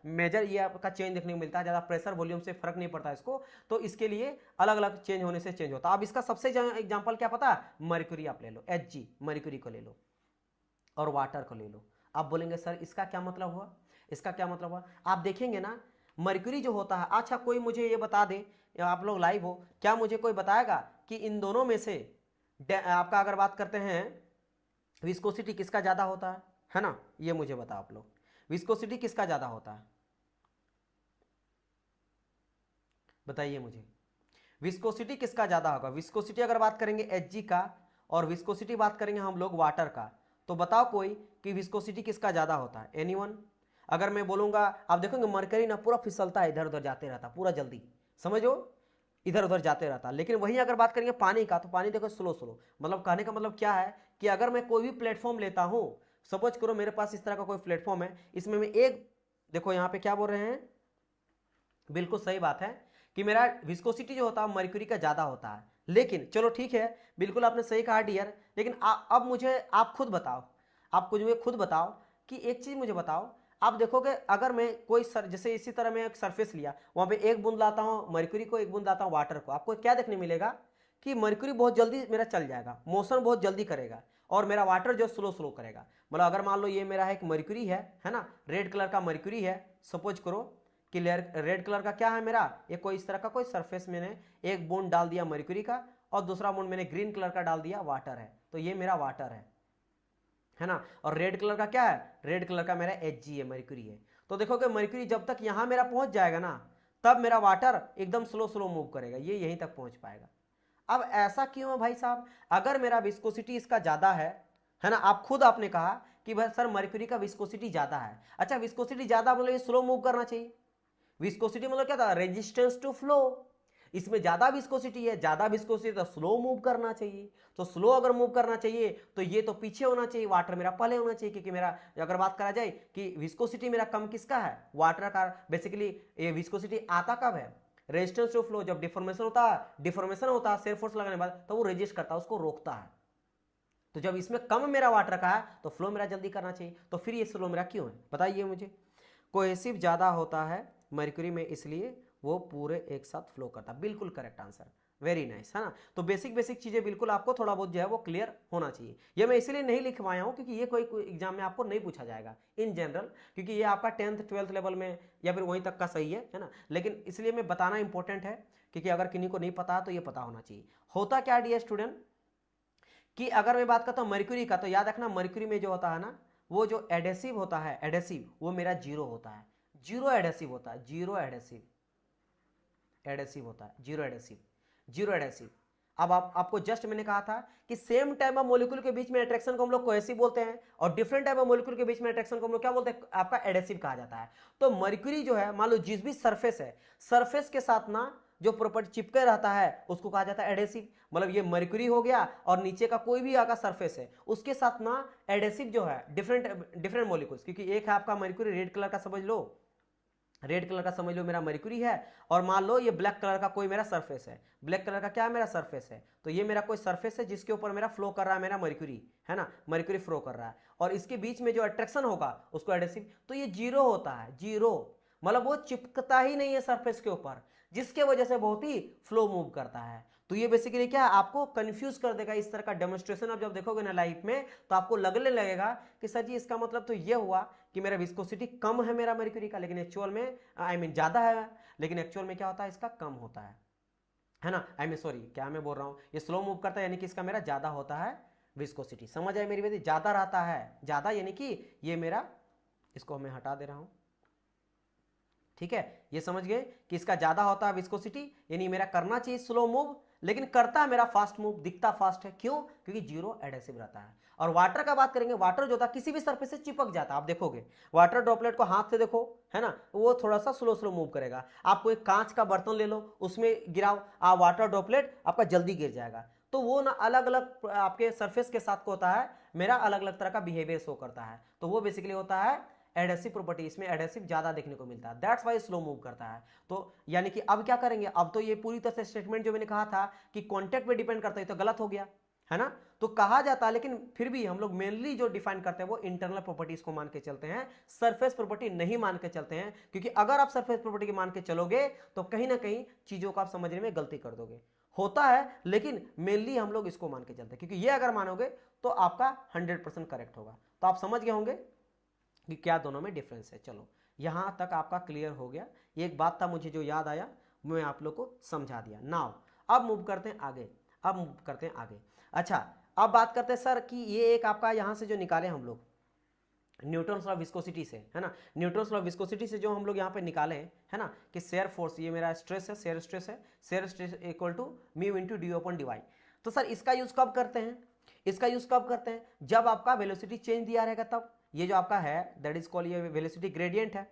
मेजर ये आपका चेंज देखने को मिलता है, ज़्यादा प्रेशर वॉल्यूम से फर्क नहीं पड़ता इसको, तो इसके लिए अलग अलग चेंज होने से चेंज होता है। अब इसका सबसे एग्जाम्पल क्या पता है, मर्क्यूरी आप ले लो, Hg, मर्क्यूरी को ले लो और वाटर को ले लो। आप बोलेंगे सर इसका क्या मतलब हुआ, इसका क्या मतलब हुआ। आप देखेंगे ना मर्क्यूरी जो होता है, अच्छा कोई मुझे ये बता दे, आप लोग लाइव हो, क्या मुझे कोई बताएगा कि इन दोनों में से आपका अगर बात करते हैं विस्कोसिटी किसका ज्यादा होता है ना, ये मुझे बताओ आप लोग, विस्कोसिटी किसका ज्यादा होता है, बताइए मुझे, विस्कोसिटी किसका ज्यादा होगा। विस्कोसिटी अगर बात करेंगे Hg का और विस्कोसिटी बात करेंगे हम लोग वाटर का, तो बताओ कोई कि विस्कोसिटी किसका ज्यादा होता है, एनीवन। अगर मैं बोलूंगा, आप देखोगे मरकरी ना पूरा फिसलता है, इधर उधर जाते रहता पूरा जल्दी, समझो इधर उधर जाते रहता। लेकिन वहीं अगर बात करेंगे पानी का, तो पानी देखो स्लो स्लो, मतलब कहने का मतलब क्या है कि अगर मैं कोई भी प्लेटफॉर्म लेता हूं, सपोज करो मेरे पास इस तरह का कोई प्लेटफॉर्म है, इसमें मैं एक, देखो यहाँ पे क्या बोल रहे हैं, बिल्कुल सही बात है कि मेरा विस्कोसिटी जो होता है मर्क्यूरी का ज्यादा होता है। लेकिन चलो ठीक है, बिल्कुल आपने सही कहा डियर, लेकिन अब मुझे आप खुद बताओ, आप मुझे खुद बताओ कि एक चीज मुझे बताओ, आप देखोगे अगर मैं कोई जैसे इसी तरह मैं एक सरफेस लिया, वहां पे एक बूंद लाता हूं मर्क्यूरी को, एक बूंद लाता हूं वाटर को, आपको क्या देखने मिलेगा कि मर्क्यूरी बहुत जल्दी मेरा चल जाएगा, मोशन बहुत जल्दी करेगा, और मेरा वाटर जो स्लो स्लो करेगा। मतलब अगर मान लो ये मेरा एक मर्क्यूरी है ना, रेड कलर का मर्क्यूरी है, सपोज करो कि रेड कलर का क्या है मेरा, ये कोई इस तरह का कोई सरफेस मैंने एक बूंद डाल दिया मर्क्यूरी का, और दूसरा बूंद मैंने ग्रीन कलर का डाल दिया वाटर है, तो ये मेरा वाटर है ना। और रेड कलर का क्या है, रेड कलर का मेरा Hg है, मर्क्यूरी है। तो देखोगे मर्क्यूरी जब तक यहां मेरा पहुंच जाएगा ना, तब मेरा वाटर एकदम स्लो स्लो मूव करेगा, ये यहीं तक पहुंच पाएगा। अब ऐसा क्यों है भाई साहब, अगर मेरा विस्कोसिटी इसका ज्यादा है ना, आप खुद आपने कहा कि भाई सर मर्क्यूरी का विस्कोसिटी ज्यादा है, अच्छा विस्कोसिटी ज्यादा मतलब ये स्लो मूव करना चाहिए, विस्कोसिटी मतलब क्या था, रेजिस्टेंस टू फ्लो, इसमें ज्यादा विस्कोसिटी है, ज्यादा विस्कोसिटी तो स्लो मूव करना चाहिए, तो स्लो अगर मूव करना चाहिए तो ये तो पीछे होना चाहिए, वाटर मेरा पहले होना चाहिए, क्योंकि मेरा अगर बात करा जाए कि विस्कोसिटी मेरा कम किसका है, वाटर का। बेसिकली ये विस्कोसिटी आता कब है, रेजिस्टेंस टू फ्लो, जब डिफॉर्मेशन होता है शेयर फोर्स लगाने के बाद, तो वो रेजिस्ट करता है, उसको रोकता है। तो जब इसमें कम मेरा वाटर का है तो फ्लो मेरा जल्दी करना चाहिए, तो फिर ये स्लो मेरा क्यों है बताइए मुझे। कोहेसिव ज्यादा होता है मर्क्यूरी में, इसलिए वो पूरे एक साथ फ्लो करता है, बिल्कुल करेक्ट आंसर, वेरी नाइस, है ना। तो बेसिक बेसिक चीजें बिल्कुल आपको थोड़ा बहुत जो है वो क्लियर होना चाहिए। ये मैं इसलिए नहीं लिखवाया हूं क्योंकि ये कोई एग्जाम में आपको नहीं पूछा जाएगा इन जनरल, क्योंकि ये आपका 10th 12th लेवल में या फिर वहीं तक का सही है ना। लेकिन इसलिए मैं बताना इंपॉर्टेंट है, क्योंकि अगर किन्हीं को नहीं पता तो ये पता होना चाहिए। होता क्या डियर स्टूडेंट कि अगर मैं बात करता हूं मर्क्यूरी का, तो याद रखना मर्क्यूरी में जो होता है ना, वो जो एडेसिव होता है, एडेसिव वो मेरा जीरो होता है, जीरो एडेसिव होता है, जीरो एडेसिव होता है, जीरो एडेसिव। अब आपको जस्ट मैंने कहा था कि सेम टाइप ऑफ मॉलिक्यूल के बीच में अट्रैक्शन को हम लोग कोहेसिव बोलते हैं, और डिफरेंट टाइप ऑफ मॉलिक्यूल के बीच में अट्रैक्शन को हम लोग क्या बोलते हैं, आपका एडेसिव कहा जाता है। तो मर्क्यूरी जो है, मान लो जिस भी सरफेस है, सरफेस के साथ ना जो प्रॉपर्टी चिपके रहता है उसको कहा जाता है एडेसिव। मतलब ये मर्क्यूरी हो गया और नीचे का कोई भी आपका सरफेस है, उसके साथ ना एडेसिव जो है डिफरेंट मॉलिक्यूल्स, क्योंकि एक है आपका मर्क्यूरी रेड कलर का समझ लो, रेड कलर का समझ लो मेरा मर्क्यूरी है, और मान लो ये ब्लैक कलर का कोई मेरा सरफेस है, ब्लैक कलर का क्या है मेरा सरफेस है, तो ये मेरा कोई सरफेस है जिसके ऊपर मेरा फ्लो कर रहा है मेरा मर्क्यूरी, है ना, मर्क्यूरी फ्लो कर रहा है, और इसके बीच में जो अट्रैक्शन होगा उसको एडेसिव, तो ये जीरो होता है, जीरो मतलब वो चिपकता ही नहीं है सरफेस के ऊपर, जिसके वजह से बहुत ही फ्लो मूव करता है। तो ये बेसिकली क्या है, आपको कंफ्यूज कर देगा इस तरह का डेमोन्स्ट्रेशन। अब जब देखोगे ना लाइफ में, तो आपको लगने लगेगा कि सर जी इसका मतलब तो ये हुआ कि मेरा विस्कोसिटी कम है मेरा मर्क्यूरी का, लेकिन एक्चुअल में ज्यादा है, लेकिन एक्चुअल में क्या होता है, इसका कम होता है ना। सॉरी क्या मैं बोल रहा हूं, ये स्लो मूव करता है, यानी कि इसका मेरा ज्यादा होता है विस्कोसिटी, समझ आए मेरी बेटी, ज्यादा रहता है, ज्यादा यानी कि ये मेरा, इसको मैं हटा दे रहा हूं, ठीक है, ये समझ गए कि इसका ज्यादा होता है विस्कोसिटी, यानी मेरा करना चाहिए स्लो मूव, लेकिन करता है मेरा फास्ट मूव, दिखता फास्ट है, क्यों, क्योंकि जीरो एडेसिव रहता है। और वाटर का बात करेंगे, वाटर जो था किसी भी सरफेस से चिपक जाता है, आप देखोगे वाटर ड्रॉपलेट को हाथ से देखो, है ना, वो थोड़ा सा स्लो स्लो मूव करेगा। आपको एक कांच का बर्तन ले लो, उसमें गिराओ आप वाटर ड्रॉपलेट, आपका जल्दी गिर जाएगा। तो वो ना अलग अलग आपके सरफेस के साथ को होता है मेरा अलग अलग तरह का बिहेवियर शो करता है, तो वो बेसिकली होता है एडहेसिव प्रॉपर्टी, इसमें एडहेसिव ज्यादा देखने को मिलता है, दैट्स वाई स्लो मूव करता है। तो यानी कि अब क्या करेंगे, अब तो ये पूरी तरह से स्टेटमेंट जो मैंने कहा था कि कॉन्टेक्ट पे डिपेंड करता है तो गलत हो गया है ना, तो कहा जाता है, लेकिन फिर भी हम लोग मेनली जो डिफाइन करते हैं वो इंटरनल प्रॉपर्टीज को मान के चलते हैं, सरफेस प्रॉपर्टी नहीं मान के चलते हैं, क्योंकि अगर आप सरफेस प्रॉपर्टी की मान के चलोगे तो कहीं ना कहीं चीजों को आप समझने में गलती कर दोगे, होता है, लेकिन मेनली हम लोग इसको मान के चलते हैं, क्योंकि ये अगर मानोगे तो आपका 100% करेक्ट होगा। तो आप समझ गए होंगे कि क्या दोनों में डिफरेंस है। चलो यहां तक आपका क्लियर हो गया, एक बात था मुझे जो याद आया मैं आप लोग को समझा दिया। नाउ अब मूव करते हैं आगे, अब मूव करते हैं आगे। अच्छा अब बात करते हैं सर कि ये एक आपका यहां से जो निकाले हम लोग न्यूटन्स लॉ ऑफ विस्कोसिटी से, है ना, न्यूटन्स लॉ ऑफ विस्कोसिटी से जो हम लोग यहाँ पे निकाले हैं, है ना, कि शेयर फोर्स, ये मेरा स्ट्रेस है, शेयर स्ट्रेस है, shear stress equal to mu into d upon D Y. तो सर इसका यूज कब करते हैं, इसका यूज कब करते हैं, जब आपका वेलोसिटी चेंज दिया रहेगा तब। ये जो आपका है दैट इज कॉल्ड, ये वेलोसिटी ग्रेडियंट है,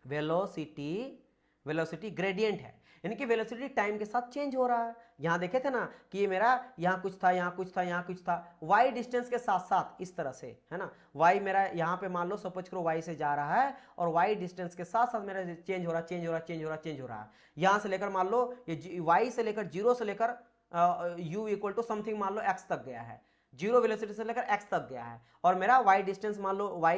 वेलोसिटी वेलोसिटी ग्रेडियंट है, यानी कि वेलोसिटी टाइम के साथ चेंज हो रहा है। यहां देखे थे ना कि ये मेरा यहाँ कुछ था, यहाँ कुछ था, यहाँ कुछ था, y डिस्टेंस के साथ साथ इस तरह से, है ना, y मेरा यहाँ पे मान लो सपोज करो y से जा रहा है और y डिस्टेंस के साथ साथ मेरा चेंज हो रहा, चेंज हो रहा, चेंज हो रहा, चेंज हो रहा है। यहां से लेकर मान लो ये y से लेकर 0 से लेकर u इक्वल टू समथिंग मान लो x तक गया है, जीरो वेलोसिटी से लेकर x तक गया है, और मेरा y डिस्टेंस मान लो y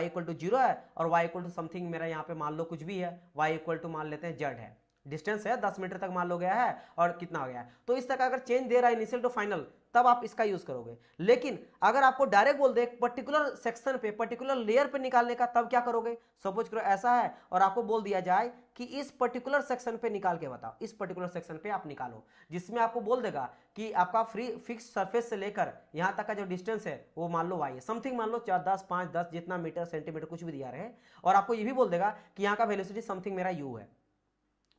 इक्वल टू 0 है और y इक्वल टू समथिंग मेरा यहाँ पे मान लो कुछ भी है, y इक्वल टू मान लेते हैं z है, डिस्टेंस है 10 मीटर तक मान लो गया है और कितना हो गया है। तो इस तरह का अगर चेंज दे रहा है इनिशियल टू फाइनल तब आप इसका यूज करोगे। लेकिन अगर आपको डायरेक्ट बोल दे पर्टिकुलर सेक्शन पे, पर्टिकुलर लेयर पे निकालने का, तब क्या करोगे, सपोज करो ऐसा है और आपको बोल दिया जाए कि इस पर्टिकुलर सेक्शन पे निकाल के बताओ, इस पर्टिकुलर सेक्शन पे आप निकालो, जिसमें आपको बोल देगा कि आपका फ्री फिक्स सरफेस से लेकर यहां तक का जो डिस्टेंस है वो मान लो y है, समथिंग मान लो 4 10 5 10 जितना मीटर सेंटीमीटर कुछ भी दिया रहे, और आपको ये भी बोल देगा कि यहाँ का वेलोसिटी समथिंग मेरा u है।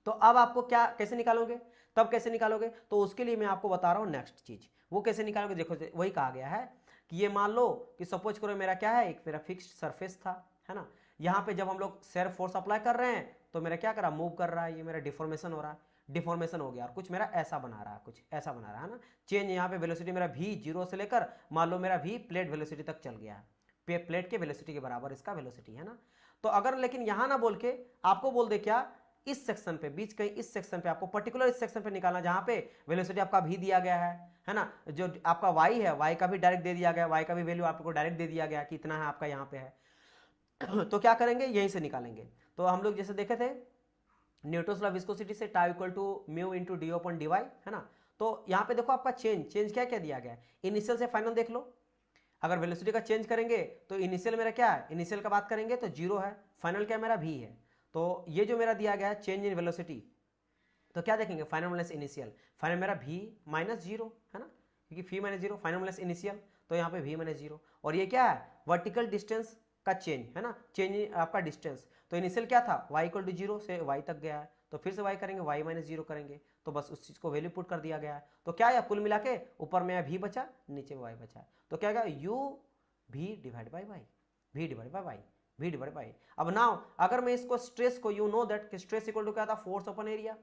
तो अब आपको क्या कैसे निकालोगे, तब कैसे निकालोगे, तो उसके लिए मैं आपको बता रहा हूं नेक्स्ट चीज, वो कैसे निकालोगे। देखो वही कहा गया है कि ये मान लो कि सपोज करो मेरा क्या है, एक मेरा फिक्स्ड सरफेस था, है ना, यहाँ पे जब हम लोग शेयर फोर्स अप्लाई कर रहे हैं तो मेरा क्या कर रहा, मूव कर रहा है, ये मेरा डिफॉर्मेशन हो रहा है, डिफॉर्मेशन हो गया और कुछ मेरा ऐसा बना रहा है, कुछ ऐसा बना रहा है ना, चेंज यहाँ पे वेलोसिटी मेरा v 0 से लेकर मान लो मेरा v प्लेट वेलोसिटी तक चल गया है, प्लेट के वेलोसिटी के बराबर इसका वेलोसिटी है ना। तो अगर लेकिन यहां ना बोल के आपको बोल दे क्या, इस सेक्शन पे, बीच कहीं इस सेक्शन पे आपको पर्टिकुलर इस सेक्शन पे निकालना जहां पे वेलोसिटी आपका v दिया गया है ना, जो आपका y है y का भी डायरेक्ट दे दिया गया, y का भी वैल्यू आपको डायरेक्ट दे दिया गया कि इतना है आपका यहाँ पे है तो क्या करेंगे, यहीं से निकालेंगे। तो हम लोग जैसे देखे थे न्यूटन्स लॉ ऑफ विस्कोसिटी से tau equal to mu into d upon D Y, है ना। तो यहाँ पे देखो आपका चेंज क्या क्या दिया गया है, इनिशियल से फाइनल देख लो, अगर वेलोसिटी का चेंज करेंगे तो इनिशियल मेरा क्या है, इनिशियल का बात करेंगे तो 0 है, फाइनल क्या मेरा v है। तो ये जो मेरा दिया गया है चेंज इन वेलोसिटी, तो क्या देखेंगे, फाइनल माइनस इनिशियल, फाइनल मेरा v माइनस 0 है ना, क्योंकि v minus 0 final minus initial, तो यहाँ पे v माइनस 0, और ये क्या है, वर्टिकल डिस्टेंस का चेंज है ना, चेंज आपका डिस्टेंस, तो इनिशियल क्या था y इक्वल टू 0 से y तक गया है, तो फिर से y करेंगे y माइनस 0 करेंगे, तो बस उस चीज को वैल्यू पुट कर दिया गया है। तो क्या है, कुल मिला के ऊपर में v बचा, नीचे y बचा, तो क्या गया u v divide by y, v divide by y, v divide by. अब नाउ अगर मैं इसको स्ट्रेस को, you know that stress equal to क्या था, फोर्स अपन एरिया,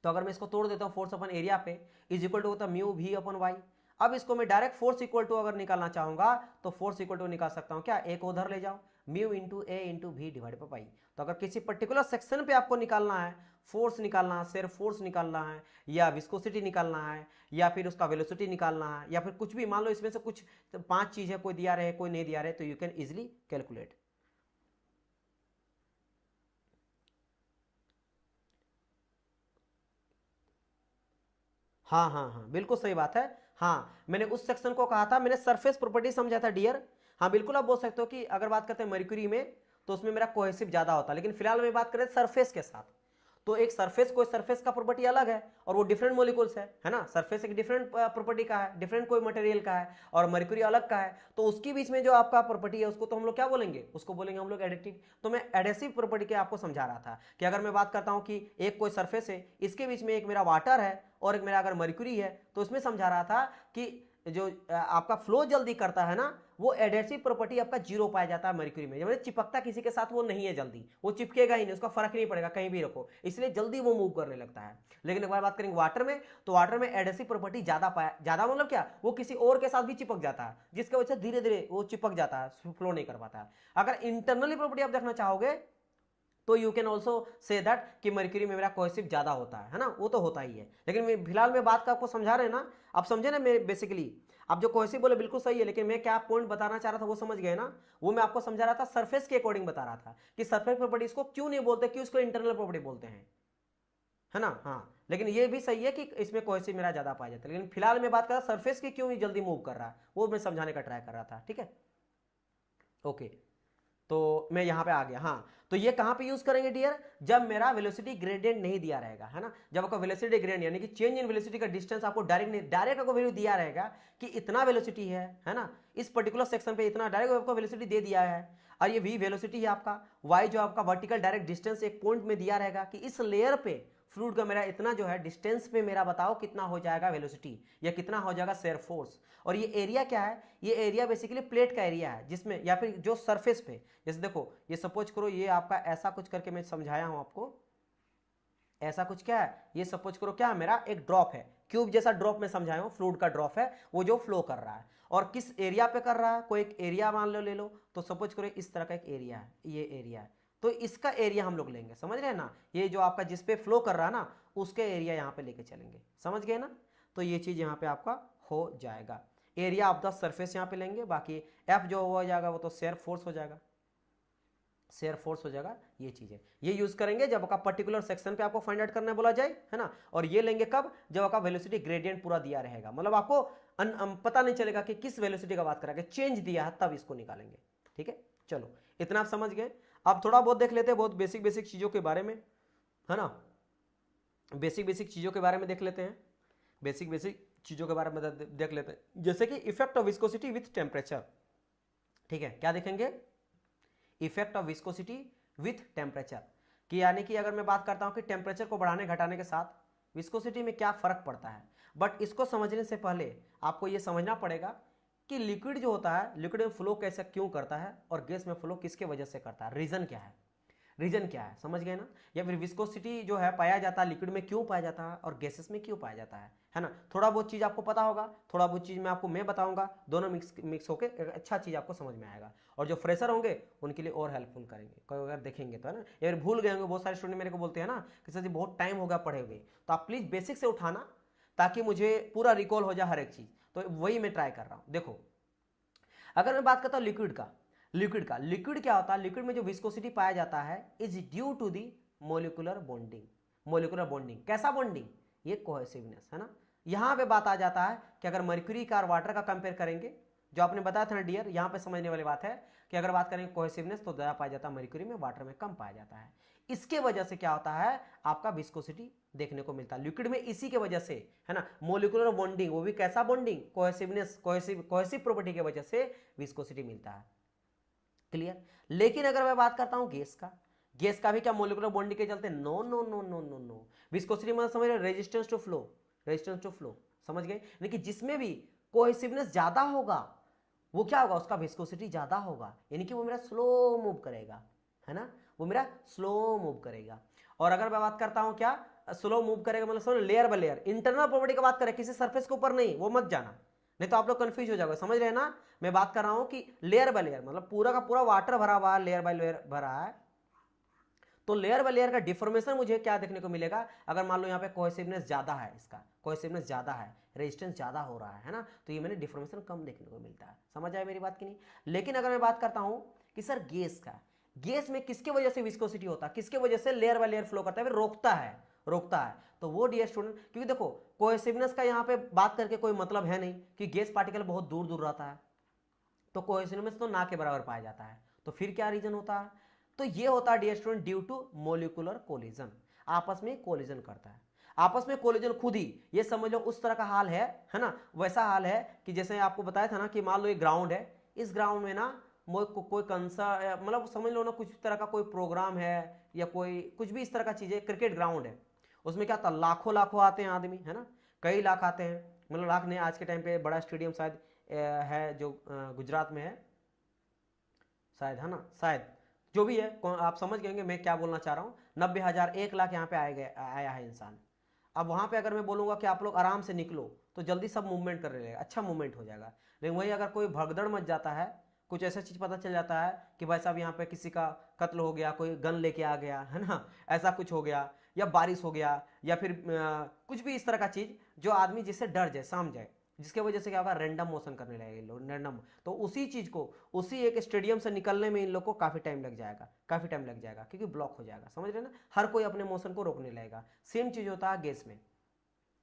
तो अगर मैं इसको तोड़ देता हूं फोर्स अपन एरिया पे इज इक्वल टू होता है म्यू v अपन y। अब इसको मैं डायरेक्ट फोर्स इक्वल टू अगर निकालना चाहूंगा तो फोर्स इक्वल टू निकाल सकता हूं क्या, एक उधर ले जाओ, mu into a into v divide by pi. तो अगर किसी पर्टिकुलर सेक्शन पे आपको निकालना है, फोर्स निकालना है, शेयर फोर्स निकालना है, या विस्कोसिटी निकालना है, या फिर उसका वेलोसिटी निकालना है, या फिर कुछ भी, मान लो इसमें से कुछ 5 चीज है, कोई दिया रहे कोई नहीं दिया रहे, तो यू कैन इजिली कैलकुलेट। हाँ हाँ हाँ बिल्कुल सही बात है। हाँ मैंने उस सेक्शन को कहा था, मैंने सरफेस प्रॉपर्टी समझा था डियर। हाँ बिल्कुल आप बोल सकते हो कि अगर बात करते हैं मर्क्यूरी में तो उसमें मेरा कोहेसिव ज्यादा होता है, लेकिन फिलहाल मैं बात करें सरफेस के साथ, तो एक सरफेस, कोई सरफेस का प्रॉपर्टी अलग है और वो डिफरेंट मॉलिक्यूल्स है ना, सरफेस एक डिफरेंट प्रॉपर्टी का है, डिफरेंट कोई मटेरियल का है, और मर्क्यूरी अलग का है, तो उसके बीच में जो आपका प्रॉपर्टी है उसको तो हम लोग क्या बोलेंगे, उसको बोलेंगे हम लोग एडिटिव। तो मैं एडेसिव प्रॉपर्टी के आपको समझा रहा था कि अगर मैं बात करता हूं कि एक कोई सरफेस है, इसके बीच में एक मेरा वाटर है और एक मेरा अगर मर्क्यूरी है, तो उसमें समझा रहा था कि जो आपका फ्लो जल्दी करता है ना, वो एडहेसिव प्रॉपर्टी आपका जीरो पाया जाता है मर्क्यूरी में, मतलब चिपकता किसी के साथ वो नहीं है, जल्दी वो चिपकेगा ही नहीं, उसका फर्क नहीं पड़ेगा कहीं भी रखो, इसलिए जल्दी वो मूव करने लगता है। लेकिन एक बार बात करेंगे वाटर में, तो वाटर में एडहेसिव प्रॉपर्टी ज्यादा मतलब क्या, वो किसी और के साथ भी चिपक जाता है, जिसकी वजह से धीरे धीरे वो चिपक जाता है, फ्लो नहीं कर पाता है। अगर इंटरनली प्रॉपर्टी आप देखना चाहोगे तो you can also say that कि मर्क्यूरी में मेरा कोहेसिव ज्यादा होता है ना, वो तो होता ही है। लेकिन फिलहाल में बात का आपको समझा रहे हैं ना, आप समझे ना मेरे बेसिकली, आप जो कोहेसिव बोले बिल्कुल सही है, लेकिन मैं क्या पॉइंट बताना चाह रहा था वो समझ गए ना, वो मैं आपको समझा रहा था सरफेस के अकॉर्डिंग बता रहा था कि सरफेस प्रॉपर्टीज को क्यों नहीं बोलते, क्यों इसको इंटरनल प्रॉपर्टी बोलते हैं, है ना। हाँ, लेकिन ये भी सही है कि इसमें कोहेसिव मेरा ज्यादा पाया जाता है, लेकिन फिलहाल मैं बात कर रहा सरफेस की क्यों जल्दी मूव कर रहा है, वो मैं समझाने का ट्राई कर रहा था, ठीक है। ओके, तो मैं यहां पे आ गया। हाँ, तो ये कहां पे यूज करेंगे डियर, जब मेरा वेलोसिटी ग्रेडियंट नहीं दिया रहेगा, है ना, जब आपका वेलोसिटी ग्रेडियंट यानी कि चेंज इन वेलोसिटी का डिस्टेंस आपको डायरेक्ट आपको वैल्यू दिया रहेगा कि इतना वेलोसिटी है ना, इस पर्टिकुलर सेक्शन पे इतना डायरेक्ट आपको वेलोसिटी दे दिया है, और ये v वेलोसिटी है आपका, y जो आपका वर्टिकल डायरेक्ट डिस्टेंस एक पॉइंट में दिया रहेगा कि इस लेयर पे फ्लूइड का मेरा इतना जो है डिस्टेंस पे मेरा बताओ कितना हो जाएगा वेलोसिटी या कितना हो जाएगा शेयर फोर्स। और ये एरिया क्या है, ये एरिया बेसिकली प्लेट का एरिया है जिसमें, या फिर जो सरफेस पे, जैसे देखो ये सपोज करो ये आपका ऐसा कुछ करके मैं समझाया हूं आपको, ऐसा कुछ क्या है, ये सपोज करो क्या मेरा एक ड्रॉप है, क्यूब जैसा ड्रॉप में समझाया हूं, फ्लूइड का ड्रॉप है वो जो फ्लो कर रहा है, और किस एरिया पे कर रहा है, कोई एक एरिया मान लो, ले लो, तो सपोज करो इस तरह का एक एरिया है, ये एरिया है, तो इसका एरिया हम लोग लेंगे, समझ रहे हैं ना, ये जो आपका जिस पे फ्लो कर रहा है ना उसके एरिया यहाँ पे लेके चलेंगे, समझ गए ना। तो ये चीज यहाँ पे आपका हो जाएगा, एरिया ऑफ द सरफेस यहाँ पे लेंगे, बाकी एफ जो हो जाएगा वो तो शेयर फोर्स हो जाएगा, शेयर फोर्स हो जाएगा, ये चीज है, ये यूज करेंगे जब आपका पर्टिकुलर सेक्शन पे आपको फाइंड आउट करने बोला जाए, है ना। और ये लेंगे कब, जब आपका वेलोसिटी ग्रेडियंट पूरा दिया रहेगा, मतलब आपको पता नहीं चलेगा कि किस वेलोसिटी का बात करेंगे, चेंज दिया है तब इसको निकालेंगे, ठीक है। चलो इतना आप समझ गए, अब थोड़ा बहुत देख लेते हैं बहुत बेसिक बेसिक चीजों के बारे में, है ना, बेसिक बेसिक चीजों के बारे में देख लेते हैं, बेसिक बेसिक चीजों के बारे में देख लेते हैं, जैसे कि effect of viscosity with temperature, ठीक है, क्या देखेंगे, effect of viscosity with temperature, कि यानी कि अगर मैं बात करता हूं कि टेम्परेचर को बढ़ाने घटाने के साथ विस्कोसिटी में क्या फर्क पड़ता है। बट इसको समझने से पहले आपको यह समझना पड़ेगा कि लिक्विड जो होता है, लिक्विड में फ्लो कैसे क्यों करता है और गैस में फ्लो किसके वजह से करता है, रीजन क्या है, रीजन क्या है, समझ गए ना। या फिर विस्कोसिटी जो है पाया जाता है लिक्विड में क्यों पाया जाता है और गैसेस में क्यों पाया जाता है ना। थोड़ा बहुत चीज आपको पता होगा, थोड़ा बहुत चीज मैं बताऊंगा, दोनों मिक्स होकर एक अच्छा चीज आपको समझ में आएगा, और जो फ्रेशर होंगे उनके लिए और हेल्पफुल करेंगे, कोई अगर देखेंगे तो, है ना। या फिर भूल गए होंगे, बहुत सारे स्टूडेंट मेरे को बोलते हैं ना कि सर जी बहुत टाइम होगा पढ़े हुए, तो आप प्लीज बेसिक से उठाना ताकि मुझे पूरा रिकॉल हो जाए हर एक चीज, तो वही मैं ट्राई कर रहा हूं। देखो अगर मैं बात करता हूं लिक्विड क्या होता है, लिक्विड में जो विस्कोसिटी पाया जाता है is due to the molecular bonding, कैसा बॉन्डिंग, ये कोहेसिवनेस, है ना। यहां पे बात आ जाता है कि अगर मर्क्यूरी का और वाटर का कंपेयर करेंगे, जो आपने बताया था ना डियर, यहां पे समझने वाली बात है कि अगर बात करेंगे कोहेसिवनेस तो ज्यादा पाया जाता है मर्क्यूरी में, वाटर में कम पाया जाता है। इसके वजह से क्या होता है, आपका विस्कोसिटी देखने को मिलता है लिक्विड में, इसी के वजह से, है ना, मोलिकुलर बॉन्डिंग, वो भी कैसा बॉन्डिंग, कोहेसिवनेस, कोहेसिव प्रॉपर्टी की वजह से विस्कोसिटी मिलता है, क्लियर। लेकिन अगर मैं बात करता हूं गैस का भी क्या मोलिकुलर बॉन्डिंग के चलते, no no no no no no, viscosity मतलब समझ रहे, रेजिस्टेंस टू फ्लो, समझ गए, लेकिन जिसमें भी कोहेसिवनेस ज्यादा होगा वो क्या होगा, उसका विस्कोसिटी ज्यादा होगा, यानी कि वो मेरा स्लो मूव करेगा, है ना, वो मेरा स्लो मूव करेगा। और अगर मैं बात करता हूं क्या, स्लो मूव करेगा मतलब समझ layer by layer, internal property की बात करें, किसी सरफेस के ऊपर नहीं, वो मत जाना, नहीं तो आप लोग कंफ्यूज हो जाओगे, समझ रहे हैं ना। मैं बात कर रहा हूं कि लेयर बाय लेयर, मतलब पूरा का पूरा वाटर भरा हुआ है, लेयर बाय लेयर भरा है, तो लेयर बाय लेयर का डिफॉर्मेशन मुझे क्या देखने को मिलेगा, अगर मान लो यहाँ पे कोहेसिवनेस ज्यादा है, इसका कोहेसिवनेस ज्यादा है, रेजिस्टेंस ज्यादा हो रहा है ना, तो ये मैंने डिफॉर्मेशन कम देखने को मिलता है, समझ आया मेरी बात की नहीं। लेकिन अगर मैं बात करता हूं कि सर गैस में किसके वजह से विस्कोसिटी होता है, किसके वजह से लेयर बाय लेयर फ्लो करता है, फिर रोकता है, तो वो डियर स्टूडेंट, क्योंकि देखो कोहेसिवनेस का यहाँ पे बात करके कोई मतलब है नहीं कि गैस पार्टिकल बहुत दूर दूर रहता है, तो कोहेसिवनेस तो ना के बराबर पाया जाता है, तो फिर क्या रीजन होता है, तो ये होता है dear student due to molecular collision, आपस में कोलिजन करता है, आपस में कोलिजन खुद ही, ये समझ लो उस तरह का हाल है ना, वैसा हाल है कि जैसे आपको बताया था ना कि मान लो एक ग्राउंड है, इस ग्राउंड में ना कोई कंसर्ट, मतलब समझ लो ना कुछ तरह का कोई प्रोग्राम है या कोई कुछ भी इस तरह का चीज है, क्रिकेट ग्राउंड है, उसमें क्या था, लाखों लाखों आते हैं आदमी, है ना, कई लाख आते हैं, मतलब लाख नहीं, आज के टाइम पे बड़ा स्टेडियम शायद है जो गुजरात में है शायद, है ना, शायद, जो भी है आप समझ गए मैं क्या बोलना चाह रहा हूँ। 90,000 1 लाख यहाँ पे आया है इंसान। अब वहाँ पे अगर मैं बोलूँगा कि आप लोग आराम से निकलो तो जल्दी सब मूवमेंट करने लगेगा, अच्छा मूवमेंट हो जाएगा। लेकिन वही अगर कोई भगदड़ मच जाता है, कुछ ऐसा चीज़ पता चल जाता है कि भाई साहब यहाँ पे किसी का कत्ल हो गया, कोई गन लेके आ गया, है ना, ऐसा कुछ हो गया, या बारिश हो गया, या फिर कुछ भी इस तरह का चीज़ जो आदमी जिससे डर जाए, समझ जाए, जिसके वजह से क्या होगा, रैंडम मोशन करने लगेंगे लोग, रैंडम। तो उसी चीज़ को, उसी एक स्टेडियम से निकलने में इन लोग को काफ़ी टाइम लग जाएगा, काफ़ी टाइम लग जाएगा, क्योंकि ब्लॉक हो जाएगा, समझ रहे ना, हर कोई अपने मोशन को रोकने लगेगा। सेम चीज़ होता है गैस में,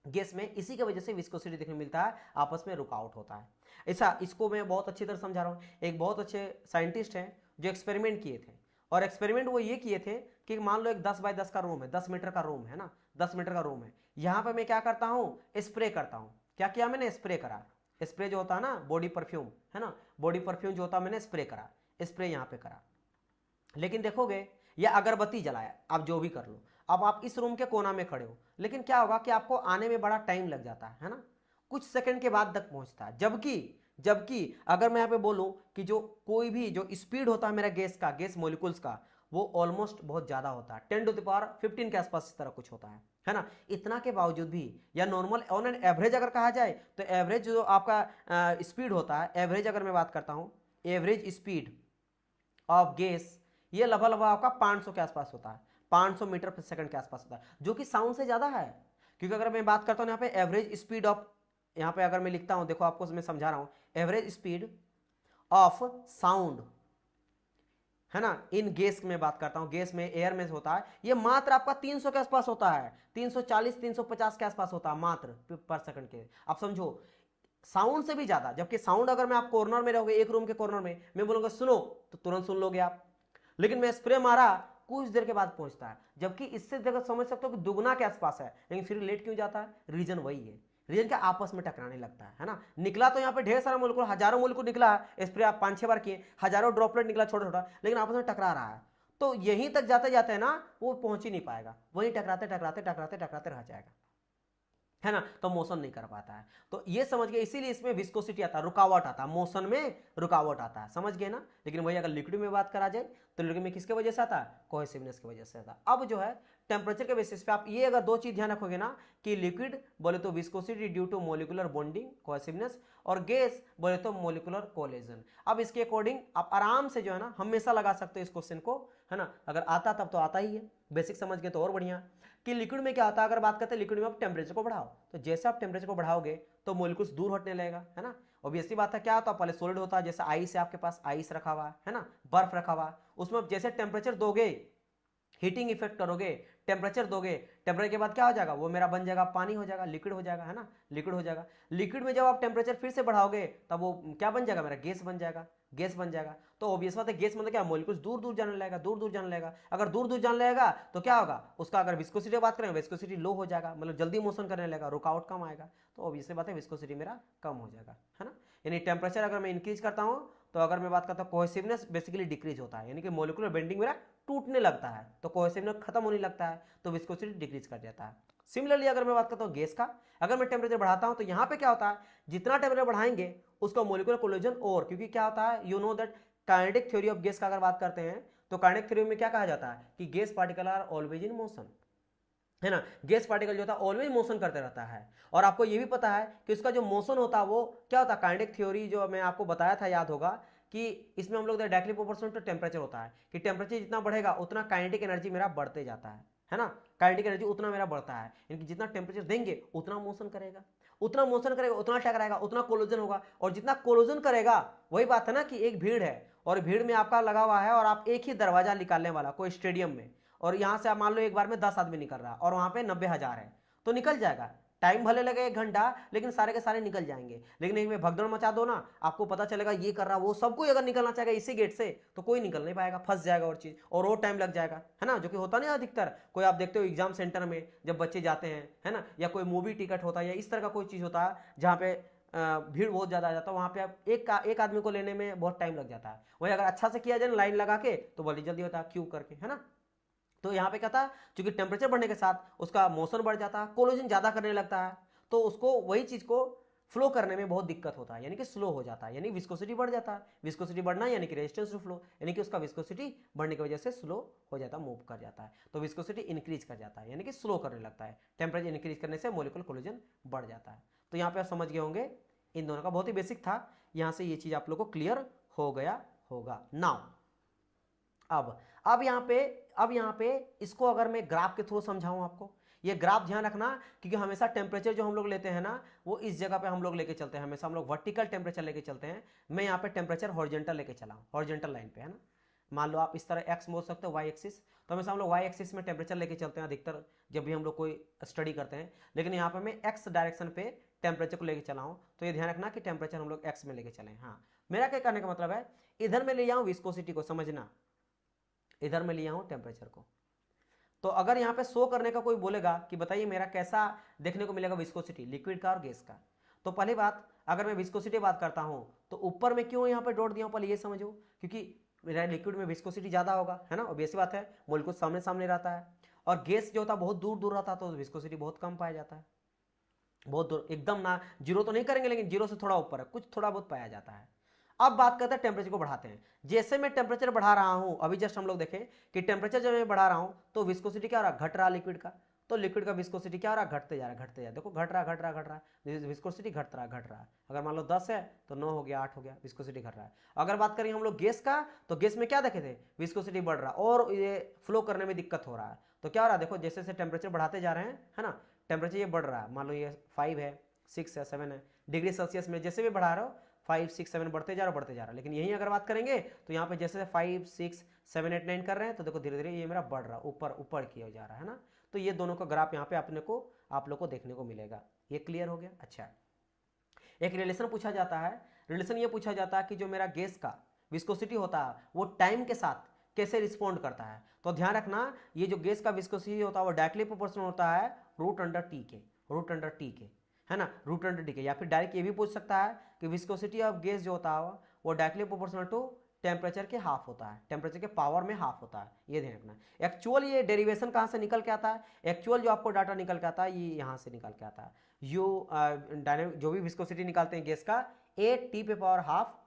गैस में इसी की वजह से विस्कोसिटी देखने मिलता है, आपस में रुकावट होता है। ऐसा इसको मैं बहुत अच्छी तरह समझा रहा हूँ। एक बहुत अच्छे साइंटिस्ट हैं जो एक्सपेरिमेंट किए थे, और एक्सपेरिमेंट वो ये किए थे कि मान लो एक 10 बाय 10 का रूम है, 10 मीटर का रूम है ना, 10 मीटर का रूम है, यहाँ पे मैं क्या करता हूँ, स्प्रे करता हूँ। क्या किया मैंने, स्प्रे करा। स्प्रे जो होता है ना बॉडी परफ्यूम, है ना, बॉडी परफ्यूम जो होता है, मैंने स्प्रे करा, स्प्रे यहाँ पे करा। लेकिन देखोगे, या अगरबत्ती जलाया, आप जो भी कर लो, अब आप इस रूम के कोना में खड़े हो, लेकिन क्या होगा कि आपको आने में बड़ा टाइम लग जाता है ना, कुछ सेकंड के बाद तक पहुंचता है। जबकि जबकि अगर मैं यहाँ पे बोलूं कि जो कोई भी जो स्पीड होता है मेरा गैस का, गैस मॉलिक्यूल्स का, वो ऑलमोस्ट बहुत ज्यादा होता है, 10⁻15 के आसपास इस तरह कुछ होता है ना। इतना के बावजूद भी, या नॉर्मल ऑन एन एवरेज अगर कहा जाए तो एवरेज जो आपका स्पीड होता है, एवरेज अगर मैं बात करता हूँ, एवरेज स्पीड ऑफ गैस, ये लगभग आपका 500 के आसपास होता है, 500 मीटर प्रति सेकंड के आसपास होता है, जो कि साउंड से ज्यादा है। क्योंकि अगर मैं बात करता हूँ यहाँ पे एवरेज स्पीड ऑफ, यहाँ पे अगर मैं लिखता हूँ, देखो आपको मैं समझा रहा हूँ, एवरेज स्पीड ऑफ साउंड, है ना, इन गैस में बात करता हूँ, गैस में, एयर में होता है, ये मात्र आपका 300 के आसपास होता है, 340 350 के आसपास होता है मात्र पर सेकंड के। आप समझो, साउंड से भी ज्यादा। जबकि साउंड अगर मैं आप कॉर्नर में रहोगे, एक रूम के कॉर्नर में, मैं बोलूंगा सुनो तो तुरंत सुन लोगे आप, लेकिन मैं स्प्रे मारा कुछ देर के बाद पहुंचता है, जबकि इससे देखो समझ सकते हो कि दुगना के आसपास है, लेकिन फिर लेट क्यों जाता है, रीजन वही है, रीजन क्या, आपस में टकराने लगता है ना। निकला तो यहाँ पे ढेर सारा मोलिक्यूल, हजारों मोलिक्यूल निकला, स्प्रे आप 5-6 बार किए, हजारों ड्रॉपलेट निकला छोटा छोटा, लेकिन आपस में टकरा रहा है, तो यहीं तक जाते जाते है ना वो पहुंच ही नहीं पाएगा, वहीं टकराते टकराते टकराते टकराते रह जाएगा, है ना, तो मोशन नहीं कर पाता है। तो ये समझ गए, इसीलिए इसमें विस्कोसिटी आता है, रुकावट आता है, मोशन में रुकावट आता है, समझ गए ना। लेकिन वही अगर लिक्विड में बात करा जाए तो लिक्विड में किसके वजह से आता है, कोहेसिवनेस की वजह से आता है। अब जो है टेम्परेचर के बेसिस पे आप ये अगर दो चीज ध्यान रखोगे ना, कि लिक्विड बोले तो viscosity due to molecular bonding cohesiveness, और गैस बोले तो मोलिकुलर कोलेजन। अब इसके अकॉर्डिंग आप आराम से जो है ना हमेशा लगा सकते हो इस क्वेश्चन को, है ना, अगर आता तब तो आता ही है, बेसिक समझ गए तो और बढ़िया। कि लिक्विड में क्या होता है, अगर बात करते हैं लिक्विड में आप टेम्परेचर को बढ़ाओ, तो जैसे आप टेम्परेचर को बढ़ाओगे तो मोलिक्यूल्स दूर हटने लगेगा, है ना। ऑब्वियसली बात है, क्या होता है, पहले सॉलिड होता है, जैसे आइस है आपके पास, आइस रखा हुआ है ना, बर्फ रखा हुआ, उसमें जैसे टेम्परेचर दोगे, हीटिंग इफेक्ट करोगे, टेम्परेचर दोगे, टेम्परेचर के बाद क्या हो जाएगा, वो मेरा बन जाएगा पानी हो जाएगा, लिक्विड हो जाएगा, है ना, लिक्विड हो जाएगा। लिक्विड में जब आप टेम्परेचर फिर से बढ़ाओगे तब वो क्या बन जाएगा, मेरा गैस बन जाएगा, गैस बन जाएगा। तो ऑब्वियस बात है, गैस मतलब क्या, मॉलिक्यूल्स दूर दूर जाने लगेगा, दूर दूर जाने लगेगा। अगर दूर दूर जाने लगेगा तो क्या होगा, उसका अगर विस्कोसिटी बात करें, विस्कोसिटी लो हो जाएगा, मतलब जल्दी मोशन करने लगेगा, रुकावट कम आएगा, तो ऑब्वियसली बात है विस्कोसिटी मेरा कम हो जाएगा, है ना। यानी टेम्परेचर अगर मैं इंक्रीज करता हूं, तो अगर मैं बात करता हूं कोहेसिवनेस बेसिकली डिक्रीज होता है, यानी कि मॉलिक्यूलर बेंडिंग मेरा टूटने लगता है, तो कोहेसिवनेस खत्म होने लगता है, तो विस्कोसिटी डिक्रीज कर जाता है। सिमिलरली अगर मैं बात करता हूं गैस का, अगर मैं टेम्परेचर बढ़ाता हूं तो यहां पे क्या होता है, जितना टेम्परेचर बढ़ाएंगे उसका मॉलिक्यूलर कोलिजन, और क्योंकि क्या होता है, you know that kinetic theory of gas का अगर बात करते हैं तो काइनेटिक थ्योरी में क्या कहा जाता है कि gas particle are always in motion, है ना, गैस पार्टिकल जो होता है ऑलवेज मोशन करते रहता है। और आपको ये भी पता है कि उसका जो मोशन होता है वो क्या होता है, काइनेटिक थ्योरी जो मैं आपको बताया था, याद होगा कि इसमें हम लोग डायरेक्टली प्रोपोर्शनल टू टेम्परेचर होता है, कि टेम्परेचर जितना बढ़ेगा उतना काइनेटिक एनर्जी मेरा बढ़ते जाता है ना, काइनेटिक एनर्जी उतना मेरा बढ़ता है, यानी कि जितना टेम्परेचर देंगे उतना मोशन करेगा, उतना मोशन करेगा, उतना टकराएगा, उतना कोलोजन होगा, और जितना कोलोजन करेगा, वही बात है ना कि एक भीड़ है और भीड़ में आपका लगा हुआ है, और आप एक ही दरवाजा निकालने वाला कोई स्टेडियम में, और यहां से आप मान लो एक बार में 10 आदमी निकल रहा है, और वहां पे 90,000 है, तो निकल जाएगा, टाइम भले लगे 1 घंटा, लेकिन सारे के सारे निकल जाएंगे। लेकिन एक में भगदड़ मचा दो ना, आपको पता चलेगा ये कर रहा, वो सब कोई अगर निकलना चाहेगा इसी गेट से तो कोई निकल नहीं पाएगा, फंस जाएगा और चीज, और वो टाइम लग जाएगा, है ना, जो कि होता नहीं अधिकतर। कोई आप देखते हो एग्जाम सेंटर में जब बच्चे जाते हैं, है ना, या कोई मूवी टिकट होता है, या इस तरह का कोई चीज होता है जहाँ पे भीड़ बहुत ज्यादा आ जाता है, वहां पे आप एक आदमी को लेने में बहुत टाइम लग जाता है। वही अगर अच्छा से किया जाए लाइन लगा के तो बड़ी जल्दी होता है, क्यू करके, है ना। तो यहाँ पे क्या था, क्योंकि टेम्परेचर बढ़ने के साथ उसका मोशन बढ़ जाता है, कोलोजन ज्यादा करने लगता है, तो उसको वही चीज को फ्लो करने में बहुत दिक्कत होता है, यानी कि स्लो हो जाता है, यानी विस्कोसिटी बढ़ जाता है। विस्कोसिटी बढ़ना यानी कि रेजिस्टेंस टू फ्लो, यानी कि उसका विस्कोसिटी बढ़ने की वजह से स्लो हो जाता है, मूव कर जाता है। तो विस्कोसिटी इंक्रीज कर जाता है, यानी कि स्लो करने लगता है। टेम्परेचर इंक्रीज करने से मॉलिक्यूलर कोलिजन बढ़ जाता है। तो यहाँ पे आप समझ गए होंगे, इन दोनों का बहुत ही बेसिक था, यहाँ से ये चीज आप लोग को क्लियर हो गया होगा। नाउ अब यहाँ पे इसको अगर मैं ग्राफ के थ्रू समझाऊं आपको, ये ग्राफ ध्यान रखना, क्योंकि हमेशा टेम्परेचर जो हम लोग लेते हैं ना, वो इस जगह पे हम लोग लेके चलते हैं, हमेशा हम लोग वर्टिकल टेम्परेचर लेके चलते हैं। मैं यहाँ पे टेम्परेचर हॉरिजॉन्टल लेके चला हूँ, हॉरिजॉन्टल लाइन पे, है ना। मान लो आप इस तरह एक्स बोल सकते हो, वाई एक्सिस, तो हमेशा हम लोग वाई एक्सिस में टेम्परेचर लेके चलते हैं अधिकतर जब भी हम लोग कोई स्टडी करते हैं। लेकिन यहाँ पे मैं एक्स डायरेक्शन पे टेम्परेचर को लेके चला हूँ, तो ये ध्यान रखना कि टेम्परेचर हम लोग एक्स में लेके चले। हाँ, मेरा क्या करने का मतलब है, इधर में ले आऊँ विस्कोसिटी को, समझना, इधर में लिया हूं टेम्परेचर को। तो अगर यहां पे शो करने का कोई बोलेगा कि बताइए मेरा कैसा देखने को मिलेगा विस्कोसिटी, लिक्विड का और गैस का, तो पहली बात, अगर मैं विस्कोसिटी बात करता हूं तो ऊपर में क्यों यहां पे डॉट दिया हूं, पहले ये समझो, क्योंकि मेरा लिक्विड में विस्कोसिटी ज्यादा होगा, है ना, ऑब्वियस बात है, मॉलिक्यूल सामने सामने रहता है, और गैस जो होता है बहुत दूर दूर रहता है, तो विस्कोसिटी बहुत कम पाया जाता है, बहुत दूर, एकदम ना जीरो तो नहीं करेंगे, लेकिन जीरो से थोड़ा ऊपर है, कुछ थोड़ा बहुत पाया जाता है। अब बात करते हैं टेम्परेचर को बढ़ाते हैं। जैसे मैं टेम्परेचर बढ़ा रहा हूं, अभी जस्ट हम लोग देखें कि टेम्परेचर जब मैं बढ़ा रहा हूं तो विस्कोसिटी क्या हो रहा है, घट रहा लिक्विड का, तो लिक्विड का विस्कोसिटी क्या हो रहा है, घटते जा रहा है, घटते जा रहा है, देखो घट रहा घट रहा घट रहा है, विस्कोसिटी घट रहा घट रहा है। अगर मान लो 10 है तो 9 हो गया, 8 हो गया, विस्कोसिटी घट रहा है। अगर बात करें हम लोग गैस का, तो गैस में क्या देखे थे, विस्कोसिटी बढ़ रहा और ये फ्लो करने में दिक्कत हो रहा है। तो क्या हो रहा है, देखो जैसे जैसे टेम्परेचर बढ़ाते जा रहे हैं, है ना, टेम्परेचर ये बढ़ रहा है, मान लो ये 5 है, 6 है, 7 है डिग्री सेल्सियस में, जैसे भी बढ़ा रहे हो 5, 6, 7 बढ़ते जा रहा। लेकिन यही अगर बात करेंगे तो यहाँ पे जैसे 5, 6, 7, 8, 9 कर रहे हैं, तो देखो धीरे धीरे ये मेरा बढ़ रहा, ऊपर ऊपर किया जा रहा है ना। तो ये दोनों का ग्राफ यहाँ पे आप लोग को देखने को मिलेगा। ये क्लियर हो गया। अच्छा, एक रिलेशन पूछा जाता है, रिलेशन ये पूछा जाता है कि जो मेरा गैस का विस्कोसिटी होता है वो टाइम के साथ कैसे रिस्पॉन्ड करता है। तो ध्यान रखना, ये जो गैस का विस्कोसिटी होता है वो डायरेक्टली प्रोपोर्शनल होता है रूट अंडर टी के, रूट अंडर टी के, है ना, रूट अंडर टी के। या फिर डायरेक्ट ये भी पूछ सकता है कि विस्कोसिटी ऑफ गैस जो होता है वो डायरेक्टली प्रोपोर्शनल टू टेम्परेचर के हाफ होता है, टेम्परेचर के पावर में हाफ होता है। ये ध्यान रखना। एक्चुअल ये डेरिवेशन कहाँ से निकल के आता है, एक्चुअल जो आपको डाटा निकल के आता है ये यहाँ से निकल के आता है। डायनेमिक जो भी विस्कोसिटी निकालते हैं गैस का, ए टी पे power half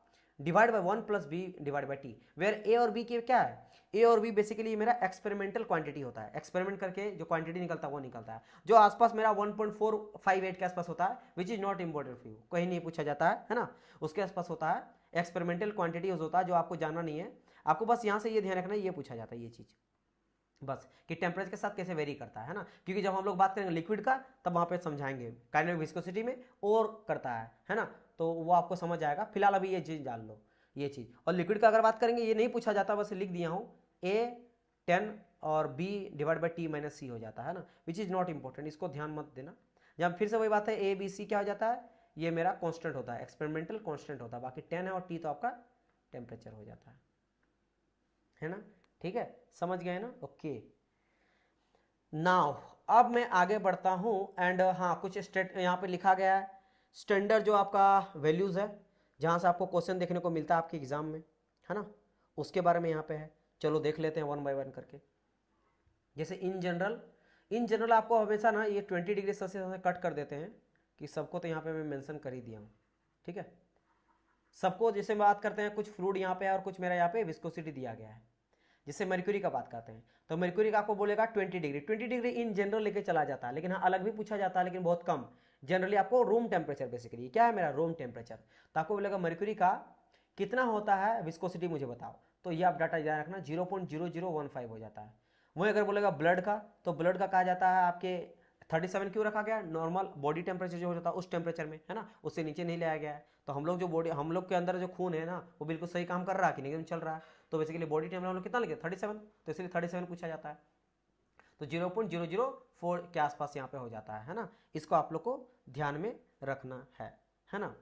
divide by 1 plus b divide by t, where a और बी के क्या है, ए और बी बेसिकली मेरा एक्सपेरिमेंटल क्वांटिटी होता है, एक्सपेरिमेंट करके जो क्वांटिटी निकलता है वो निकलता है, जो आसपास मेरा 1.458 के आसपास होता है, which is not important for you, कहीं नहीं पूछा जाता है ना, उसके आसपास होता है, एक्सपेरिमेंटल क्वांटिटी होता है, जो आपको जानना नहीं है, आपको बस यहाँ से ये ध्यान रखना, ये पूछा जाता है ये चीज बस, कि टेम्परेचर के साथ कैसे वेरी करता है ना, क्योंकि जब हम लोग बात करेंगे लिक्विड का तब वहां पे समझाएंगे, काइनेटिक विस्कोसिटी में और करता है ना, तो वो आपको समझ आएगा। फिलहाल अभी ये चीज जान लो, ये चीज। और लिक्विड का अगर बात करेंगे ये नहीं पूछा जाता, बस लिख दिया हूँ, ए 10 और b divide by t minus c हो जाता है ना, विच इज नॉट इंपॉर्टेंट, इसको ध्यान मत देना। जब फिर से वही बात है, ए बी सी क्या हो जाता है, ये मेरा कॉन्स्टेंट होता है, एक्सपेरिमेंटल कॉन्स्टेंट होता है, बाकी 10 है और टी तो आपका टेम्परेचर हो जाता है ना, ठीक है, समझ गए ना, ओके। नाउ अब मैं आगे बढ़ता हूं एंड हाँ, कुछ स्टेट यहाँ पे लिखा गया है, स्टैंडर्ड जो आपका वैल्यूज है, जहां से आपको क्वेश्चन देखने को मिलता है आपके एग्जाम में, है ना, उसके बारे में यहाँ पे है। चलो देख लेते हैं 1 बाय 1 करके। जैसे इन जनरल आपको हमेशा ना ये 20 डिग्री सेल्सियस कट कर देते हैं, कि सबको तो यहाँ पे मैं मेंशन कर ही दिया हूँ, ठीक है, सबको। जैसे बात करते हैं, कुछ फ्लूइड यहाँ पे है और कुछ मेरा यहाँ पे विस्कोसिटी दिया गया है। जैसे मर्क्यूरी का बात करते हैं, तो मर्क्यूरी का आपको बोलेगा 20 डिग्री, 20 डिग्री इन जनरल लेके चला जाता है, लेकिन हाँ अलग भी पूछा जाता है, लेकिन बहुत कम। जनरली आपको रूम टेम्परेचर, बेसिकली क्या है मेरा रूम टेम्परेचर, तो आपको बोलेगा मर्क्यूरी का कितना होता है विस्कोसिटी मुझे बताओ, तो ये आप डाटा याद रखना 0.0015 हो जाता है। वही अगर बोलेगा ब्लड का, तो ब्लड का कहा जाता है आपके 37 क्यों रखा गया, नॉर्मल बॉडी टेम्परेचर जो होता है उस टेम्परेचर में, है ना, उससे नीचे नहीं लाया गया है। तो हम लोग जो बॉडी, हम लोग के अंदर जो खून है ना, वो बिल्कुल सही काम कर रहा है कि नहीं चल रहा है, तो बेसिकली बॉडी टेम्परेचर हम लोग कितना लगे 37, तो इसलिए 37 पूछा जाता है। तो 0.004 के आसपास यहाँ पे हो जाता है ना, इसको आप लोग को ध्यान में रखना है ना।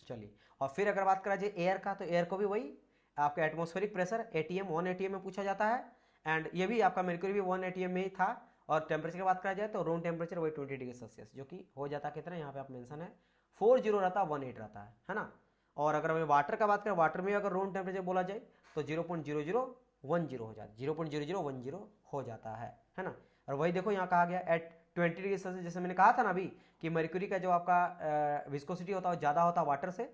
चलिए, और फिर अगर बात करा जाए एयर का, तो एयर को भी वही आपका एटमॉस्फेरिक प्रेशर ATM 1 ATM में पूछा जाता है, एंड ये भी आपका मर्क्यूरी भी 1 ATM में ही था। और टेम्परेचर की बात करा जाए तो रूम टेम्परेचर वही 20 डिग्री सेल्सियस, जो कि हो जाता कितना, यहाँ पे आप मेंशन है 40 रहता, 18 रहता है ना। और अगर हमें वाटर का बात करें, वाटर में अगर रूम टेम्परेचर बोला जाए तो 0.0010 हो जाता, 0.0010 हो जाता है ना। और वही देखो यहाँ कहा गया एट 20 डिग्री सेल्सियस, जैसे मैंने कहा था ना अभी कि मर्क्यूरी का जो आपका विस्कोसिटी होता है ज़्यादा होता है वाटर से,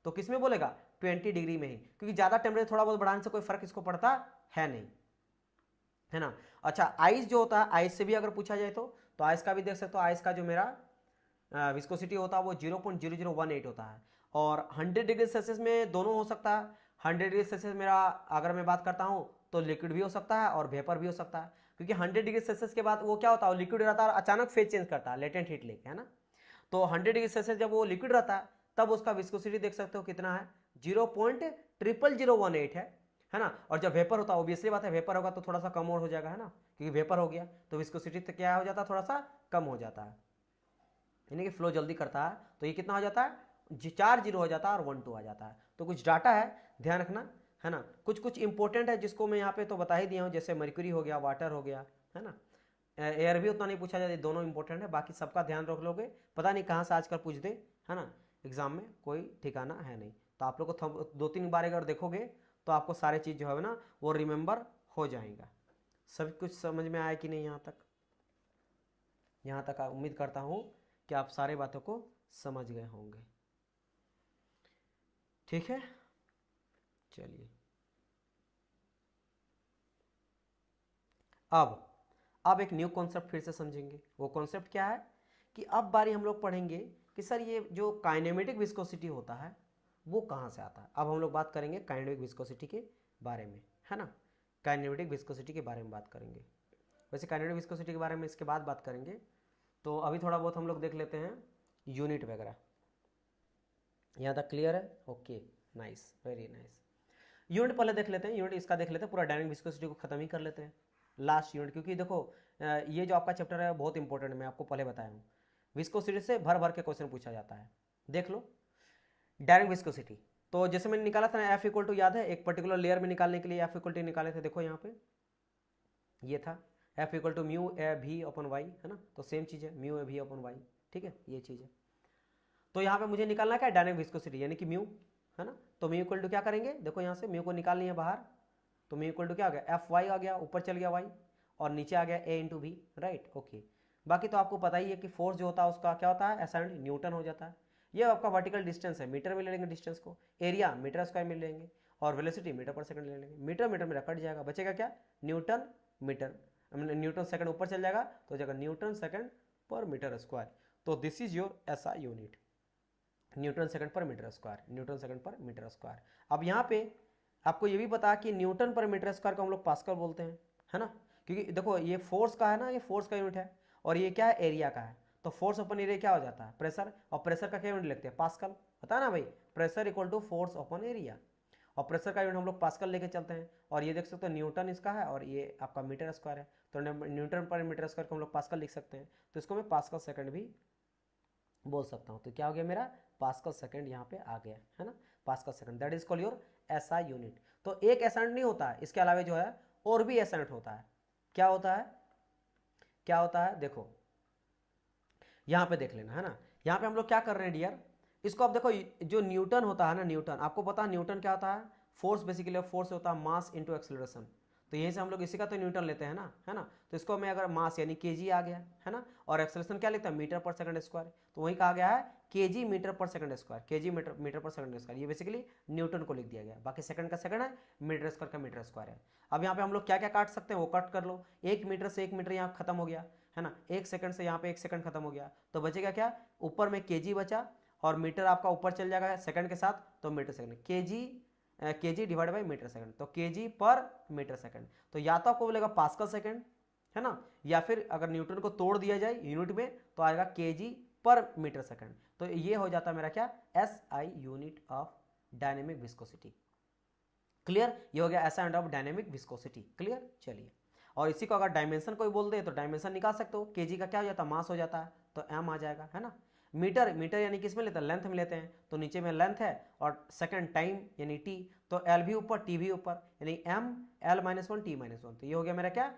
तो किस में बोलेगा 20 डिग्री में ही, क्योंकि ज़्यादा टेम्परेचर थोड़ा बहुत बढ़ाने से कोई फर्क इसको पड़ता है नहीं, है ना। अच्छा आइस जो होता है, आइस से भी अगर पूछा जाए तो आइस का भी देख सकते हो, आइस का जो मेरा विस्कोसिटी होता है वो 0.0018 होता है, और 100 डिग्री सेल्सियस में दोनों हो सकता है। 100 डिग्री सेल्सियस मेरा अगर मैं बात करता हूँ तो लिक्विड भी हो सकता है और वेपर भी हो सकता है, क्योंकि 100 डिग्री सेल्सियस के बाद वो क्या होता है, लिक्विड रहता है, अचानक फेज चेंज करता है लेटेंट हीट लेके, है ना। तो 100 डिग्री सेल्सियस जब वो लिक्विड रहता है तब उसका विस्कोसिटी देख सकते हो कितना है, 0.0018 है ना। और जब वेपर होता है, ऑब्वियसली बात है वेपर होगा तो थोड़ा सा कम और हो जाएगा, है ना, क्योंकि वेपर हो गया तो विस्कोसिटी तो क्या हो जाता है, थोड़ा सा कम हो जाता है, यानी कि फ्लो जल्दी करता है। तो ये कितना हो जाता है, 4 जीरो हो जाता है और 1 2 आ जाता है। तो कुछ डाटा है ध्यान रखना, है ना। कुछ कुछ इंपॉर्टेंट है जिसको मैं यहाँ पे तो बता ही दिया हूँ, जैसे मर्क्यूरी हो गया, वाटर हो गया, है ना। एयर भी उतना नहीं पूछा जाता, दोनों इंपॉर्टेंट है, बाकी सबका ध्यान रख लोगे, पता नहीं कहाँ से आजकल पूछ दे, है ना, एग्जाम में कोई ठिकाना है नहीं। तो आप लोग को 2-3 बार अगर देखोगे तो आपको सारे चीज़ जो है ना वो रिमेंबर हो जाएगा। सब कुछ समझ में आया कि नहीं यहाँ तक? यहाँ तक उम्मीद करता हूँ कि आप सारे बातों को समझ गए होंगे। ठीक है, चलिए अब एक न्यू कॉन्सेप्ट फिर से समझेंगे। वो कॉन्सेप्ट क्या है कि अब बारी हम लोग पढ़ेंगे कि सर ये जो काइनेमेटिक विस्कोसिटी होता है वो कहाँ से आता है। अब हम लोग बात करेंगे काइनेमेटिक विस्कोसिटी के बारे में, है ना। काइनेमेटिक विस्कोसिटी के बारे में बात करेंगे। वैसे काइनेमेटिक विस्कोसिटी के बारे में इसके बाद बात करेंगे, तो अभी थोड़ा बहुत हम लोग देख लेते हैं यूनिट वगैरह। यहाँ तक क्लियर है? Okay, nice, very nice. Unit पहले देख लेते हैं, यूनिट इसका देख लेते हैं, पूरा डायनामिक विस्कोसिटी को खत्म ही कर लेते हैं लास्ट यूनिट, क्योंकि देखो ये जो आपका चैप्टर है बहुत इंपॉर्टेंट है, मैं आपको पहले बताया हूँ। विस्कोसिटी से भर भर के क्वेश्चन पूछा जाता है। देख लो डायनामिक विस्कोसिटी, तो जैसे मैंने निकाला था ना एफ इक्वल टू, याद है एक पर्टिकुलर लेयर में निकालने के लिए एफ इक्वल टू निकाले थे, देखो यहाँ पे ये था F equal to mu A भी अपन वाई, है ना। तो सेम चीज़ है म्यू ए भी अपन वाई, ठीक है, ये चीज़ है। तो यहाँ पे मुझे निकालना क्या है, डायनामिक विस्कोसिटी यानी कि म्यू, है ना। तो म्यू इक्वल टू क्या करेंगे, देखो यहाँ से म्यू को निकालनी है बाहर, तो म्यू इक्वल टू क्या आ गया, एफ वाई आ गया, ऊपर चल गया वाई और नीचे आ गया ए इंटू भी, राइट, ओके। बाकी तो आपको पता ही है कि फोर्स जो होता है उसका क्या होता है, एसआई न्यूटन हो जाता है। ये आपका वर्टिकल डिस्टेंस है, मीटर में ले लेंगे डिस्टेंस को, एरिया मीटर स्क्वायर में लेंगे और वेलोसिटी मीटर पर सेकंड ले लेंगे। मीटर मीटर मेरा कट जाएगा, बचेगा क्या, न्यूटन मीटर, न्यूटन सेकंड ऊपर चल जाएगा तो हो जाएगा न्यूटन सेकंड पर मीटर स्क्वायर। तो this is your SI unit, Newton second पर मीटर स्क्वायर, न्यूटन सेकंड पर मीटर स्क्वायर। अब यहाँ पे आपको ये भी पता कि न्यूटन पर मीटर स्क्वायर को हम लोग पास्कल बोलते हैं, है ना, क्योंकि देखो ये फोर्स का है ना, ये फोर्स का यूनिट है और ये क्या है, एरिया का है। तो फोर्स अपन एरिया क्या हो जाता है, प्रेशर, और प्रेशर का क्या यूनिट लिखते हैं, पास्कल, पता है ना भाई, pressure equal to force upon area, और प्रेशर का यूनिट हम लोग पास्कल लेके चलते हैं। और ये देख सकते हो न्यूटन इसका है और ये आपका मीटर स्क्वायर है, तो न्यूटन पर मीटर स्क्वायर को हम लोग पास्कल लिख सकते हैं, तो इसको मैं पास्कल सेकंड भी बोल सकता हूँ। तो क्या हो गया मेरा, पास्कल सेकंड यहाँ पे आ गया, है ना, pascal second, that is called your SI unit. तो एक एसआई नहीं होता है, इसके अलावा जो है और भी एसआई होता है। क्या होता है, क्या होता है, देखो यहाँ पे देख लेना, है ना। यहाँ पे हम लोग क्या कर रहे हैं डियर, इसको आप देखो, जो न्यूटन होता है ना, न्यूटन आपको पता है न्यूटन क्या होता है, फोर्स, बेसिकली फोर्स होता है मास इंटू एक्सेलरेशन। तो यहीं से हम लोग इसी का तो न्यूटन लेते हैं ना, है ना। तो इसको मैं अगर मास यानी केजी आ गया, है ना, और एक्सेलरेशन क्या लिखता है, मीटर पर सेकंड स्क्वायर, तो वही कहा गया है केजी मीटर पर second square, KG metre metre पर सेकंड स्क्वायर, ये बेसिकली न्यूटन को लिख दिया गया। बाकी सेकंड का सेकंड है, मीटर स्क्वायर का मीटर स्क्वायर है। अब यहाँ पे हम लोग क्या क्या काट सकते हैं वो कट कर लो, 1 मीटर से 1 मीटर यहाँ खत्म हो गया, है ना, 1 सेकंड से यहाँ पे 1 सेकंड खत्म हो गया, तो बचेगा क्या, ऊपर में केजी बचा और मीटर आपका ऊपर चल जाएगा सेकंड के साथ, तो metre second, KG divide by metre second, तो केजी पर मीटर सेकंड। तो या तो आपको बोलेगा पास्कल सेकंड, है ना, या फिर अगर न्यूटन को तोड़ दिया जाए यूनिट में तो आएगा केजी पर मीटर सेकंड। तो ये हो जाता है मेरा क्या, SI unit of dynamic viscosity. Clear, ये हो गया SI unit of dynamic viscosity, clear. चलिए, और इसी को अगर डायमेंशन कोई बोल दे तो डायमेंशन निकाल सकते हो, केजी का क्या हो जाता है, मास हो जाता है, तो एम आ जाएगा, है ना। मीटर, मीटर यानी किस में लेते हैं, लेंथ में लेते हैं, तो नीचे में लेंथ है और सेकंड टाइम यानी टी, तो एल भी ऊपर टी भी ऊपर, यानी एम एल -1 टी -1, तो ये हो गया मेरा क्या,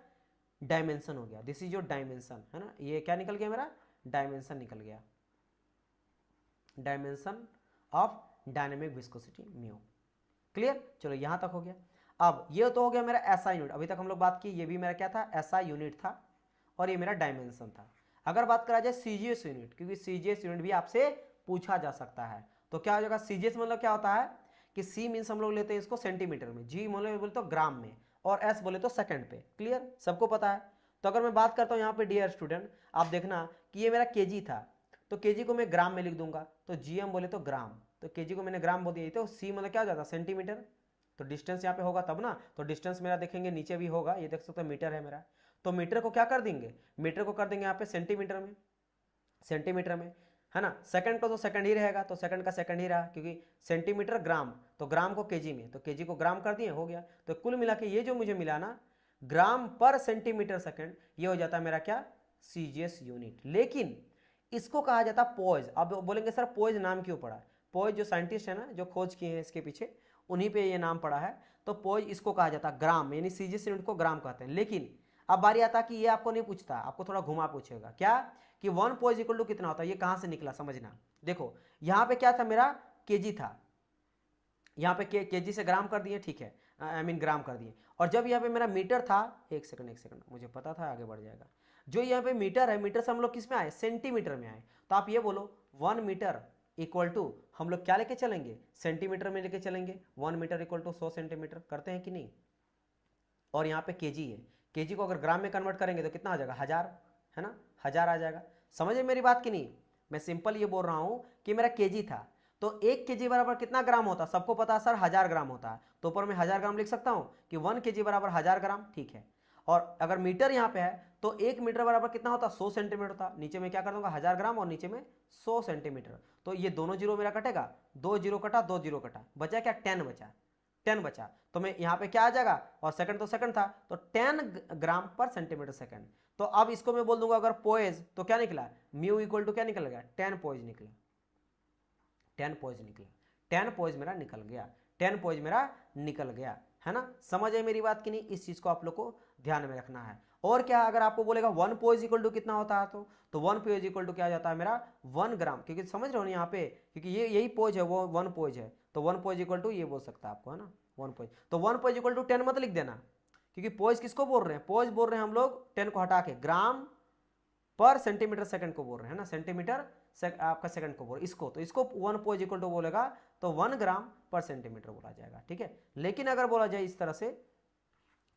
डायमेंशन हो गया। दिस इज योर डायमेंशन, है ना, ये क्या निकल गया मेरा, डायमेंशन निकल गया, dimension of dynamic viscosity mu. Clear, चलो यहां तक हो गया। अब ये तो हो गया मेरा एसआई यूनिट, अभी तक हम लोग बात की, ये भी मेरा क्या था, एसआई यूनिट था और ये मेरा डायमेंशन था। अगर बात करा जाए सीजीएस यूनिट, क्योंकि सीजीएस यूनिट भी आपसे पूछा जा सकता है, तो क्या हो जाएगा सीजीएस मतलब क्या होता है कि सी मीन्स हम लोग लेते हैं इसको सेंटीमीटर में, जी बोले तो ग्राम में, और एस बोले तो सेकंड पे। क्लियर, सबको पता है। तो अगर मैं बात करता हूँ यहाँ पे डियर स्टूडेंट, आप देखना कि ये मेरा केजी था, तो केजी को मैं ग्राम में लिख दूंगा, तो जीएम बोले तो ग्राम, तो केजी को मैंने ग्राम बोल दिया, तो सी मतलब क्या हो जाता है सेंटीमीटर, तो डिस्टेंस यहाँ पे होगा तब ना, तो डिस्टेंस मेरा देखेंगे नीचे भी होगा, ये देख सकते हो मीटर है मेरा, तो मीटर को क्या कर देंगे, मीटर को कर देंगे यहाँ पे सेंटीमीटर में, सेंटीमीटर में, है ना। सेकंड को तो सेकंड ही रहेगा, तो सेकंड का सेकंड ही रहा, क्योंकि सेंटीमीटर ग्राम, तो ग्राम को केजी में, तो केजी को ग्राम कर दिए, हो गया। तो कुल मिला के ये जो मुझे मिला ना ग्राम पर सेंटीमीटर सेकंड, ये हो जाता है मेरा क्या सीजीएस यूनिट। लेकिन इसको कहा जाता है पोइज। अब बोलेंगे सर पोइज नाम क्यों पड़ा, पोइज जो साइंटिस्ट है ना जो खोज किए हैं इसके पीछे, उन्हीं पे ये नाम पड़ा है, तो पोइज इसको कहा जाता है ग्राम, यानी सीजीएस यूनिट को ग्राम कहते हैं। लेकिन अब बारी आता कि ये आपको नहीं पूछता, आपको थोड़ा घुमा पूछेगा, क्या कि 1 पोइज इक्वल टू कितना होता है, ये कहां से निकला समझना। देखो यहां पे क्या था मेरा केजी था, यहाँ पे केजी से ग्राम कर दिए, ठीक है, आई मीन ग्राम कर दिए, और जब यहाँ पे मेरा मीटर था, एक सेकंड मुझे पता था आगे बढ़ जाएगा, जो यहाँ पे मीटर है, मीटर से हम लोग किस में आए, सेंटीमीटर में आए, तो आप ये बोलो 1 मीटर इक्वल टू हम लोग क्या लेके चलेंगे, सेंटीमीटर में लेके चलेंगे, 1 मीटर इक्वल टू 100 सेंटीमीटर, करते हैं कि नहीं। और यहाँ पे केजी है, केजी को अगर ग्राम में कन्वर्ट करेंगे तो कितना आ जाएगा, 1000, है ना, 1000 आ जाएगा। समझे मेरी बात कि नहीं, मैं सिंपल ये बोल रहा हूं कि मेरा केजी था, तो 1 केजी बराबर कितना ग्राम होता है, सबको पता है सर 1000 ग्राम होता है, तो ऊपर में 1000 ग्राम लिख सकता हूं कि 1 केजी बराबर 1000 ग्राम, ठीक है। और अगर मीटर यहाँ पे है तो 1 मीटर बराबर कितना होता है, 100 सेंटीमीटर होता, नीचे में क्या कर दूंगा 1000 ग्राम और नीचे में 100 सेंटीमीटर, तो ये दोनों जीरो मेरा कटेगा, 2 जीरो कटा 2 जीरो कटा, बचा क्या 10 बचा, 10 बचा, तो मैं यहाँ पे क्या आ जाएगा, और सेकंड तो सेकंड था, तो 10 ग्राम पर सेंटीमीटर सेकंड। तो अब इसको मैं बोल दूंगा अगर पोएज, तो क्या निकला, म्यू इक्वल टू क्या निकल गया, 10 पोएज निकला, 10 पोएज निकला, 10 पोएज मेरा निकल गया, 10 पोएज मेरा निकल गया, है ना। समझ है मेरी बात कि नहीं, इस चीज को आप लोग को ध्यान में रखना है। और क्या अगर आपको बोलेगा 1 पोएज इक्वल टू कितना होता है, तो 1 पोएज इक्वल टू क्या जाता है मेरा 1 ग्राम, क्योंकि समझ रहे हो ना यहाँ पे, क्योंकि ये यही पोएज है, वो 1 पोएज है, तो 1 पोएज इक्वल टू ये बोल सकता है आपको, है ना 1 पोएज, तो 1 पोएज इक्वल टू 10 मत लिख देना, क्योंकि पोएज किसको बोल रहे हैं, पोएज बोल रहे हैं हम लोग 10 को हटा के ग्राम पर सेंटीमीटर सेकंड को बोल रहे हैं ना, सेंटीमीटर आपका सेकंड को बोल रहे इसको, तो इसको 1 पोएज इक्वल टू बोलेगा तो 1 ग्राम पर सेंटीमीटर बोला जाएगा, ठीक है। लेकिन अगर बोला जाए इस तरह से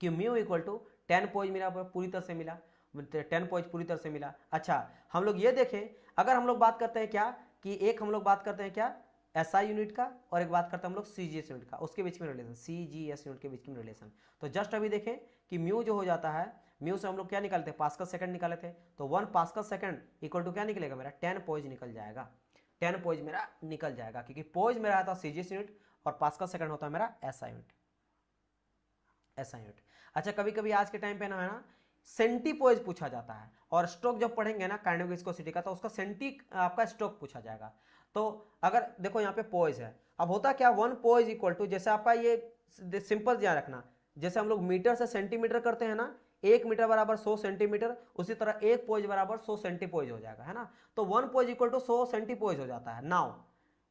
कि म्यू इक्वल टू 10 पोएज मेरा पूरी तरह से मिला, 10 पोएज पूरी तरह से मिला। अच्छा हम लोग ये देखें, अगर हम लोग बात करते हैं क्या कि एक हम लोग बात करते हैं क्या एसआई यूनिट का, और एक बात करते हैं हम लोग सीजीएस यूनिट का, उसके बीच में रिलेशन, सीजीएस यूनिट के बीच में रिलेशन। तो जस्ट अभी देखें कि म्यू जो हो जाता है, म्यू से हम लोग क्या निकालते हैं, पास्कल सेकंड निकाले थे, तो 1 पास्कल सेकंड इक्वल टू क्या निकलेगा मेरा 10 पोएज निकल जाएगा, 10 पोएज मेरा निकल जाएगा, क्योंकि पोएज मेरा आता है सीजीएस यूनिट और पास्कल सेकंड होता है मेरा एसआई यूनिट, एसआई यूनिट। अच्छा कभी कभी आज के टाइम पे ना है ना सेंटीपोएज पूछा जाता है, और स्ट्रोक जब पढ़ेंगे ना काइनेटिक विस्कोसिटी का, तो उसका सेंटी आपका स्ट्रोक पूछा जाएगा। तो अगर देखो यहाँ पे पोएज है, अब होता क्या 1 पोएज इक्वल टू, जैसे आपका ये सिंपल ध्यान रखना, जैसे हम लोग मीटर से सेंटीमीटर करते हैं ना, 1 मीटर बराबर 100 सेंटीमीटर, उसी तरह 1 पोएज बराबर 100 सेंटीपोएज हो जाएगा, है ना। तो 1 पोएज इक्वल टू 100 सेंटीपोएज हो जाता है। नाउ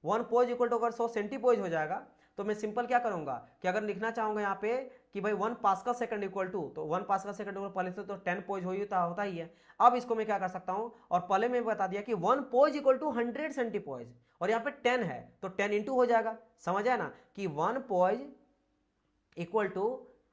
1 पोएज इक्वल टू अगर 100 सेंटीपोएज हो जाएगा, तो मैं सिंपल क्या करूंगा कि अगर लिखना चाहूंगा यहाँ पे कि भाई 1 पास्कल सेकंड इक्वल टू, तो 1 पास्कल सेकंड इक्वल पहले से तो 10 पोएज होता ही है। अब इसको मैं क्या कर सकता हूं, और पहले मैं बता दिया कि 1 पोएज इक्वल टू 100 सेंटीपोएज, और यहाँ पे 10 है तो 10 इंटू हो जाएगा, समझ आया ना कि 1 पोएज इक्वल टू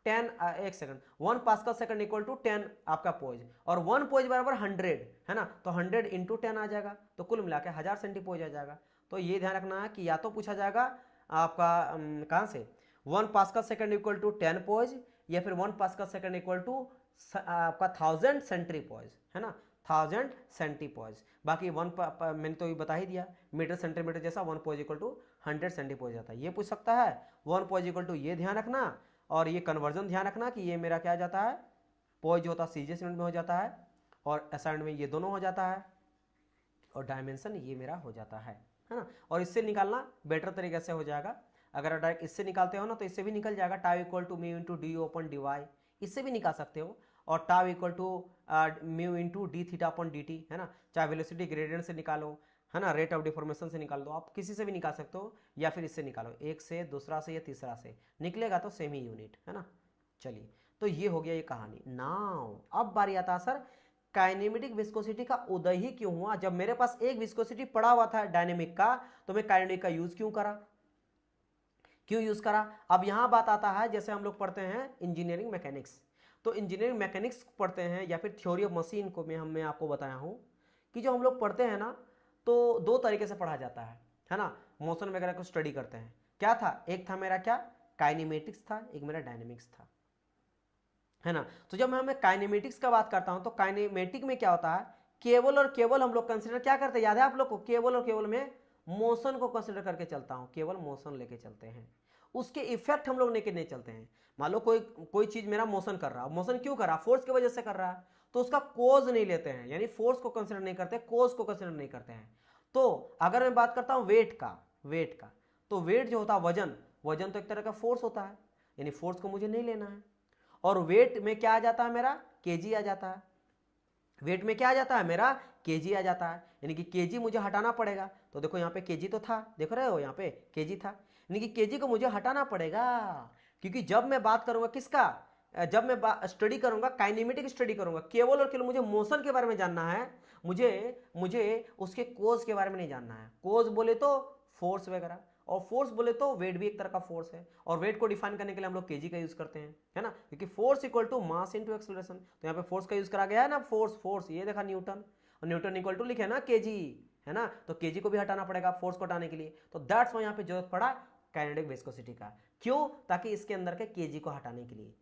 10, एक second, 1 pascal second equal to 10 आपका पोएज, और 1 पोएज बराबर 100, है ना, तो 100 इंटू 10 आ जाएगा, तो कुल मिला के 1000 सेंटीपोएज आ जाएगा। तो ये ध्यान रखना है कि या तो पूछा जाएगा आपका कहां से 1 पास्कल सेकंड इक्वल टू 10 पोएज, या फिर 1 पास्कल सेकंड इक्वल टू आपका 1000 सेंटीपोएज, है ना, 1000 सेंटीपोएज। बाकी 1 मैंने तो ये बता ही दिया, मीटर सेंटीमीटर जैसा 1 पोएज इक्वल टू 100 सेंटीपोएज आता है, ये पूछ सकता है 1 पोएज इक्वल टू, ये ध्यान रखना, और ये कन्वर्जन ध्यान रखना कि ये मेरा क्या जाता है, पोएज होता है सीजीएस यूनिट में हो जाता है, और एसआई यूनिट में ये दोनों हो जाता है, और डायमेंशन ये मेरा हो जाता है ना। और इससे निकालना बेटर तरीके से हो जाएगा, अगर डायरेक्ट इससे निकालते हो ना तो इससे भी निकल जाएगा, tau equal to mu into d upon d y, इससे भी निकाल सकते हो, और tau equal to mu into d theta upon D T, है ना, चाहे वेलोसिटी ग्रेडियंट से निकालो, है ना, रेट ऑफ डिफॉर्मेशन से निकाल दो, आप किसी से भी निकाल सकते हो, या फिर इससे निकालो, एक से, दूसरा से या तीसरा से निकलेगा तो सेम ही यूनिट, है ना। चलिए तो ये हो गया ये कहानी। नाउ अब बारी आता है सर काइनेमेटिक विस्कोसिटी का उदय ही क्यों हुआ? जब मेरे पास एक विस्कोसिटी पड़ा हुआ था डायनेमिक का, तो मैं काइनेटिक का यूज क्यों यूज करा? अब यहां बात आता है, जैसे हम लोग पढ़ते हैं इंजीनियरिंग मैकेनिक्स, तो इंजीनियरिंग मैकेनिक्स पढ़ते हैं या फिर थ्योरी ऑफ मशीन को मैं आपको बताया हूं कि जो हम लोग पढ़ते हैं ना, तो दो तरीके से पढ़ा जाता है ना, मोशन वगैरह को स्टडी करते हैं। क्या था? एक था मेरा क्या, काइनेमेटिक्स था, एक मेरा डायनेमिक्स था, है ना। तो जब मैं काइनेमेटिक्स का बात करता हूं, तो काइनेमेटिक में क्या होता है, केवल और केवल हम लोग कंसिडर क्या करते हैं, याद है आप लोग को? केवल और केवल में मोशन को कंसिडर करके चलता हूं, केवल मोशन लेके चलते हैं, उसके इफेक्ट हम लोग लेके नहीं चलते हैं। मान लो कोई चीज मेरा मोशन कर रहा है, मोशन क्यों कर रहा है? फोर्स की वजह से कर रहा है, तो उसका कोज नहीं लेते हैं, यानी फोर्स को कंसिडर नहीं करते, कोज को कंसिडर नहीं करते हैं। तो अगर मैं बात करता हूं वेट का, तो वेट जो होता है, वजन तो एक तरह का फोर्स होता है, यानी फोर्स को मुझे नहीं लेना है। और वेट में क्या आ जाता है मेरा, केजी आ जाता है। वेट में क्या आ जाता है मेरा, केजी आ जाता है, यानी कि केजी मुझे हटाना पड़ेगा। तो देखो यहाँ पे केजी तो था, देख रहे हो यहाँ पे केजी था, यानी कि केजी को मुझे हटाना पड़ेगा, क्योंकि जब मैं बात करूंगा किसका, जब मैं स्टडी करूंगा, काइनेमेटिक स्टडी करूंगा, केवल और केवल मुझे मोशन के बारे में जानना है, मुझे उसके कोज के बारे में नहीं जानना है। कोज बोले तो फोर्स वगैरह, और फोर्स बोले तो वेट भी एक तरह का फोर्स है, और वेट को डिफाइन करने के लिए हम लोग केजी का यूज करते हैं, है ना, क्योंकि force equal to mass into acceleration. तो यहाँ पे फोर्स का यूज करा गया है ना, फोर्स ये देखा न्यूटन, और न्यूटन इक्वल टू लिखे ना केजी, है ना, तो केजी को भी हटाना पड़ेगा फोर्स को हटाने के लिए। तो दैट्स वाई यहाँ पे जरूरत पड़ा काइनेटिक विस्कोसिटी का। क्यों? ताकि इसके अंदर के केजी को हटाने के लिए,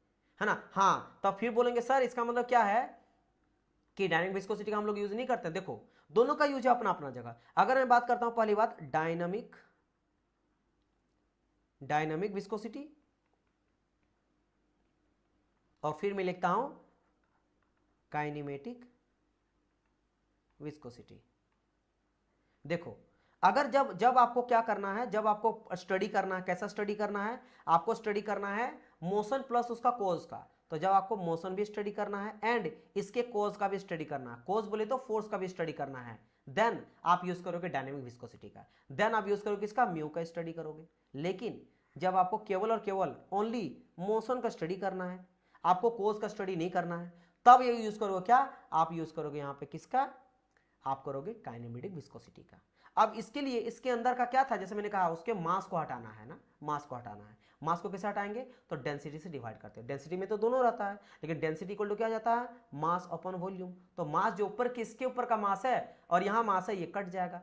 है ना। हाँ, तब फिर बोलेंगे सर इसका मतलब क्या है कि डायनेमिक विस्कोसिटी का हम लोग यूज नहीं करते। देखो दोनों का यूज है अपना अपना जगह। अगर मैं बात करता हूं, पहली बात डायनामिक विस्कोसिटी, और फिर मैं लिखता हूं काइनेमेटिक विस्कोसिटी। देखो अगर जब आपको क्या करना है, जब आपको स्टडी करना है, कैसा स्टडी करना है, आपको स्टडी करना है मोशन प्लस उसका कोज का। तो जब आपको मोशन भी स्टडी करना है एंड इसके कोज का भी स्टडी करना है, कोज बोले तो फोर्स का भी स्टडी करना है, देन आप यूज करोगे डायनेमिक विस्कोसिटी का, देन आप यूज करोगे इसका म्यू का स्टडी करोगे। लेकिन जब आपको केवल और केवल ओनली मोशन का स्टडी करना है, आपको कोज का स्टडी नहीं करना है, तब ये यूज करोगे क्या, आप यूज करोगे यहां पे किसका, आप करोगे काइनेमेटिक विस्कोसिटी का। अब इसके लिए इसके अंदर का क्या था, जैसे मैंने कहा उसके मास को हटाना है ना, मास को हटाना है। मास को कैसे हटाएंगे, तो डेंसिटी से डिवाइड करते हैं। डेंसिटी में तो दोनों रहता है, लेकिन डेंसिटी इक्वल टू क्या जाता है, मास अपॉन वॉल्यूम। तो मास जो ऊपर किसके ऊपर का मास है और यहां मास है, ये कट जाएगा,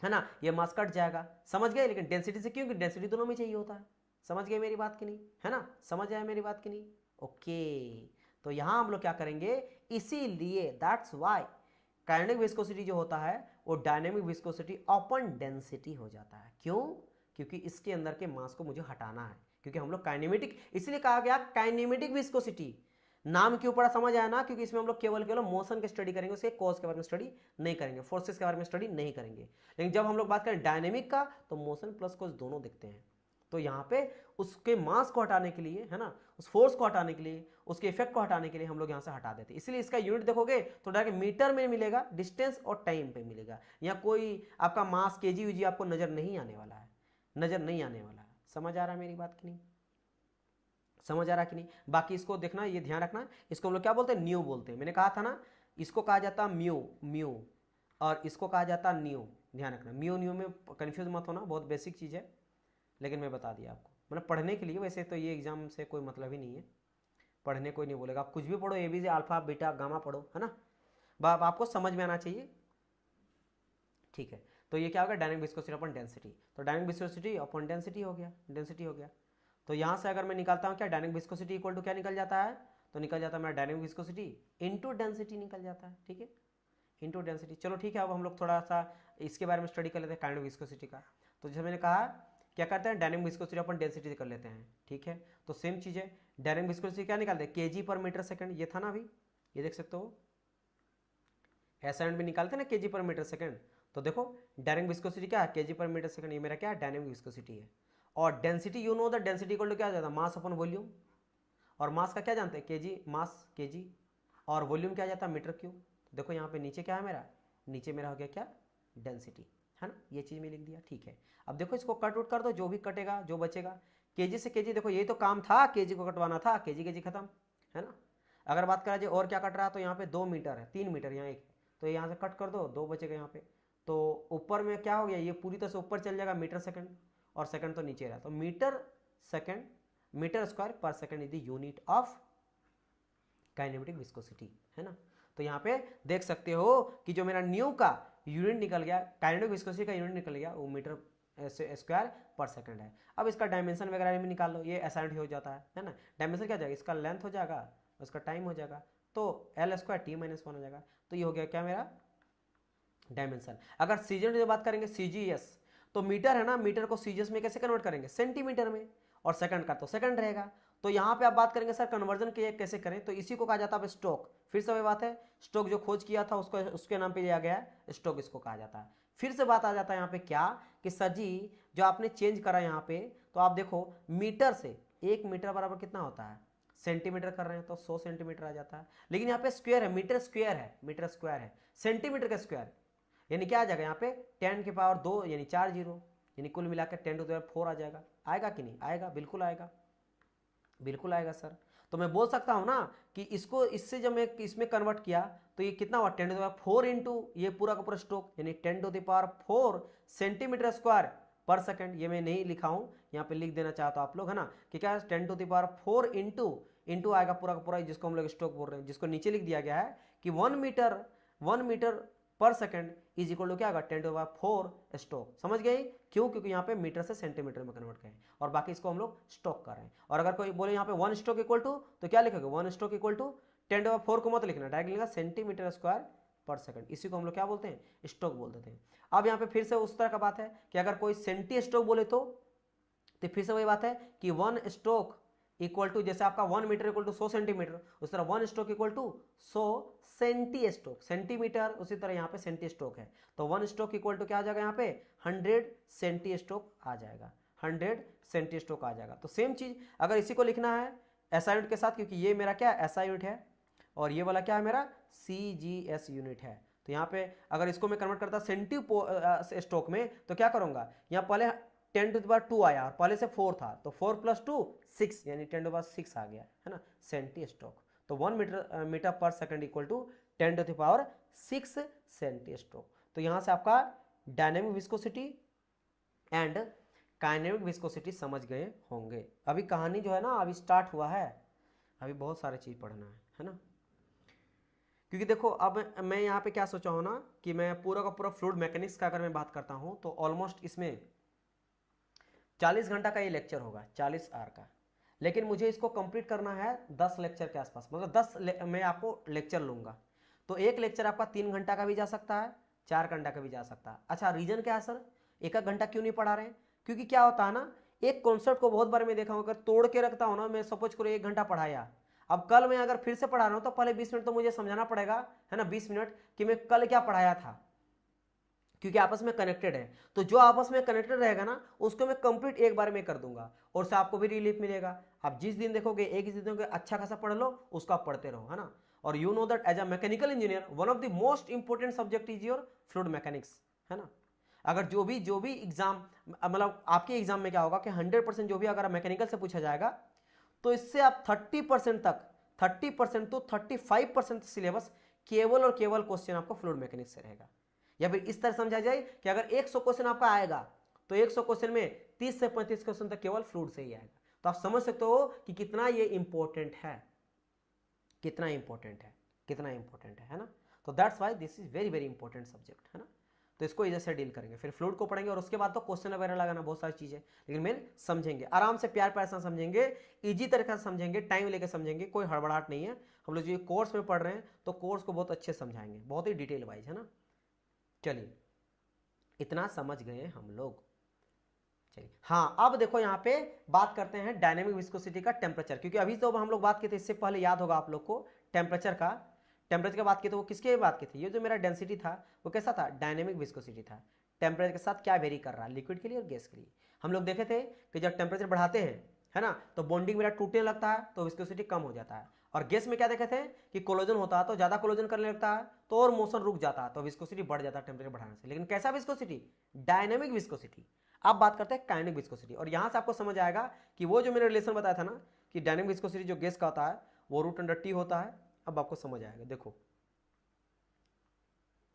है ना, ये मास कट जाएगा, समझ गए। लेकिन डेंसिटी से क्यों, डेंसिटी दोनों में चाहिए होता है। समझ गए मेरी बात की नहीं, है ना, समझ आया मेरी बात की नहीं? ओके, तो यहां हम लोग क्या करेंगे, इसीलिए दैट्स वाई काइनेटिक विस्कोसिटी जो होता है वो डायनेमिक विस्कोसिटी अपॉन डेंसिटी हो जाता है। क्यों? क्योंकि इसके अंदर के मास को मुझे हटाना है, क्योंकि हम लोग काइनेमेटिक, इसलिए कहा गया काइनेमेटिक विस्कोसिटी। नाम क्यों पड़ा, समझ आया ना, क्योंकि इसमें हम लोग केवल केवल मोशन की स्टडी करेंगे, उसके कॉज के बारे में स्टडी नहीं करेंगे, फोर्सेस के बारे में स्टडी नहीं करेंगे। लेकिन जब हम लोग बात करें डायनेमिक का, तो मोशन प्लस कॉज दोनों देखते हैं। तो यहाँ पे उसके मास को हटाने के लिए, है ना, उस फोर्स को हटाने के लिए, उसके इफेक्ट को हटाने के लिए हम लोग यहाँ से हटा देते हैं। इसलिए इसका यूनिट देखोगे तो डायरेक्ट मीटर में मिलेगा, डिस्टेंस और टाइम पे मिलेगा। यहाँ कोई आपका मास केजी वीजी आपको नजर नहीं आने वाला है, नजर नहीं आने वाला है। समझ आ रहा है मेरी बात की नहीं, समझ आ रहा कि नहीं? बाकी इसको देखना, ये ध्यान रखना, इसको हम लोग क्या बोलते हैं, न्यू बोलते हैं। मैंने कहा था ना, इसको कहा जाता म्यू और इसको कहा जाता न्यू। ध्यान रखना, म्यू में कंफ्यूज मत होना, बहुत बेसिक चीज है, लेकिन मैं बता दिया आपको, मतलब पढ़ने के लिए। वैसे तो ये एग्जाम से कोई मतलब ही नहीं है, पढ़ने कोई नहीं बोलेगा, आप कुछ भी पढ़ो, एबीसी अल्फा बीटा गामा पढ़ो, है ना, आपको समझ में आना चाहिए, ठीक है। तो ये क्या होगा, डायनेमिक विस्कोसिटी अपॉन डेंसिटी। तो डायनेमिक विस्कोसिटी अपॉन डेंसिटी हो गया, डेंसिटी हो गया। तो यहां से अगर मैं निकालता हूं क्या, डायनेमिक विस्कोसिटी इक्वल टू क्या निकल जाता है, तो निकल जाता है मेरा डायनेमिक विस्कोसिटी इंटू डेंसिटी निकल जाता है, ठीक है, इंटू डेंसिटी। चलो ठीक है, अब हम लोग थोड़ा सा इसके बारे में स्टडी कर लेते हैं, काइनेटिक विस्कोसिटी का। तो जैसे मैंने कहा, क्या करते हैं, डायनेमिक विस्कोसिटी अपन डेंसिटी कर लेते हैं, ठीक है। तो सेम चीज है, डायनेमिक विस्कोसिटी क्या निकालते हैं, केजी पर मीटर सेकंड, ये था ना अभी, ये देख सकते हो, ऐसा भी निकालते हैं ना, केजी पर मीटर सेकंड। तो देखो डायनेमिक विस्कोसिटी क्या है, केजी पर मीटर सेकंड, ये मेरा क्या है, डायनेमिक विस्कोसिटी है। और density, you know the density equal to क्या जाता है, मास अपन वॉल्यूम, और मास का क्या जानते हैं, केजी, मास केजी, और वॉल्यूम क्या जाता है, मीटर क्यूब। तो देखो यहाँ पे नीचे क्या है मेरा, नीचे मेरा हो गया क्या, डेंसिटी, है ना, ये चीज में लिख दिया, ठीक है। अब देखो इसको कट उट कर दो, जो भी कटेगा जो बचेगा, केजी से केजी, देखो ये तो काम था, केजी को कटवाना था, केजी केजी खत्म, है ना। अगर बात करा जाए और क्या कट रहा है, तो यहाँ पे 2 मीटर है, 3 मीटर यहाँ एक, तो यहाँ से कट कर दो, 2 बचेगा यहाँ पे। तो ऊपर में क्या हो गया, ये पूरी तरह से ऊपर चल जाएगा मीटर सेकंड, और सेकंड तो नीचे रहा, तो मीटर सेकंड, मीटर स्क्वायर पर second is the unit of kinematic viscosity, है ना। तो यहाँ पे देख सकते हो कि जो मेरा न्यू का यूनिट निकल गया, काइनेमेटिक विस्कोसिटी का यूनिट निकल गया, वो मीटर स्क्वायर पर सेकंड है। अब इसका डायमेंशन वगैरह में निकाल लो, ये असाइंड हो जाता है ना। डायमेंशन क्या हो जाएगा, इसका लेंथ हो जाएगा, उसका टाइम हो जाएगा, तो एल स्क्वायर टी माइनस 1 हो जाएगा। तो ये हो गया क्या मेरा डायमेंशन। अगर सीजीएस की बात करेंगे, सीजीएस तो मीटर है ना, मीटर को सीजीएस में कैसे कन्वर्ट करेंगे, सेंटीमीटर में, और सेकंड का तो सेकंड रहेगा। तो यहाँ पे आप बात करेंगे सर कन्वर्जन के कैसे करें, तो इसी को कहा जाता है स्टोक। फिर से वही बात है, स्टोक जो खोज किया था उसको उसके नाम पे दिया गया है, स्टोक इसको कहा जाता है। फिर से बात आ जाता है यहाँ पे क्या कि सर जी जो आपने चेंज करा यहाँ पे, तो आप देखो मीटर से 1 मीटर बराबर कितना होता है, सेंटीमीटर कर रहे हैं तो 100 सेंटीमीटर आ जाता है। लेकिन यहाँ पे स्क्वायर है, मीटर स्क्वायर है, मीटर स्क्वायर है, सेंटीमीटर का स्क्वायर, यानी क्या आ जाएगा यहाँ पे 10 की पावर 2 यानी 4 जीरो, यानी कुल मिलाकर 10 टू द पावर 4 आ जाएगा। आएगा कि नहीं आएगा, बिल्कुल आएगा, बिल्कुल आएगा सर। तो मैं बोल सकता हूं ना कि इसको इससे जब मैं इसमें कन्वर्ट किया तो ये कितना हुआ 10 टू द पावर 4 इंटू ये पूरा का पूरा स्ट्रोक, यानी 10 to the power 4 centimetre square पर सेकंड। ये मैं नहीं लिखा हूं, यहाँ पे लिख देना चाहता हूं आप लोग, है ना, कि क्या 10 टू द पावर 4 इंटू आएगा पूरा का पूरा, जिसको हम लोग स्ट्रोक बोल रहे हैं, जिसको नीचे लिख दिया गया है कि 1 मीटर पर सेकंड इज इक्वल टू क्या आएगा 10 टू द पावर 4 स्ट्रोक। समझ गए क्यों, क्योंकि यहाँ पे मीटर से सेंटीमीटर में कन्वर्ट करें, और बाकी इसको हम लोग स्ट्रोक कर रहे हैं। और अगर कोई बोले यहाँ पे 1 स्ट्रोक इक्वल टू, तो क्या लिखोगे 1 stroke equal to 10 to the power 4 को मत लिखना, डायरेक्ट लिखना सेंटीमीटर स्क्वायर पर सेकंड। इसी को हम लोग क्या बोलते हैं, स्ट्रोक बोल देते हैं। अब यहाँ पे फिर से उस तरह का बात है कि अगर कोई सेंटी स्ट्रोक बोले तो फिर से वही बात है कि 1 स्ट्रोक इक्वल टू, जैसे आपका 1 मीटर इक्वल टू 100 सेंटीमीटर, उस तरह 1 stroke equal to 100 centi stroke, centimetre उसी तरह यहाँ पे सेंटी स्ट्रोक है, तो 1 स्ट्रोक इक्वल टू क्या आ जाएगा यहाँ पे 100 सेंटी स्ट्रोक आ जाएगा, 100 सेंटी स्ट्रोक आ जाएगा। तो सेम चीज अगर इसी को लिखना है एसआई यूनिट के साथ, क्योंकि ये मेरा क्या एसआई यूनिट है और ये वाला क्या है मेरा सीजीएस यूनिट है, तो यहाँ पे अगर इसको मैं कन्वर्ट करता सेंटी स्ट्रोक में तो क्या करूंगा, यहाँ पहले 10 टू द पावर 2 आया और पहले से 4 था, तो 4 प्लस 2 6 यानी 10 टू द पावर 6 आ गया, है ना, सेंटी स्ट्रोक। तो 1 मीटर पर second equal to 10 to the power 6 centi stroke. तो यहां से आपका dynamic viscosity and kinematic viscosity समझ गए होंगे। अभी कहानी जो है ना अभी स्टार्ट हुआ है, अभी बहुत सारे चीज पढ़ना है ना, क्योंकि देखो अब मैं यहाँ पे क्या सोचा हूँ ना कि मैं पूरा का पूरा फ्लूइड मैकेनिक्स का अगर मैं बात करता हूँ तो ऑलमोस्ट इसमें 40 घंटा का ये लेक्चर होगा, 40 आवर का, लेकिन मुझे इसको कंप्लीट करना है 10 लेक्चर के आसपास, मतलब 10 मैं आपको लेक्चर लूंगा, तो एक लेक्चर आपका 3 घंटा का भी जा सकता है, 4 घंटा का भी जा सकता है। अच्छा रीजन क्या है सर, एक घंटा क्यों नहीं पढ़ा रहे हैं, क्योंकि क्या होता है ना एक कॉन्सेप्ट को बहुत बार मैं देखा हूँ अगर तोड़ के रखता हूँ ना, मैं सपोज करो 1 घंटा पढ़ाया, अब कल मैं अगर फिर से पढ़ा रहा हूँ तो पहले 20 मिनट तो मुझे समझाना पड़ेगा, है ना, 20 मिनट कि मैं कल क्या पढ़ाया था, क्योंकि आपस में कनेक्टेड है। तो जो आपस में कनेक्टेड रहेगा ना उसको मैं कंप्लीट एक बार में कर दूंगा और उससे आपको भी रिलीफ मिलेगा। आप जिस दिन देखोगे एक ही दिन देखोगे अच्छा खासा पढ़ लो, उसको आप पढ़ते रहो, है ना। और you know that as a mechanical engineer one of the most important subject is your fluid mechanics, है ना। अगर जो भी एग्जाम मतलब आपके एग्जाम में क्या होगा कि 100% जो भी अगर मैकेनिकल से पूछा जाएगा तो इससे आप 30% तक 30% तो 35% सिलेबस केवल और केवल क्वेश्चन आपको फ्लूइड मैकेनिक्स से रहेगा। या फिर इस तरह समझा जाए कि अगर 100 क्वेश्चन आपका आएगा तो 100 क्वेश्चन में 30 से 35 क्वेश्चन तक केवल फ्लूइड से ही आएगा। तो आप समझ सकते हो कि कितना ये इंपॉर्टेंट है, कितना इंपॉर्टेंट है, कितना इंपॉर्टेंट है ना। तो that's why this is very very important subject, है ना। तो इसको इधर से डील करेंगे, फिर फ्लूइड को पढ़ेंगे और उसके बाद तो क्वेश्चन वगैरह लगाना बहुत सारी चीजें, लेकिन मेन समझेंगे आराम से, प्यार प्यार से समझेंगे, इजी तरीके से समझेंगे, टाइम लेके समझेंगे, कोई हड़बड़ाहट नहीं है। हम लोग जो कोर्स में पढ़ रहे हैं तो कोर्स को बहुत अच्छे समझाएंगे, बहुत ही डिटेल वाइज, है ना। चलिए इतना समझ गए हम लोग। चलिए हाँ अब देखो यहाँ पे बात करते हैं डायनेमिक विस्कोसिटी का टेम्परेचर, क्योंकि अभी तो हम लोग बात किए थे, इससे पहले याद होगा आप लोग को टेम्परेचर की बात की, तो वो किसके बात की थी, ये जो मेरा डेंसिटी था वो कैसा था, डायनेमिक विस्कोसिटी था। टेम्परेचर के साथ क्या वेरी कर रहा है, लिक्विड के लिए और गैस के लिए। हम लोग देखे थे कि जब टेम्परेचर बढ़ाते हैं, है ना, तो बॉन्डिंग मेरा टूटने लगता है तो विस्कोसिटी कम हो जाता है, और गैस में क्या देखे थे कि कोलोजन होता है तो ज्यादा कोलोजन करने लगता है तो और मोशन रुक जाता है तो विस्कोसिटी बढ़ जाता है टेम्परेचर बढ़ाने से। लेकिन कैसा विस्कोसिटी, डायनेमिक विस्कोसिटी। अब बात करते हैं काइनेटिक विस्कोसिटी, और यहां से आपको समझ आएगा कि वो जो मैंने रिलेशन बताया था ना कि डायनेमिक विस्कोसिटी जो गैस का होता है वो रूट अंडर टी होता है। अब आपको समझ आएगा, देखो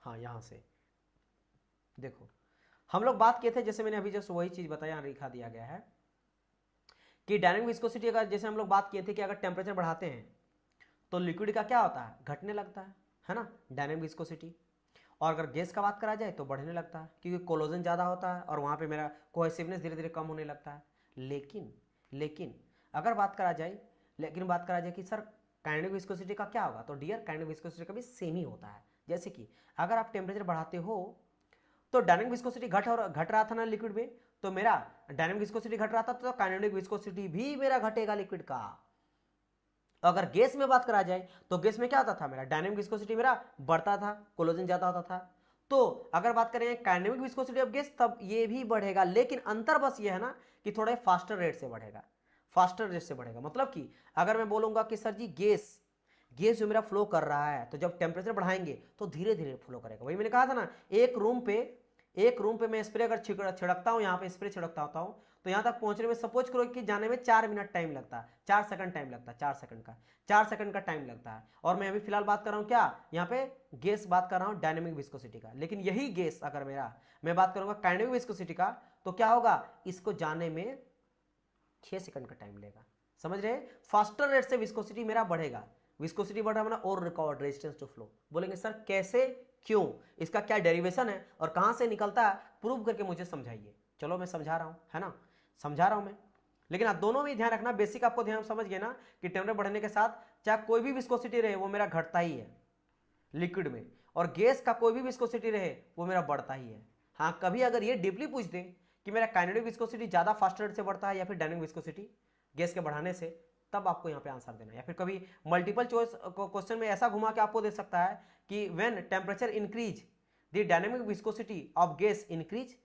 हाँ यहां से देखो हम लोग बात किए थे, जैसे मैंने अभी जस्ट वही चीज बताया, यहाँ लिखा दिया गया है कि डायनेमिक विस्कोसिटी, अगर जैसे हम लोग बात किए थे कि अगर टेम्परेचर बढ़ाते हैं तो लिक्विड का क्या होता है, घटने लगता है ना, डायनेमिक विस्कोसिटी। और अगर गैस का बात करा जाए तो बढ़ने लगता है, क्योंकि कोलोजन ज़्यादा होता है और वहाँ पे मेरा कोहेसिवनेस धीरे धीरे कम होने लगता है। लेकिन अगर बात करा जाए कि सर काइनेटिक विस्कोसिटी का क्या होगा, तो डियर काइनेटिक विस्कोसिटी का भी सेम ही होता है। जैसे कि अगर आप टेम्परेचर बढ़ाते हो तो डायनेमिक विस्कोसिटी घट रहा था ना लिक्विड में, तो मेरा डायनेमिक विस्कोसिटी घट रहा था तो काइनेटिक विस्कोसिटी भी मेरा घटेगा लिक्विड का। अगर गैस में बात करा जाए तो गैस में क्या होता था, मेरा डायनेमिक विस्कोसिटी मेरा बढ़ता था, कोलोजन ज्यादा होता था। तो अगर बात करें काइनेटिक विस्कोसिटी ऑफ गैस, तब ये भी बढ़ेगा, लेकिन अंतर बस ये है ना कि थोड़े फास्टर रेट से बढ़ेगा, मतलब कि अगर मैं बोलूंगा कि सर जी गैस जो मेरा फ्लो कर रहा है, तो जब टेम्परेचर बढ़ाएंगे तो धीरे धीरे फ्लो करेगा। वही मैंने कहा था ना, एक रूम पे मैं स्प्रे अगर छिड़कता हूं, यहाँ पे स्प्रे छिड़कता होता हूं, तो यहाँ तक पहुंचने में सपोज करो कि जाने में 4 मिनट टाइम लगता है, 4 सेकंड टाइम लगता है, 4 सेकंड का टाइम लगता है। और मैं अभी फिलहाल बात कर रहा हूँ क्या, यहाँ पे गैस बात कर रहा हूँ डायनेमिक विस्कोसिटी का। लेकिन यही गैस अगर मैं बात करूंगा काइनेटिक विस्कोसिटी का, तो क्या होगा, इसको जाने में 6 सेकंड का टाइम लेगा। समझ रहे, फास्टर रेट से विस्कोसिटी मेरा बढ़ेगा, विस्कोसिटी बढ़ रहा है और रिकॉर्ड रेजिस्टेंस टू फ्लो। बोलेंगे सर कैसे, क्यों, इसका क्या डेरिवेशन है और कहां से निकलता है, प्रूव करके मुझे समझाइए। चलो मैं समझा रहा हूं, है ना, समझा रहा हूं मैं। लेकिन आप दोनों में ध्यान रखना, बेसिक आपको ध्यान समझ गए ना कि टेम्परेचर बढ़ने के साथ चाहे कोई भी विस्कोसिटी रहे वो मेरा घटता ही है लिक्विड में, और गैस का कोई भी विस्कोसिटी रहे वो मेरा बढ़ता ही है। हाँ, कभी अगर ये डीपली पूछ दें कि मेरा काइनेटिक विस्कोसिटी ज्यादा फास्ट रेट से बढ़ता है या फिर डायनेमिक विस्कोसिटी गैस के बढ़ाने से, तब आपको यहाँ पे आंसर देना है। या फिर कभी मल्टीपल चॉइस क्वेश्चन में ऐसा घुमा के आपको दे सकता है कि when temperature increase the dynamic viscosity of gas increase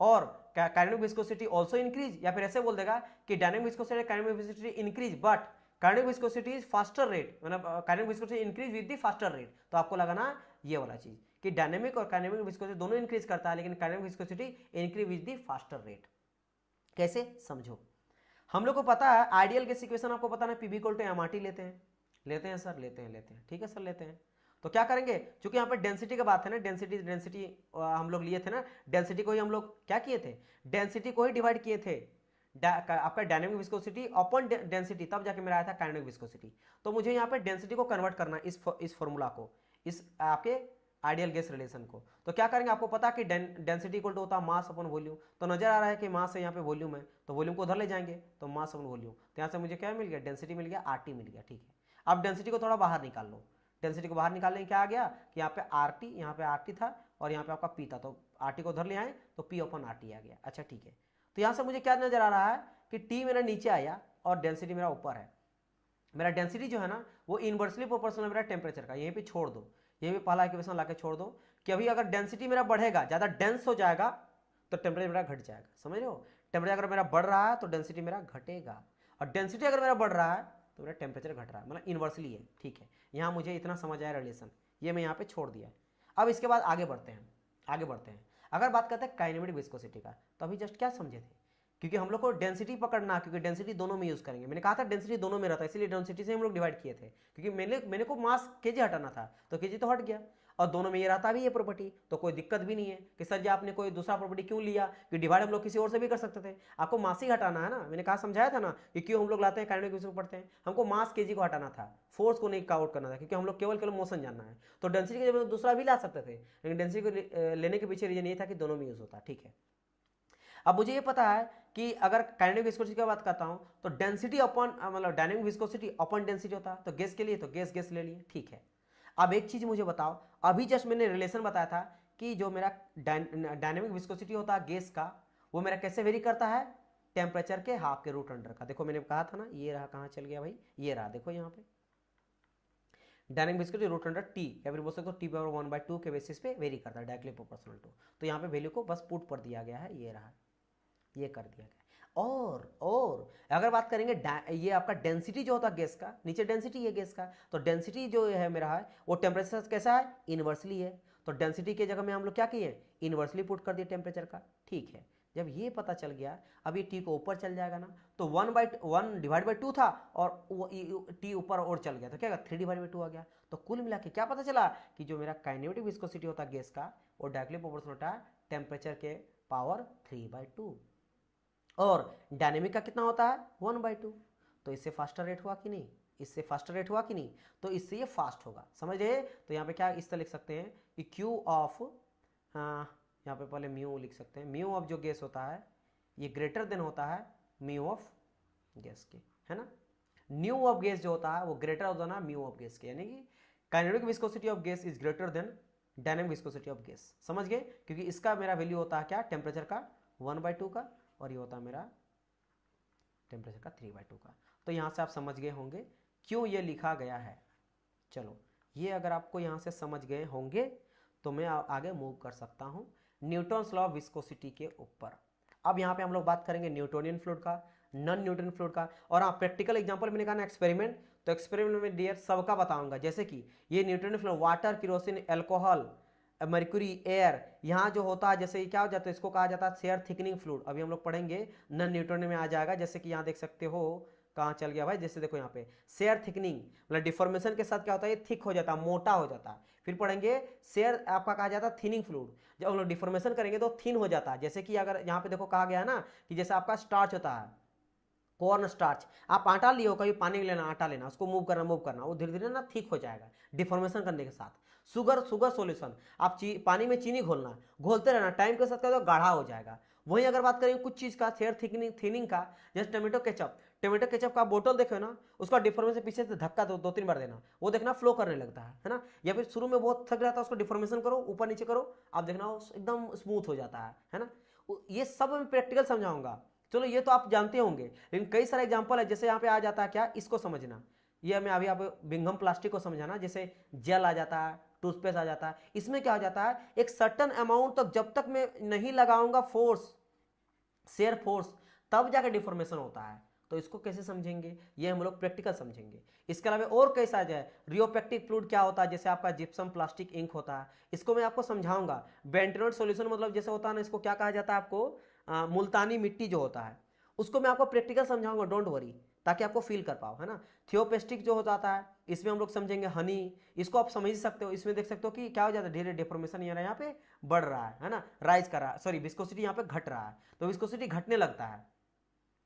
और काइनेटिक विस्कोसिटी आल्सो इंक्रीज, या फिर ऐसे बोल देगा कि dynamic viscosity kinetic viscosity increase but kinetic viscosity is faster rate, मतलब kinetic viscosity increase with the faster rate. तो आपको लगाना ये वाला चीज कि डायनेमिक और काइनेटिक विस्कोसिटी दोनों इंक्रीज करता है, लेकिन kinetic viscosity increase with the faster rate. कैसे, समझो। हम लोग को पता है आइडियल गैस इक्वेशन, आपको पता है P V equal to M R T लेते हैं सर, लेते हैं, ठीक है सर, लेते हैं। तो क्या करेंगे, क्योंकि यहाँ पे डेंसिटी का बात है ना, डेंसिटी हम लोग लिए थे ना, डेंसिटी को ही हम लोग क्या किए थे, डेंसिटी को ही डिवाइड किए थे आपका डायनेमिक विस्कोसिटी अपॉन डेंसिटी, तब जाके मेरा आया था काइनेटिक विस्कोसिटी। तो मुझे यहाँ पे डेंसिटी को कन्वर्ट करना है इस फॉर्मूला को, इस आपके आइडियल गैस रिलेशन को। तो क्या करेंगे, आपको पता कि डेंसिटी इक्वल टू होता है मास अपॉन वॉल्यूम, तो नजर आ रहा है कि मास है, यहाँ पे वॉल्यूम है, तो वॉल्यूम को उधर ले जाएंगे तो मास अपॉन वॉल्यूम। तो यहाँ से मुझे क्या मिल गया, डेंसिटी मिल गया, आरटी मिल गया, ठीक है। अब डेंसिटी को थोड़ा बाहर निकाल लो, डेंसिटी को बाहर निकालने क्या आ गया कि यहाँ पे आरटी, यहाँ पे आरटी था और यहाँ पे आपका पी था, तो आरटी को उधर ले आए तो पी अपॉन आरटी आ गया। अच्छा ठीक है, तो यहाँ से मुझे क्या नजर आ रहा है कि टी मेरा नीचे आया और डेंसिटी मेरा ऊपर है। मेरा डेंसिटी जो है ना वो इनवर्सली प्रोपोर्शनल मेरा टेम्परेचर का, यहीं पे छोड़ दो, यहीं पे पहला इक्वेशन लाके छोड़ दो कि अभी अगर डेंसिटी मेरा बढ़ेगा, ज्यादा डेंस हो जाएगा तो टेम्परेचर मेरा घट जाएगा। समझ रहे हो, टेम्परेचर अगर मेरा बढ़ रहा है तो डेंसिटी मेरा घटेगा, और डेंसिटी अगर मेरा बढ़ रहा है तो मेरा टेम्परेचर घट रहा है, मतलब इनवर्सली है, ठीक है। यहाँ मुझे इतना समझ आया रिलेशन, ये मैं यहाँ पे छोड़ दिया। अब इसके बाद आगे बढ़ते हैं। अगर बात करते हैं काइनेमेटिक विस्कोसिटी का, तो अभी जस्ट क्या समझे थे, क्योंकि हम लोग को डेंसिटी पकड़ना, क्योंकि डेंसिटी दोनों में यूज करेंगे, मैंने कहा था डेंसिटी दोनों में रहता है, इसलिए डेंसिटी से हम लोग डिवाइड किए थे, क्योंकि मैंने को मास केजी हटाना था, तो केजी तो हट गया, और दोनों में ये रहता भी ये प्रॉपर्टी, तो कोई दिक्कत भी नहीं है कि सर जी आपने कोई दूसरा प्रॉपर्टी क्यों लिया, कि डिवाइड हम लोग किसी और से भी कर सकते थे, आपको मास ही हटाना है ना, मैंने कहा समझाया था ना कि क्यों हम लोग लाते हैं काइनेटिक विस्कोसिटी पढ़ते हैं, हमको मास केजी को हटाना था, फोर्स को नहीं काउंट करना था, क्योंकि हम लोग केवल मोशन जानना है। तो डेंसिटी के जगह दूसरा भी ला सकते थे, लेकिन डेंसिटी को लेने के पीछे रीजन ये था कि दोनों में यूज होता, ठीक है। अब मुझे ये पता है कि अगर काइनेटिक विस्कोसिटी की बात करता हूं तो डेंसिटी अपॉन, मतलब डायनेमिक विस्कोसिटी अपॉन डेंसिटी होता है, तो गैस के लिए तो गैस ले लिए, ठीक है। अब एक चीज मुझे बताओ, अभी जस्ट मैंने रिलेशन बताया था कि जो मेरा डायनेमिक विस्कोसिटी होता है गैस का, वो मेरा कैसे वेरी करता है, टेम्परेचर के हाफ के रूट अंडर का। देखो मैंने कहा था ना, ये रहा, कहां चल गया भाई, ये रहा, देखो यहाँ पे dynamic viscosity root under T, या फिर बोल सकते हो टी पावर 1/2 के बेसिस पे वेरी करता है, डायरेक्टली प्रोपोर्शनल टू। तो यहाँ पे वैल्यू को बस पुट पर दिया गया है, ये रहा, ये कर दिया गया। और अगर बात करेंगे ये आपका डेंसिटी जो होता है गैस का, नीचे डेंसिटी है गैस का, तो डेंसिटी जो है मेरा है वो टेम्परेचर कैसा है, इनवर्सली है, तो डेंसिटी के जगह में हम लोग क्या किए, इनवर्सली पुट कर दिए टेम्परेचर का, ठीक है। जब ये पता चल गया, अब ये टी को ऊपर चल जाएगा ना, तो 1/1 था और टी ऊपर और चल गया तो क्या 3/2 आ गया। तो कुल मिला के क्या पता चला कि जो मेरा काइनेमेटिक विस्कोसिटी होता है गैस का वो डायरेक्टली प्रोपोर्शनल होता है टेम्परेचर के पावर 3/2 और डायनेमिक का कितना होता है 1/2। तो इससे फास्टर रेट हुआ कि नहीं, इससे फास्टर रेट हुआ कि नहीं, तो इससे ये फास्ट होगा, समझ रहे। तो यहाँ पे क्या इस तरह लिख सकते हैं कि क्यू ऑफ, यहाँ पे पहले म्यू लिख सकते हैं, म्यू ऑफ जो गैस होता है ये ग्रेटर देन होता है म्यू ऑफ गैस के, है ना। न्यू ऑफ गैस जो होता है वो ग्रेटर होता है ना म्यू ऑफ गैस के, यानी कि kinetic viscosity of gas is greater than dynamic viscosity of gas, समझ गए। क्योंकि इसका मेरा वैल्यू होता है क्या टेम्परेचर का 1/2 का और ये होता है मेरा टेम्परेचर का 3/2 का। तो यहाँ से आप समझ गए होंगे क्यों ये लिखा गया है। चलो ये अगर आपको यहाँ से समझ गए होंगे तो मैं आगे मूव कर सकता हूँ न्यूटन्स लॉ ऑफ विस्कोसिटी के ऊपर। अब यहाँ पे हम लोग बात करेंगे न्यूटोनियन फ्लूइड का, नॉन न्यूटोनियन फ्लूइड का। और हाँ प्रैक्टिकल एग्जांपल मैंने कहा ना एक्सपेरिमेंट, तो एक्सपेरिमेंट में डियर सबका बताऊंगा। जैसे कि ये Newtonian fluid water, kerosene, alcohol, mercury, air, यहाँ जो होता है जैसे क्या हो जाता है इसको कहा जाता है शेयर थिकनिंग फ्लूइड। अभी हम लोग पढ़ेंगे नॉन न्यूटोनियन में आ जाएगा। जैसे कि यहाँ देख सकते हो कहाँ चल गया भाई, जैसे देखो यहाँ पे शेयर थिकनिंग मतलब डिफॉर्मेशन के साथ क्या होता है ये थिक हो जाता है, मोटा हो जाता है। फिर पढ़ेंगे शेयर आपका कहा जाता है थिनिंग फ्लूइड, जब हम लोग डिफॉर्मेशन करेंगे तो थिन हो जाता है। जैसे कि अगर यहाँ पे देखो कहा गया है ना कि जैसे आपका स्टार्च होता है कॉर्न स्टार्च, आप आटा लियो कभी पानी लेना आटा लेना उसको मूव करना वो धीरे धीरे ना थिक हो जाएगा डिफॉर्मेशन करने के साथ। शुगर सॉल्यूशन आप पानी में चीनी घोलना, घोलते रहना, टाइम के साथ क्या होगा गाढ़ा हो जाएगा। वहीं अगर बात करें कुछ चीज का शेयर थिनिंग का, जैसे टोमेटो केचप का बोतल देखो ना उसका डिफॉर्मेशन पीछे से धक्का दो 3 बार देना, वो देखना फ्लो करने लगता है ना। या फिर शुरू में बहुत थक जाता है उसको डिफॉर्मेशन करो ऊपर नीचे करो, आप देखना एकदम स्मूथ हो जाता है ना। ये सब मैं प्रैक्टिकल समझाऊंगा। चलो ये तो आप जानते होंगे, लेकिन कई सारे एग्जांपल है। जैसे यहाँ पे आ जाता है क्या, इसको समझना, ये मैं अभी आप बिंघम प्लास्टिक को समझाना। जैसे जेल आ जाता है, टूथपेस्ट आ जाता है, इसमें क्या हो जाता है एक सर्टन अमाउंट तक जब तक मैं नहीं लगाऊंगा फोर्स, शेयर फोर्स, तब जाकर डिफॉर्मेशन होता है। तो इसको कैसे समझेंगे, ये हम लोग प्रैक्टिकल समझेंगे। इसके अलावा और कैसा आ जाए रियोपेक्टिक फ्लूइड क्या होता है, जैसे आपका जिप्सम प्लास्टिक इंक होता है, इसको मैं आपको समझाऊंगा। बेंटोनेट सॉल्यूशन मतलब जैसे होता है ना, इसको क्या कहा जाता है आपको मुल्तानी मिट्टी जो होता है उसको मैं आपको प्रैक्टिकल समझाऊंगा, डोंट वरी, ताकि आपको फील कर पाओ, है ना। थियोपेस्टिक जो हो जाता है इसमें हम लोग समझेंगे हनी, इसको आप समझ सकते हो। इसमें देख सकते हो कि क्या हो जाता है धीरे डिफॉर्मेशन यहाँ पे बढ़ रहा है ना, राइज कर रहा है, सॉरी विस्कोसिटी यहाँ पे घट रहा है, तो विस्कोसिटी घटने लगता है।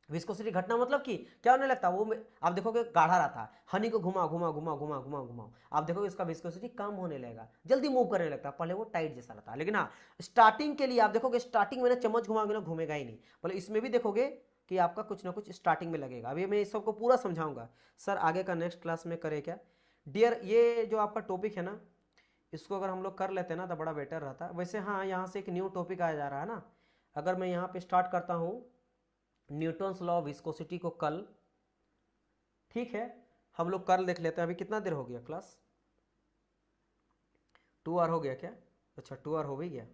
विस्कोसिटी घटना मतलब कि क्या होने लगता है, वो आप देखोगे गाढ़ा रहा था, हनी को घुमाओ आप देखोगे इसका विस्कोसिटी कम होने लगेगा, जल्दी मूव करने लगता है। पहले वो टाइट जैसा रहता है, लेकिन हाँ स्टार्टिंग के लिए आप देखोगे स्टार्टिंग में ना चम्मच घुमाओगे ना घूमेगा ही नहीं, बोले इसमें भी देखोगे कि आपका कुछ ना कुछ स्टार्टिंग में लगेगा। अभी मैं इस सबको पूरा समझाऊंगा सर, आगे का नेक्स्ट क्लास में करें क्या डियर। ये जो आपका टॉपिक है ना इसको अगर हम लोग कर लेते हैं ना तो बड़ा बेटर रहता है। वैसे हाँ यहाँ से एक न्यू टॉपिक आया जा रहा है ना, अगर मैं यहाँ पे स्टार्ट करता हूँ न्यूटन्स लॉ ऑफ विस्कोसिटी को कल, ठीक है हम लोग कल देख लेते हैं। अभी कितना देर हो गया क्लास, 2 आवर हो गया क्या, अच्छा 2 आवर हो भी गया,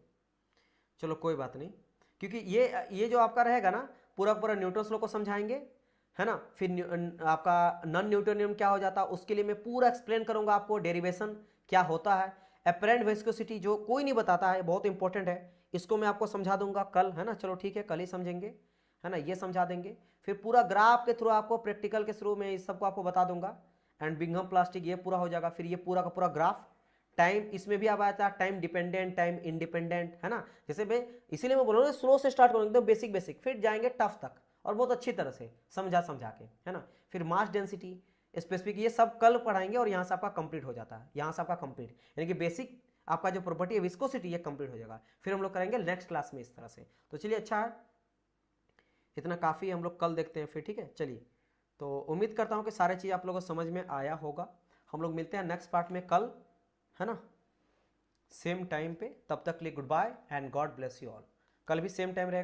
चलो कोई बात नहीं। क्योंकि ये जो आपका रहेगा ना पूरा न्यूटन्स लॉ को समझाएंगे, है ना। फिर आपका नॉन न्यूटोनियन क्या हो जाता है उसके लिए मैं पूरा एक्सप्लेन करूंगा आपको, डेरिवेशन क्या होता है, अपरेंट विस्कोसिटी जो कोई नहीं बताता है बहुत इंपॉर्टेंट है, इसको मैं आपको समझा दूंगा कल, है ना। चलो ठीक है कल ही समझेंगे, है ना, ये समझा देंगे। फिर पूरा ग्राफ के थ्रू आपको प्रैक्टिकल के थ्रू में इस सबको आपको बता दूंगा। एंड बिंघम प्लास्टिक ये पूरा हो जाएगा, फिर ये पूरा का पूरा ग्राफ। टाइम इसमें भी अब आता है टाइम डिपेंडेंट टाइम इंडिपेंडेंट, है ना। जैसे मैं इसीलिए मैं बोल रहा हूँ स्लो से स्टार्ट करूँगा एकदम बेसिक, फिर जाएंगे टफ तक और बहुत अच्छी तरह से समझा के, है ना। फिर मास डेंसिटी स्पेसिफिक ये सब कल पढ़ाएंगे और यहाँ से आपका कंप्लीट हो जाता है, यहाँ से आपका कंप्लीट यानी कि बेसिक आपका जो प्रॉपर्टी है विस्कोसिटी ये कंप्लीट हो जाएगा। फिर हम लोग करेंगे नेक्स्ट क्लास में इस तरह से। तो चलिए अच्छा है, इतना काफ़ी हम लोग कल देखते हैं फिर, ठीक है। चलिए तो उम्मीद करता हूँ कि सारी चीज़ आप लोगों को समझ में आया होगा। हम लोग मिलते हैं नेक्स्ट पार्ट में कल, है ना, सेम टाइम पे। तब तक के लिए good bye and God bless you all. कल भी सेम टाइम रहेगा।